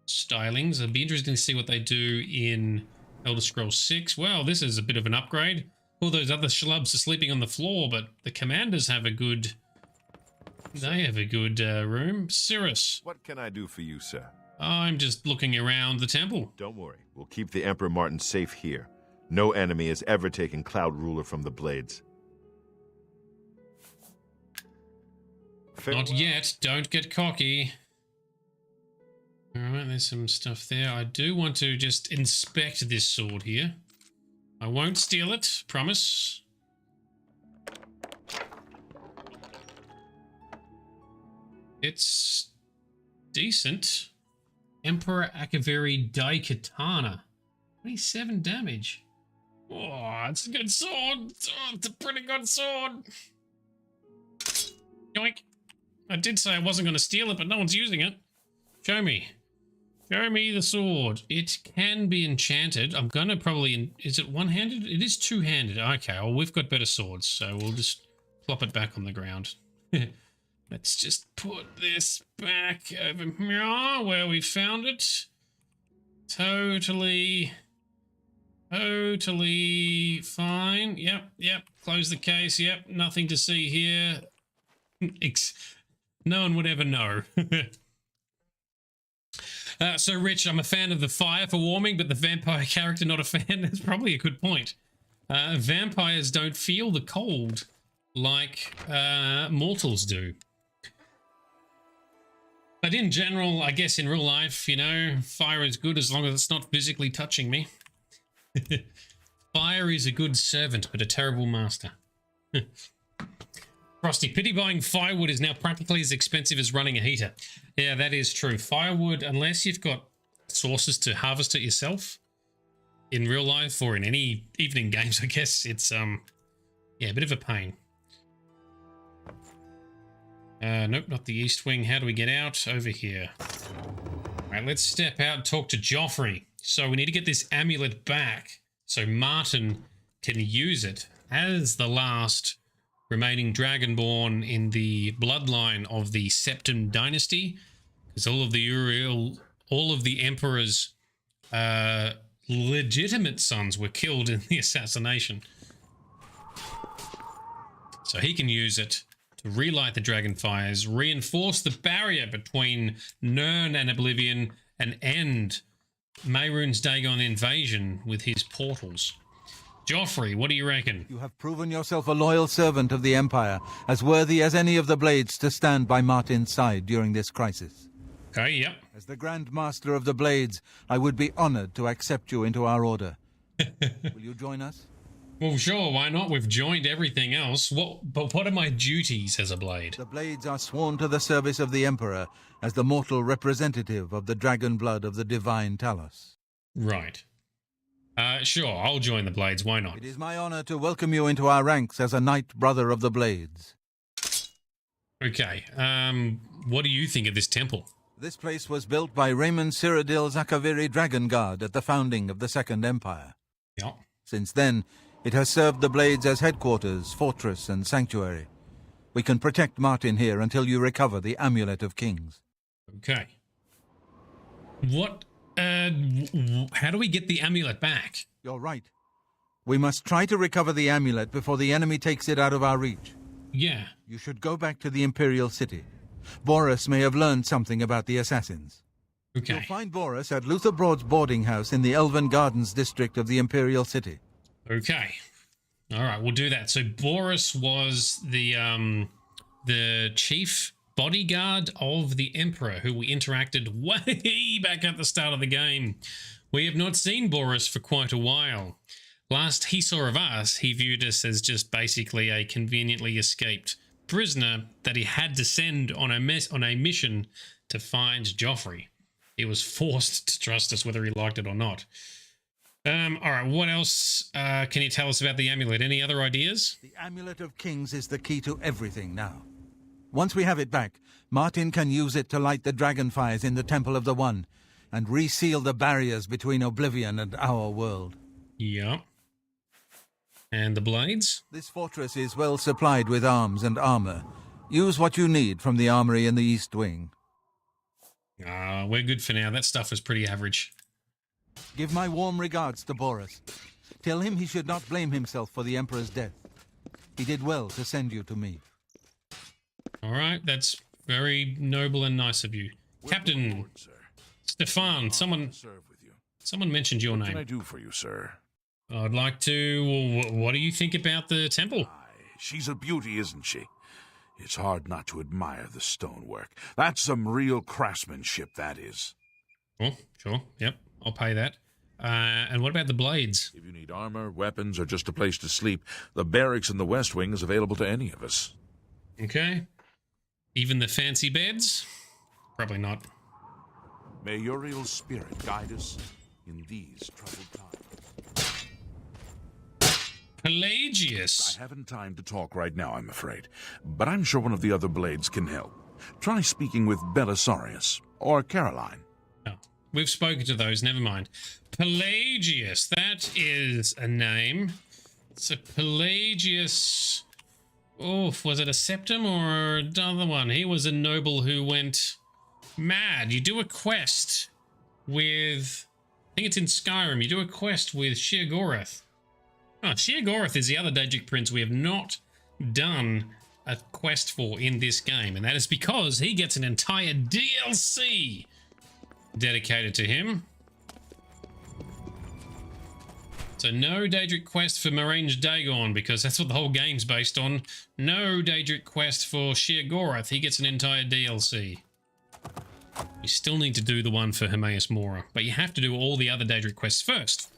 stylings. It'd be interesting to see what they do in Elder Scrolls 6. Well, this is a bit of an upgrade. All those other schlubs are sleeping on the floor, but the commanders have a good... They have a good room. Cirrus. What can I do for you, sir? I'm just looking around the temple. Don't worry. We'll keep the Emperor Martin safe here. No enemy has ever taken Cloud Ruler from the Blades. Farewell. Not yet. Don't get cocky. Alright, there's some stuff there. I do want to just inspect this sword here. I won't steal it, promise. It's decent. Emperor Akaviri Daikatana. 27 damage. Oh, it's a good sword. Oh, it's a pretty good sword. Yoink. I did say I wasn't going to steal it, but no one's using it. Show me. Show me the sword. It can be enchanted. I'm going to probably... Is it one-handed? It is two-handed. Okay, well, we've got better swords, so we'll just plop it back on the ground. Let's just put this back over here where we found it. Totally fine. Yep. Close the case. Yep, nothing to see here. No one would ever know. So, Rich, I'm a fan of the fire for warming, but the vampire character not a fan. That's probably a good point. Vampires don't feel the cold like mortals do. But in general, I guess in real life, you know, fire is good as long as it's not physically touching me. Fire is a good servant, but a terrible master. Frosty, pity buying firewood is now practically as expensive as running a heater. Yeah, that is true. Firewood, unless you've got sources to harvest it yourself, in real life or in any evening games, I guess, it's, yeah, a bit of a pain. Nope, not the East Wing. How do we get out? Over here. Alright, let's step out and talk to Joffrey. So we need to get this amulet back so Martin can use it as the last remaining Dragonborn in the bloodline of the Septim dynasty. Because all of the Emperor's legitimate sons were killed in the assassination. So he can use it to relight the dragon fires, reinforce the barrier between Nirn and Oblivion, and end Mehrunes Dagon invasion with his portals. Joffrey, what do you reckon? You have proven yourself a loyal servant of the Empire, as worthy as any of the Blades to stand by Martin's side during this crisis. Okay, yep. As the Grand Master of the Blades, I would be honored to accept you into our order. Will you join us? Well, sure, why not? We've joined everything else. But what are my duties as a blade? The blades are sworn to the service of the Emperor as the mortal representative of the dragon blood of the divine Talos. Right. Sure, I'll join the blades. Why not? It is my honor to welcome you into our ranks as a knight brother of the blades. Okay, what do you think of this temple? This place was built by Raymond Cyrodiil Zakaviri Dragon Guard at the founding of the Second Empire. Yeah. Since then, it has served the blades as headquarters, fortress, and sanctuary. We can protect Martin here until you recover the Amulet of Kings. Okay. What, how do we get the amulet back? You're right. We must try to recover the amulet before the enemy takes it out of our reach. Yeah. You should go back to the Imperial City. Boris may have learned something about the assassins. Okay. You'll find Boris at Luther Broad's boarding house in the Elven Gardens district of the Imperial City. Okay. All right, we'll do that. So Boris was the chief bodyguard of the Emperor, who we interacted way back at the start of the game. We have not seen Boris for quite a while. Last he saw of us, he viewed us as just basically a conveniently escaped prisoner that he had to send on a mission to find Joffrey. He was forced to trust us whether he liked it or not. All right, what else can you tell us about the amulet? Any other ideas? The Amulet of Kings is the key to everything now. Once we have it back, Martin can use it to light the dragonfires in the Temple of the One and reseal the barriers between Oblivion and our world. Yeah. And the blades? This fortress is well supplied with arms and armor. Use what you need from the armory in the East Wing. We're good for now. That stuff was pretty average. Give my warm regards to Boris. Tell him he should not blame himself for the Emperor's death. He did well to send you to me. All right, that's very noble and nice of you. Captain Stefan, someone mentioned your name. What can I do for you, sir? I'd like to... What do you think about the temple? She's a beauty, isn't she? It's hard not to admire the stonework. That's some real craftsmanship, that is. Oh, sure. Yep, I'll pay that. And what about the blades? If you need armor, weapons, or just a place to sleep, the barracks in the West Wing is available to any of us. Okay. Even the fancy beds? Probably not. May Uriel's spirit guide us in these troubled times. Pelagius! I haven't time to talk right now, I'm afraid. But I'm sure one of the other blades can help. Try speaking with Belisarius or Caroline. Oh, we've spoken to those, never mind. Pelagius, that is a name. So Pelagius... Oh, was it a septum or another one? He was a noble who went mad. You do a quest with... I think it's in Skyrim. You do a quest with Sheogorath. Oh, Sheogorath is the other Daedric prince we have not done a quest for in this game. And that is because he gets an entire DLC dedicated to him. So no Daedric quest for Morange Dagon, because that's what the whole game's based on. No Daedric quest for Sheogorath. He gets an entire DLC. You still need to do the one for Hermaeus Mora, but you have to do all the other Daedric quests first.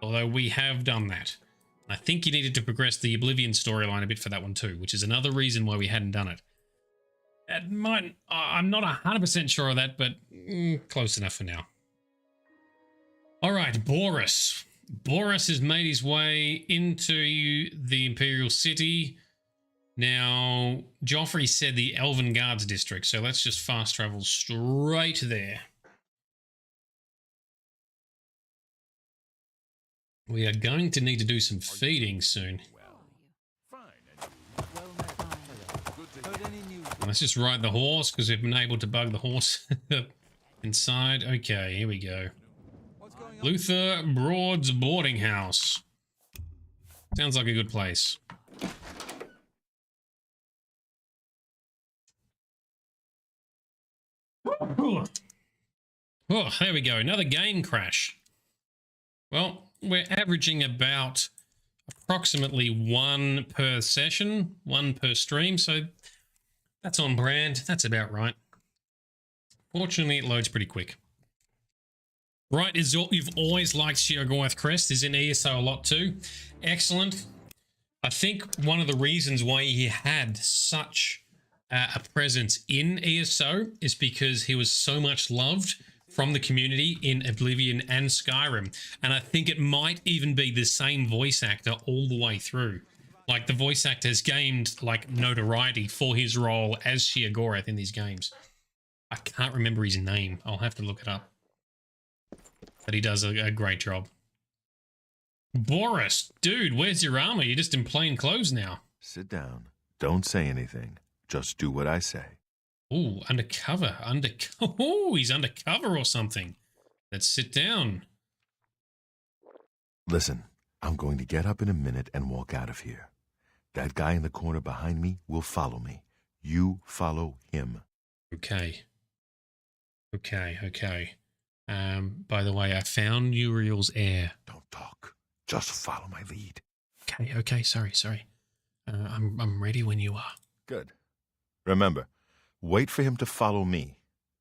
Although we have done that. I think you needed to progress the Oblivion storyline a bit for that one too, which is another reason why we hadn't done it. That might... I'm not 100% sure of that, but close enough for now. Alright, Boris. Boris has made his way into the Imperial City. Now, Joffrey said the Elven Guards district, so let's just fast travel straight there. We are going to need to do some feeding soon. Let's just ride the horse, because we've been able to bug the horse inside. Okay, here we go. Luther Broad's boarding house. Sounds like a good place. Oh, there we go. Another game crash. Well, we're averaging about approximately 1 per session, 1 per stream, so that's on brand. That's about right. Fortunately, it loads pretty quick. Right, you've always liked Sheogorath Crest, is in ESO a lot too. Excellent. I think one of the reasons why he had such a presence in ESO is because he was so much loved from the community in Oblivion and Skyrim. And I think it might even be the same voice actor all the way through. Like, the voice actor has gained, like, notoriety for his role as Sheogorath in these games. I can't remember his name. I'll have to look it up. But he does a great job. Boris, dude, where's your armor? You're just in plain clothes now. Sit down. Don't say anything. Just do what I say. Ooh, undercover. Oh, he's undercover or something. Let's sit down. Listen, I'm going to get up in a minute and walk out of here. That guy in the corner behind me will follow me. You follow him. Okay. By the way, I found Uriel's heir. Don't talk. Just follow my lead. Okay, sorry. I'm ready when you are. Good. Remember, wait for him to follow me.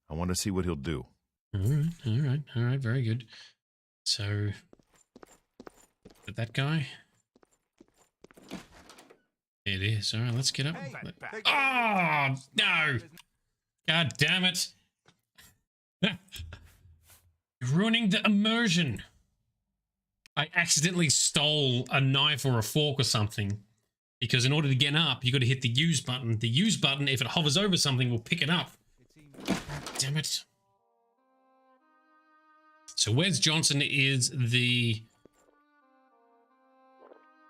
I want to see what he'll do. All right, very good. So, that guy? It is. All right, let's get up. Oh, no! God damn it. You're ruining the immersion. I accidentally stole a knife or a fork or something. Because in order to get up, you got to hit the use button. The use button, if it hovers over something, will pick it up. Damn it. So Wes Johnson is the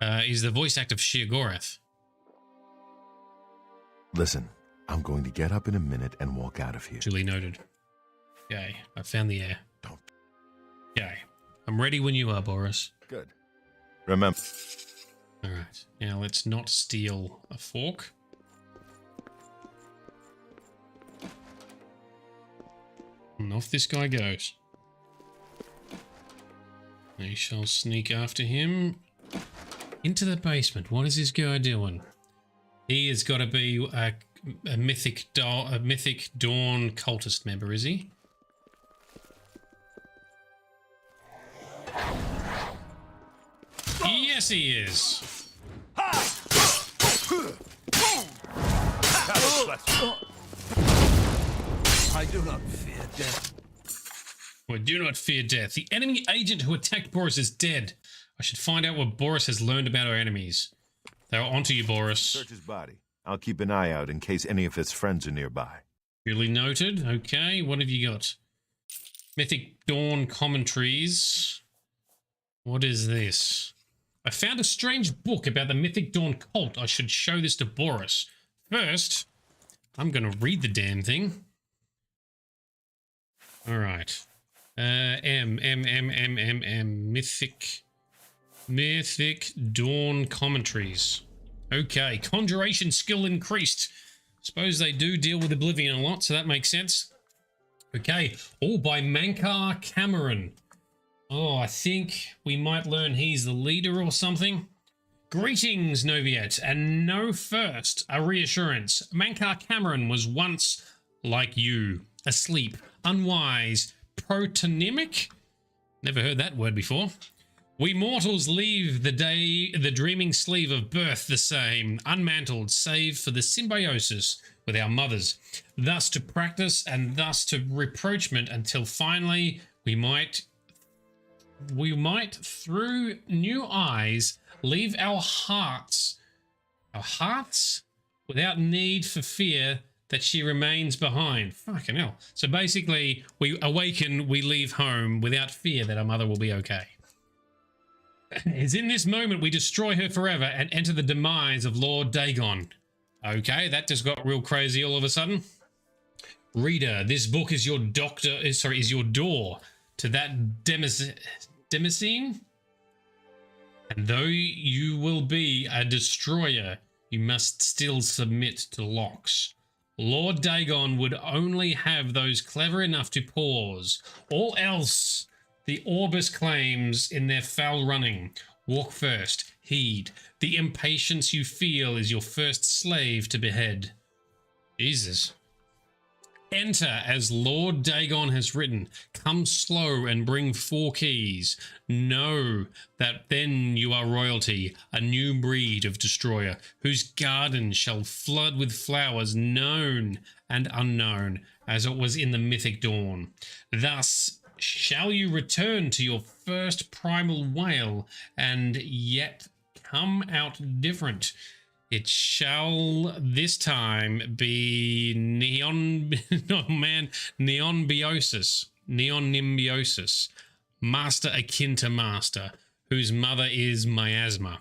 voice actor of Sheogorath. Listen, I'm going to get up in a minute and walk out of here. Duly noted. Okay, I found the heir. Don't. Okay, I'm ready when you are, Boris. Good. Remember. All right, now let's not steal a fork. And off this guy goes. We shall sneak after him into the basement. What is this guy doing? He has got to be a Mythic Dawn cultist member, is he? Yes, he is. I do not fear death. I do not fear death. The enemy agent who attacked Boris is dead. I should find out what Boris has learned about our enemies. They're onto you, Boris. Search his body. I'll keep an eye out in case any of his friends are nearby. Duly noted. Okay, what have you got? Mythic Dawn commentaries. What is this? I found a strange book about the Mythic Dawn cult. I should show this to Boris. First, I'm going to read the damn thing. All right. Mythic Dawn commentaries. Okay, conjuration skill increased. Suppose they do deal with Oblivion a lot, so that makes sense. Okay, all by Mankar Cameron. Oh, I think we might learn he's the leader or something. Greetings, Noviet, and know first a reassurance. Mankar Cameron was once like you, asleep, unwise, protonymic? Never heard that word before. We mortals leave the dreaming sleeve of birth the same, unmantled, save for the symbiosis with our mothers, thus to practice and thus to reproachment until finally we might through new eyes leave our hearts without need for fear that she remains behind. Fucking hell. So basically, we awaken, we leave home without fear that our mother will be okay. It's in this moment we destroy her forever and enter the demise of Lord Dagon. Okay, that just got real crazy all of a sudden. Reader, this book is your is your door to that Demoscene. And though you will be a destroyer, you must still submit to locks. Lord Dagon would only have those clever enough to pause. All else the Orbis claims in their foul running. Walk first, heed. The impatience you feel is your first slave to behead. Jesus. Enter as Lord Dagon has written. Come slow and bring 4 keys. Know that then you are royalty, a new breed of destroyer, whose garden shall flood with flowers known and unknown, as it was in the Mythic Dawn. Thus shall you return to your first primal wail, and yet come out different. It shall this time be neonbiosis, master akin to master, whose mother is miasma.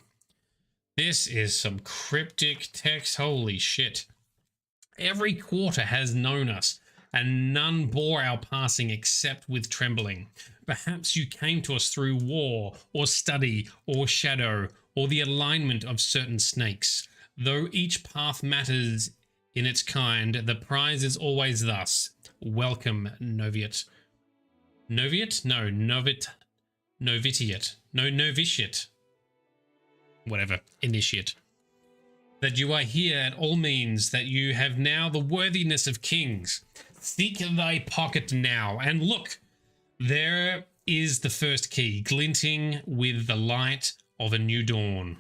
This is some cryptic text, holy shit. Every quarter has known us, and none bore our passing except with trembling. Perhaps you came to us through war, or study, or shadow, or the alignment of certain snakes. Though each path matters in its kind, the prize is always thus. Welcome, Noviate. Noviate? No, Novitiate. No, Novitiate. Whatever. Initiate. That you are here at all means that you have now the worthiness of kings. Seek thy pocket now, and look, there is the first key, glinting with the light of a new dawn.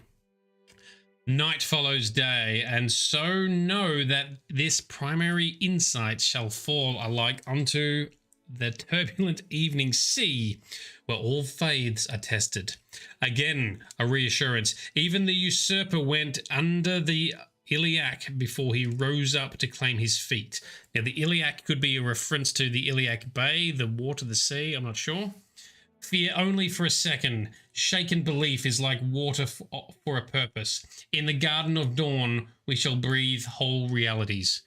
Night follows day, and so know that this primary insight shall fall alike unto the turbulent evening sea, where all faiths are tested. Again, a reassurance. Even the usurper went under the Iliac before he rose up to claim his feet. Now, the Iliac could be a reference to the Iliac Bay, the water, the sea, I'm not sure. Fear only for a second. Shaken belief is like water for a purpose. In the Garden of Dawn, we shall breathe whole realities.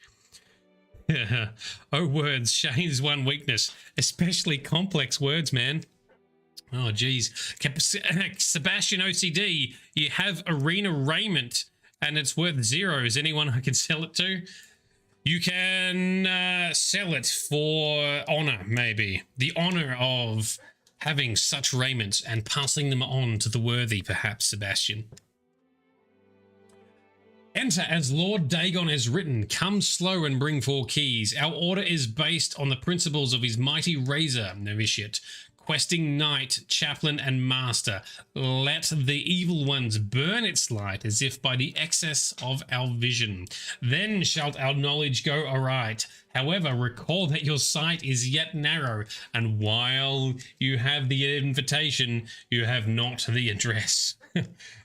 Oh, words, Shane's one weakness. Especially complex words, man. Oh, geez. Sebastian OCD, you have arena raiment, and it's worth 0. Is anyone I can sell it to? You can sell it for honor, maybe. The honor of having such raiment and passing them on to the worthy, perhaps, Sebastian. Enter as Lord Dagon has written. Come slow and bring 4 keys. Our order is based on the principles of his mighty razor, novitiate, questing knight, chaplain, and master. Let the evil ones burn its light as if by the excess of our vision. Then shalt our knowledge go aright. However, recall that your sight is yet narrow, and while you have the invitation, you have not the address.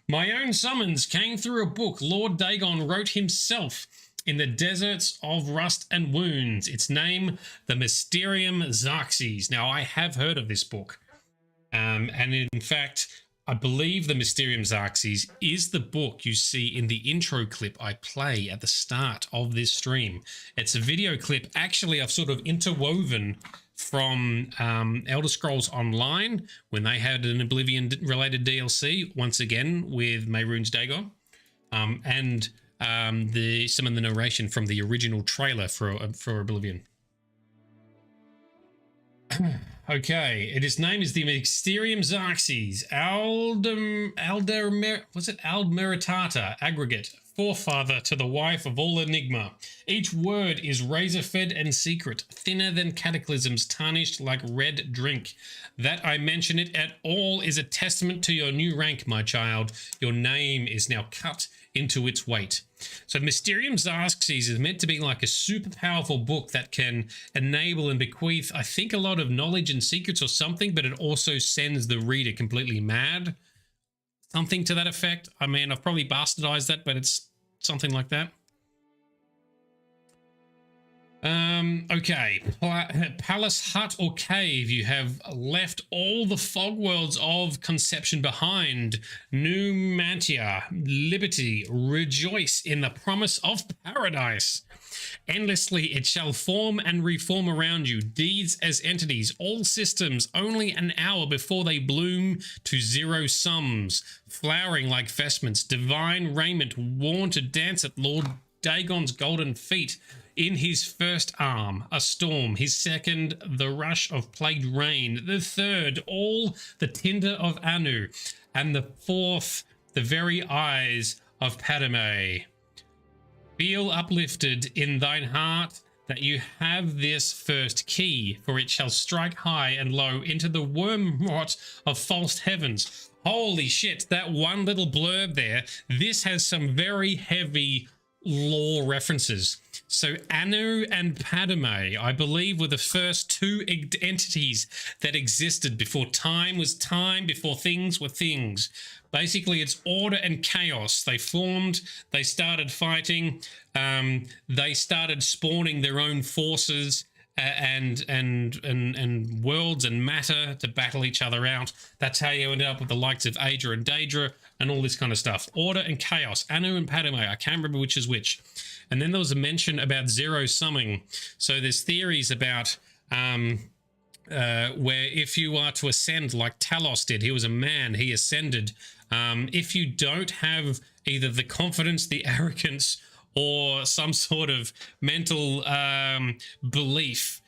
My own summons came through a book Lord Dagon wrote himself in the deserts of rust and wounds. Its name, The Mysterium Xerxes. Now, I have heard of this book. And in fact, I believe The Mysterium Xerxes is the book you see in the intro clip I play at the start of this stream. It's a video clip, actually, I've sort of interwoven from Elder Scrolls Online, when they had an Oblivion-related DLC, once again, with Mehrunes Dagon, and some of the narration from the original trailer for Oblivion. Okay, its name is the Mysterium Xerxes, Aldmeritata, aggregate, forefather to the wife of all enigma. Each word is razor-fed and secret, thinner than cataclysms, tarnished like red drink. That I mention it at all is a testament to your new rank, my child. Your name is now cut into its weight. So Mysterium Xerxes is meant to be like a super powerful book that can enable and bequeath, I think, a lot of knowledge and secrets or something, but it also sends the reader completely mad. Something to that effect. I mean, I've probably bastardized that, but it's something like that. Okay. Palace, hut, or cave, you have left all the fog worlds of conception behind. Numantia, liberty, rejoice in the promise of paradise. Endlessly it shall form and reform around you, deeds as entities, all systems only an hour before they bloom to 0 sums, flowering like vestments, divine raiment worn to dance at Lord Dagon's golden feet. In his first arm, a storm, his second, the rush of plagued rain, the third, all the tinder of Anu, and the fourth, the very eyes of Padme. Feel uplifted in thine heart that you have this first key, for it shall strike high and low into the wormrot of false heavens. Holy shit, that one little blurb there. This has some very heavy lore references. So Anu and Padme, I believe, were the first two entities that existed before time was time, before things were things. Basically, it's order and chaos. They formed, they started fighting, they started spawning their own forces and worlds and matter to battle each other out. That's how you end up with the likes of Aedra and Daedra and all this kind of stuff. Order and chaos. Anu and Padme. I can't remember which is which. And then there was a mention about zero summing. So there's theories about where if you are to ascend like Talos did, he was a man, he ascended. If you don't have either the confidence, the arrogance, or some sort of mental belief,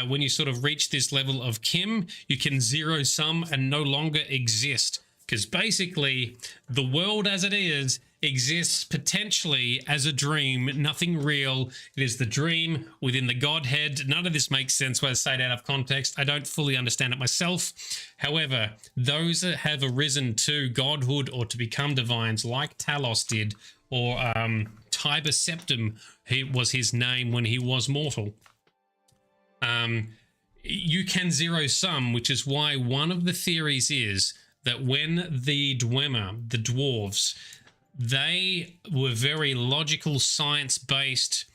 when you sort of reach this level of Kim, you can zero sum and no longer exist. Because basically, the world as it is exists potentially as a dream, nothing real. It is the dream within the Godhead. None of this makes sense when I say it out of context. I don't fully understand it myself. However, those that have arisen to godhood or to become divines, like Talos did, or Tiber Septim, he was his name when he was mortal. You can zero sum, which is why one of the theories is that when the Dwemer, the dwarves, they were very logical, science-based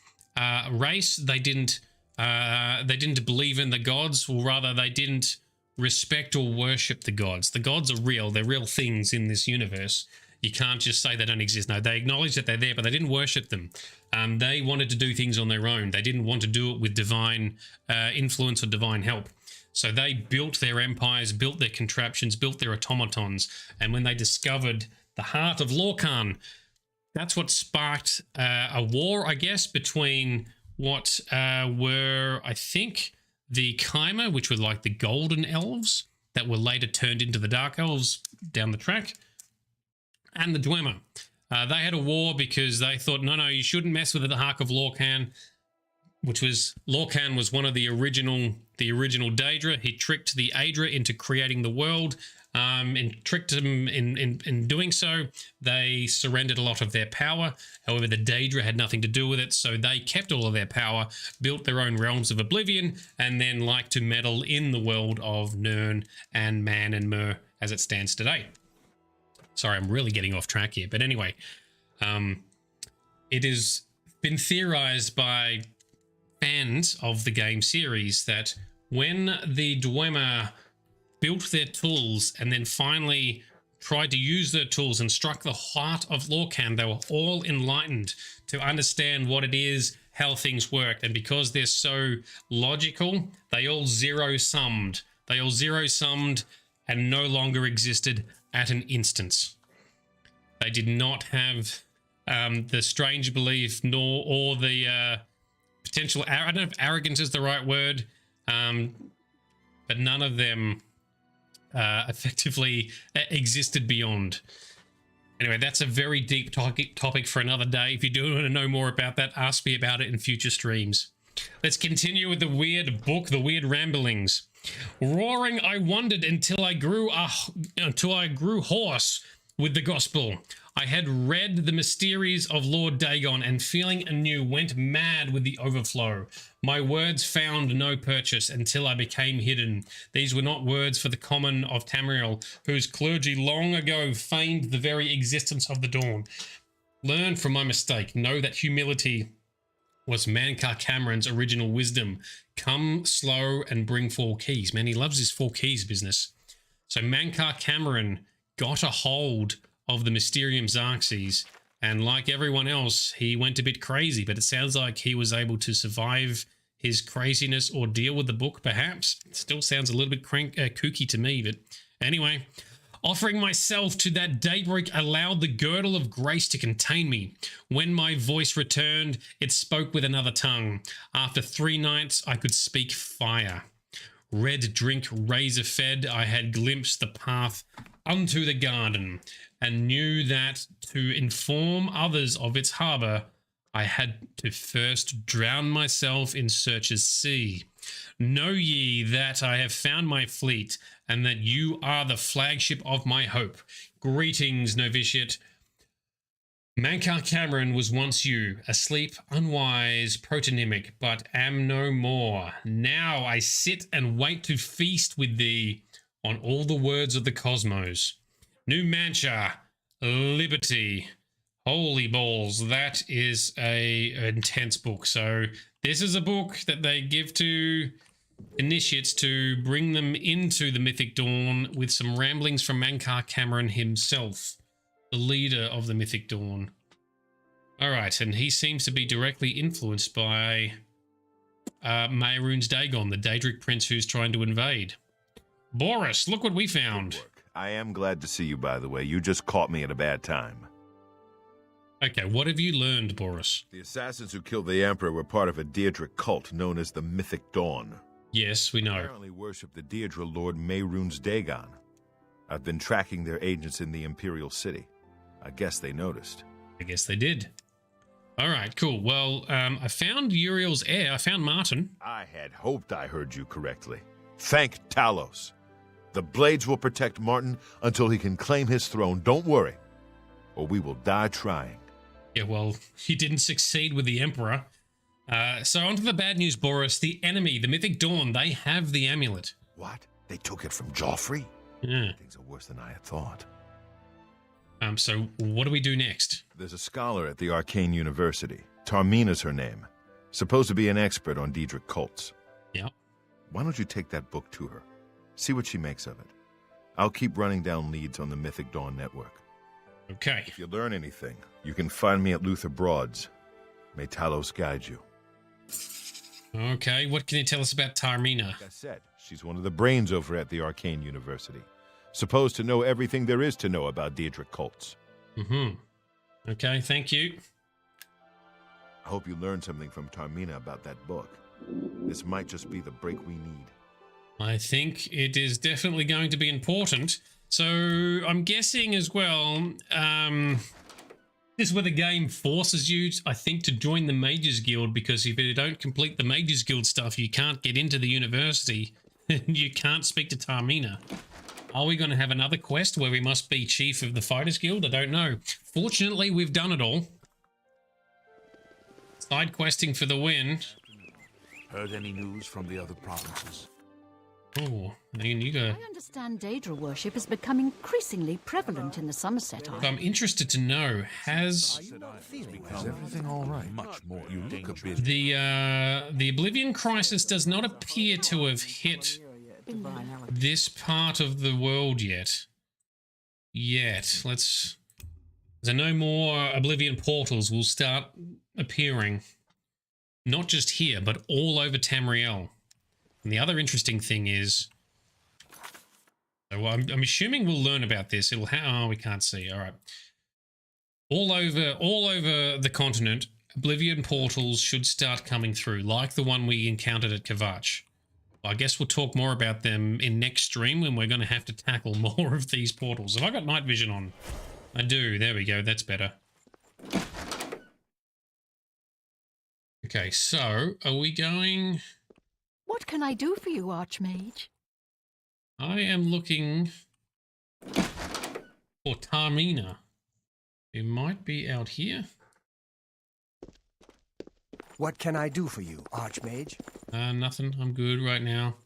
race. They didn't believe in the gods, or rather, they didn't respect or worship the gods. The gods are real; they're real things in this universe. You can't just say they don't exist. No, they acknowledge that they're there, but they didn't worship them. They wanted to do things on their own. They didn't want to do it with divine influence or divine help. So they built their empires, built their contraptions, built their automatons. And when they discovered the heart of Lorkhan, that's what sparked a war, I guess, between what were, I think, the Kaimer, which were like the golden elves that were later turned into the dark elves down the track, and the Dwemer. They had a war because they thought, no, you shouldn't mess with the Heart of Lorkhan, which was, Lorkhan was one of the original Daedra. He tricked the Aedra into creating the world, and tricked them in doing so. They surrendered a lot of their power. However, the Daedra had nothing to do with it, so they kept all of their power, built their own realms of oblivion, and then liked to meddle in the world of Nirn and Man and Mer as it stands today. Sorry, I'm really getting off track here. But anyway, it has been theorized by fans of the game series that when the Dwemer built their tools and then finally tried to use their tools and struck the heart of Lorkhan, they were all enlightened to understand what it is, how things work. And because they're so logical, they all zero-summed. They all zero-summed and no longer existed at an instance. They did not have the strange belief or the potential, I don't know if arrogance is the right word, but none of them effectively existed beyond. Anyway, that's a very deep topic for another day. If you do want to know more about that, ask me about it in future streams. Let's continue with the weird book, The Weird Ramblings. Roaring, I wondered until I grew hoarse with the gospel. I had read the mysteries of Lord Dagon, and feeling anew went mad with the overflow. My words found no purchase until I became hidden. These were not words for the common of Tamriel, whose clergy long ago feigned the very existence of the dawn. Learn from my mistake. Know that humility was Mankar Cameron's original wisdom. Come slow and bring 4 keys. Man, he loves his 4 keys business. So Mankar Cameron got a hold of the Mysterium Xerxes, and like everyone else, he went a bit crazy, but it sounds like he was able to survive his craziness or deal with the book, perhaps. It still sounds a little bit kooky to me, but anyway. Offering myself to that daybreak allowed the girdle of grace to contain me. When my voice returned, it spoke with another tongue. After 3 nights, I could speak fire. Red drink razor fed, I had glimpsed the path unto the garden, and knew that to inform others of its harbour, I had to first drown myself in Search's sea. Know ye that I have found my fleet, and that you are the flagship of my hope. Greetings, novitiate. Mankar Cameron was once you, asleep, unwise, protonymic, but am no more. Now I sit and wait to feast with thee on all the words of the cosmos. New Mancha, liberty, holy balls. That is a intense book. So this is a book that they give to initiates to bring them into the Mythic Dawn with some ramblings from Mankar Cameron himself, the leader of the Mythic Dawn. Alright, and he seems to be directly influenced by Mehrunes Dagon, the Daedric prince who's trying to invade. Boris, look what we found. I am glad to see you, by the way. You just caught me at a bad time. Okay, what have you learned, Boris? The assassins who killed the Emperor were part of a Daedric cult known as the Mythic Dawn. Yes, we know. They apparently worship the Daedra Lord Mehrunes Dagon. I've been tracking their agents in the Imperial City. I guess they noticed. I guess they did. All right, cool. Well, I found Uriel's heir. I found Martin. I had hoped I heard you correctly. Thank Talos. The Blades will protect Martin until he can claim his throne. Don't worry, or we will die trying. Yeah, well, he didn't succeed with the Emperor. So on to the bad news, Boris. The enemy, the Mythic Dawn, they have the amulet. What? They took it from Joffrey? Yeah. Things are worse than I had thought. So what do we do next? There's a scholar at the Arcane University. Tarmina's her name. Supposed to be an expert on Daedric cults. Yeah. Why don't you take that book to her? See what she makes of it. I'll keep running down leads on the Mythic Dawn network. Okay. If you learn anything, you can find me at Luther Broad's. May Talos guide you. Okay, what can you tell us about Tarmina? Like I said, she's one of the brains over at the Arcane University. Supposed to know everything there is to know about Daedric cults. Mm-hmm. Okay, thank you. I hope you learned something from Tarmina about that book. This might just be the break we need. I think it is definitely going to be important. So I'm guessing as well, this is where the game forces you, I think, to join the Mages Guild, because if you don't complete the Mages Guild stuff, you can't get into the university. You can't speak to Tarmina. Are we going to have another quest where we must be chief of the Fighters Guild? I don't know. Fortunately, we've done it all. Side questing for the win. Heard any news from the other provinces? Oh, I mean, you go. I understand Daedra worship is becoming increasingly prevalent in the Somerset Isles. So I'm interested to know, has Is everything all right? Much more. You look a bit. the Oblivion Crisis does not appear to have hit this part of the world yet. Let's. So no more Oblivion portals will start appearing, not just here, but all over Tamriel. And the other interesting thing is, so I'm assuming we'll learn about this. It'll oh, we can't see. All right. All over the continent, Oblivion portals should start coming through, like the one we encountered at Kvatch. I guess we'll talk more about them in next stream when we're going to have to tackle more of these portals. Have I got night vision on? I do. There we go. That's better. Okay, so are we going... What can I do for you, Archmage? I am looking for Tarmina. It might be out here. What can I do for you, Archmage? Nothing. I'm good right now.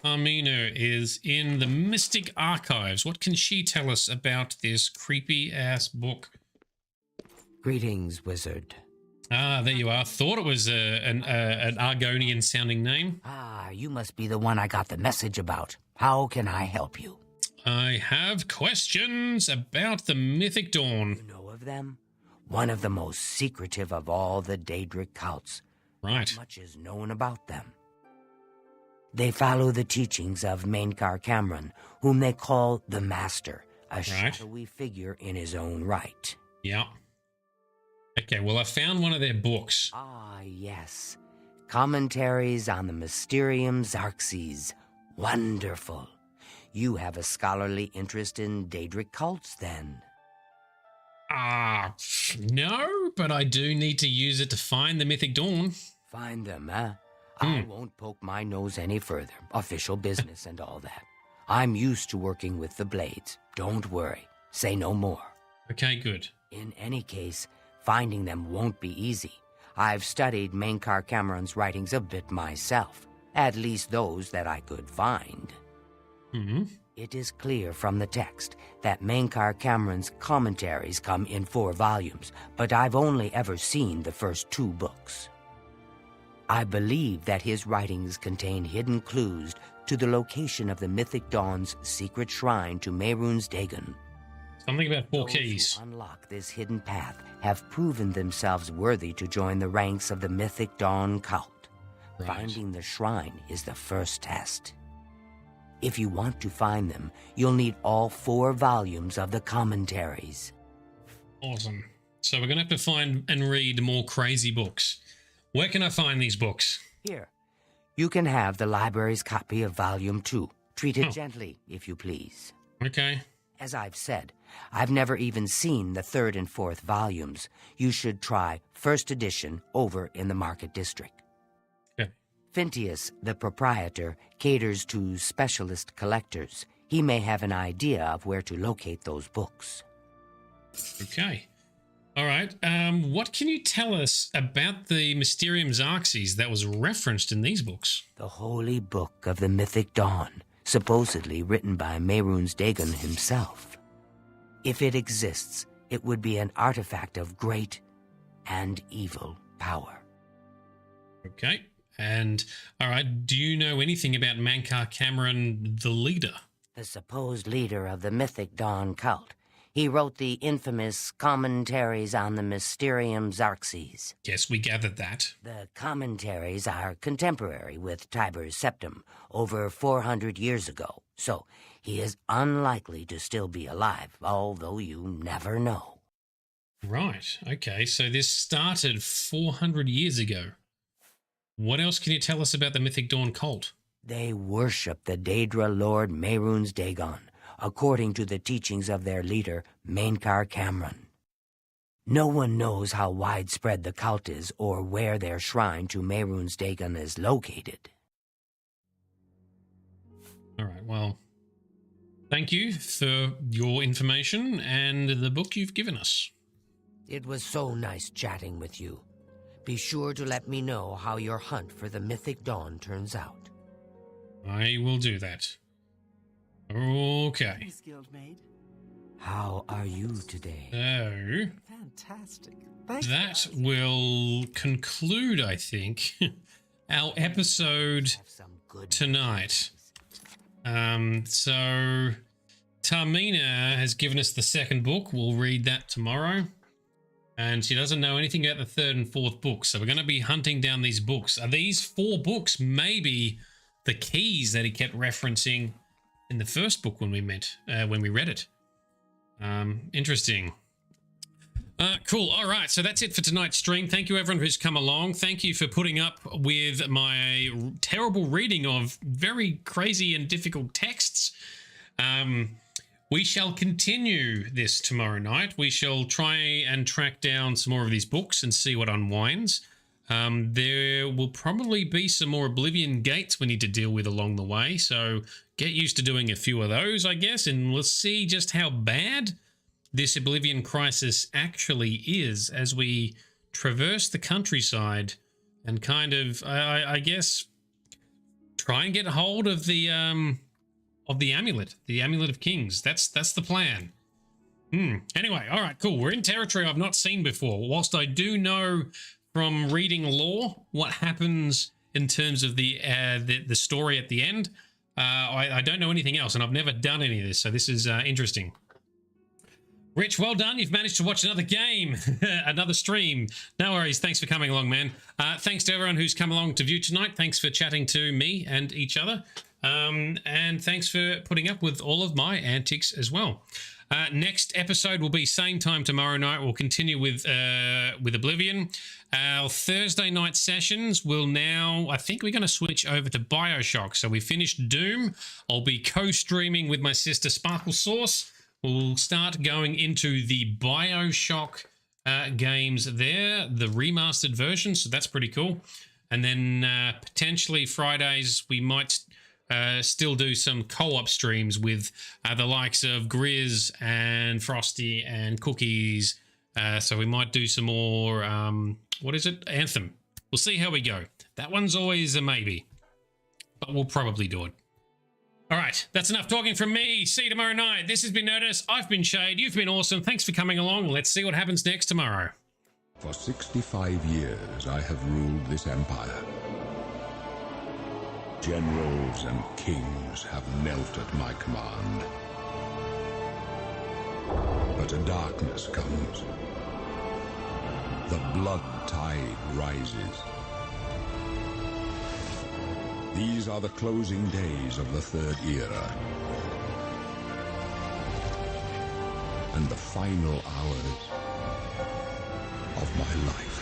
Tarmina is in the Mystic Archives. What can she tell us about this creepy-ass book? Greetings, wizard. Ah, there you are. Thought it was an Argonian-sounding name. Ah, you must be the one I got the message about. How can I help you? I have questions about the Mythic Dawn. You know of them? One of the most secretive of all the Daedric cults. Right. Not much is known about them. They follow the teachings of Mankar Cameron, whom they call the Master, a shadowy figure in his own right. Yeah. Okay, well, I found one of their books. Ah, yes. Commentaries on the Mysterium Xarxes. Wonderful. You have a scholarly interest in Daedric cults, then? No. but I do need to use it to find the Mythic Dawn. Find them, huh? I won't poke my nose any further. Official business and all that. I'm used to working with the blades. Don't worry. Say no more. Okay, good. In any case, finding them won't be easy. I've studied Mainkar Cameron's writings a bit myself. At least those that I could find. It is clear from the text that Mainkar Cameron's commentaries come in 4 volumes, but I've only ever seen the first 2 books. I believe that his writings contain hidden clues to the location of the Mythic Dawn's secret shrine to Mehrunes Dagon. Something about 4 Those keys. who unlock this hidden path have proven themselves worthy to join the ranks of the Mythic Dawn cult. Right. Finding the shrine is the first test. If you want to find them, you'll need all 4 volumes of the commentaries. Awesome. So we're going to have to find and read more crazy books. Where can I find these books? Here, you can have the library's copy of Volume 2. Treat it gently, if you please. Okay. As I've said, I've never even seen the 3rd and 4th volumes. You should try first edition over in the Market District. Okay. Phintius, the proprietor, caters to specialist collectors. He may have an idea of where to locate those books. Okay. All right. What can you tell us about the Mysterium Xarxes that was referenced in these books? The Holy Book of the Mythic Dawn, supposedly written by Mehrunes Dagon himself. If it exists, it would be an artifact of great and evil power. Okay. And, all right, do you know anything about Mainkar Cameron, the leader? The supposed leader of the Mythic Dawn cult. He wrote the infamous Commentaries on the Mysterium Xarxes. Yes, we gathered that. The commentaries are contemporary with Tiber's Septim, over 400 years ago, so he is unlikely to still be alive, although you never know. Right. Okay, so this started 400 years ago. What else can you tell us about the Mythic Dawn cult? They worship the Daedra Lord Mehrunes Dagon, according to the teachings of their leader, Mainkar Cameron. No one knows how widespread the cult is or where their shrine to Mehrunes Dagon is located. All right, well, thank you for your information and the book you've given us. It was so nice chatting with you. Be sure to let me know how your hunt for the Mythic Dawn turns out. I will do that. Okay. How are you today? So, Fantastic. that will conclude, I think, our episode tonight. So, Tarmina has given us the 2nd book. We'll read that tomorrow. And she doesn't know anything about the 3rd and 4th books. So we're going to be hunting down these books. Are these 4 books maybe the keys that he kept referencing in the first book when we read it? Interesting. Cool. All right. So that's it for tonight's stream. Thank you, everyone who's come along. Thank you for putting up with my terrible reading of very crazy and difficult texts. We shall continue this tomorrow night. We shall try and track down some more of these books and see what unwinds. There will probably be some more Oblivion gates we need to deal with along the way, so get used to doing a few of those, I guess, and we'll see just how bad this Oblivion Crisis actually is as we traverse the countryside and kind of, I guess, try and get hold of the amulet of kings. That's the plan. Anyway, all right, cool. We're in territory I've not seen before. Whilst I do know from reading lore what happens in terms of the story at the end, I don't know anything else, and I've never done any of this, so this is interesting. Rich, well done. You've managed to watch another game, another stream. No worries. Thanks for coming along, man. Thanks to everyone who's come along to view tonight. Thanks for chatting to me and each other. And thanks for putting up with all of my antics as well. Next episode will be same time tomorrow night. We'll continue with Oblivion. Our Thursday night sessions will now, I think we're going to switch over to Bioshock. So we finished Doom. I'll be co-streaming with my sister Sparkle Sauce. We'll start going into the Bioshock games there, the remastered version, so that's pretty cool. And then potentially Fridays we might still do some co-op streams with the likes of Grizz and Frosty and Cookies. So we might do some more, what is it? Anthem. We'll see how we go. That one's always a maybe, but we'll probably do it. All right, that's enough talking from me. See you tomorrow night. This has been Nerdedness. I've been Shade. You've been awesome. Thanks for coming along. Let's see what happens next tomorrow. For 65 years, I have ruled this empire. Generals and kings have knelt at my command. But a darkness comes. The blood tide rises. These are the closing days of the Third Era. And the final hours of my life.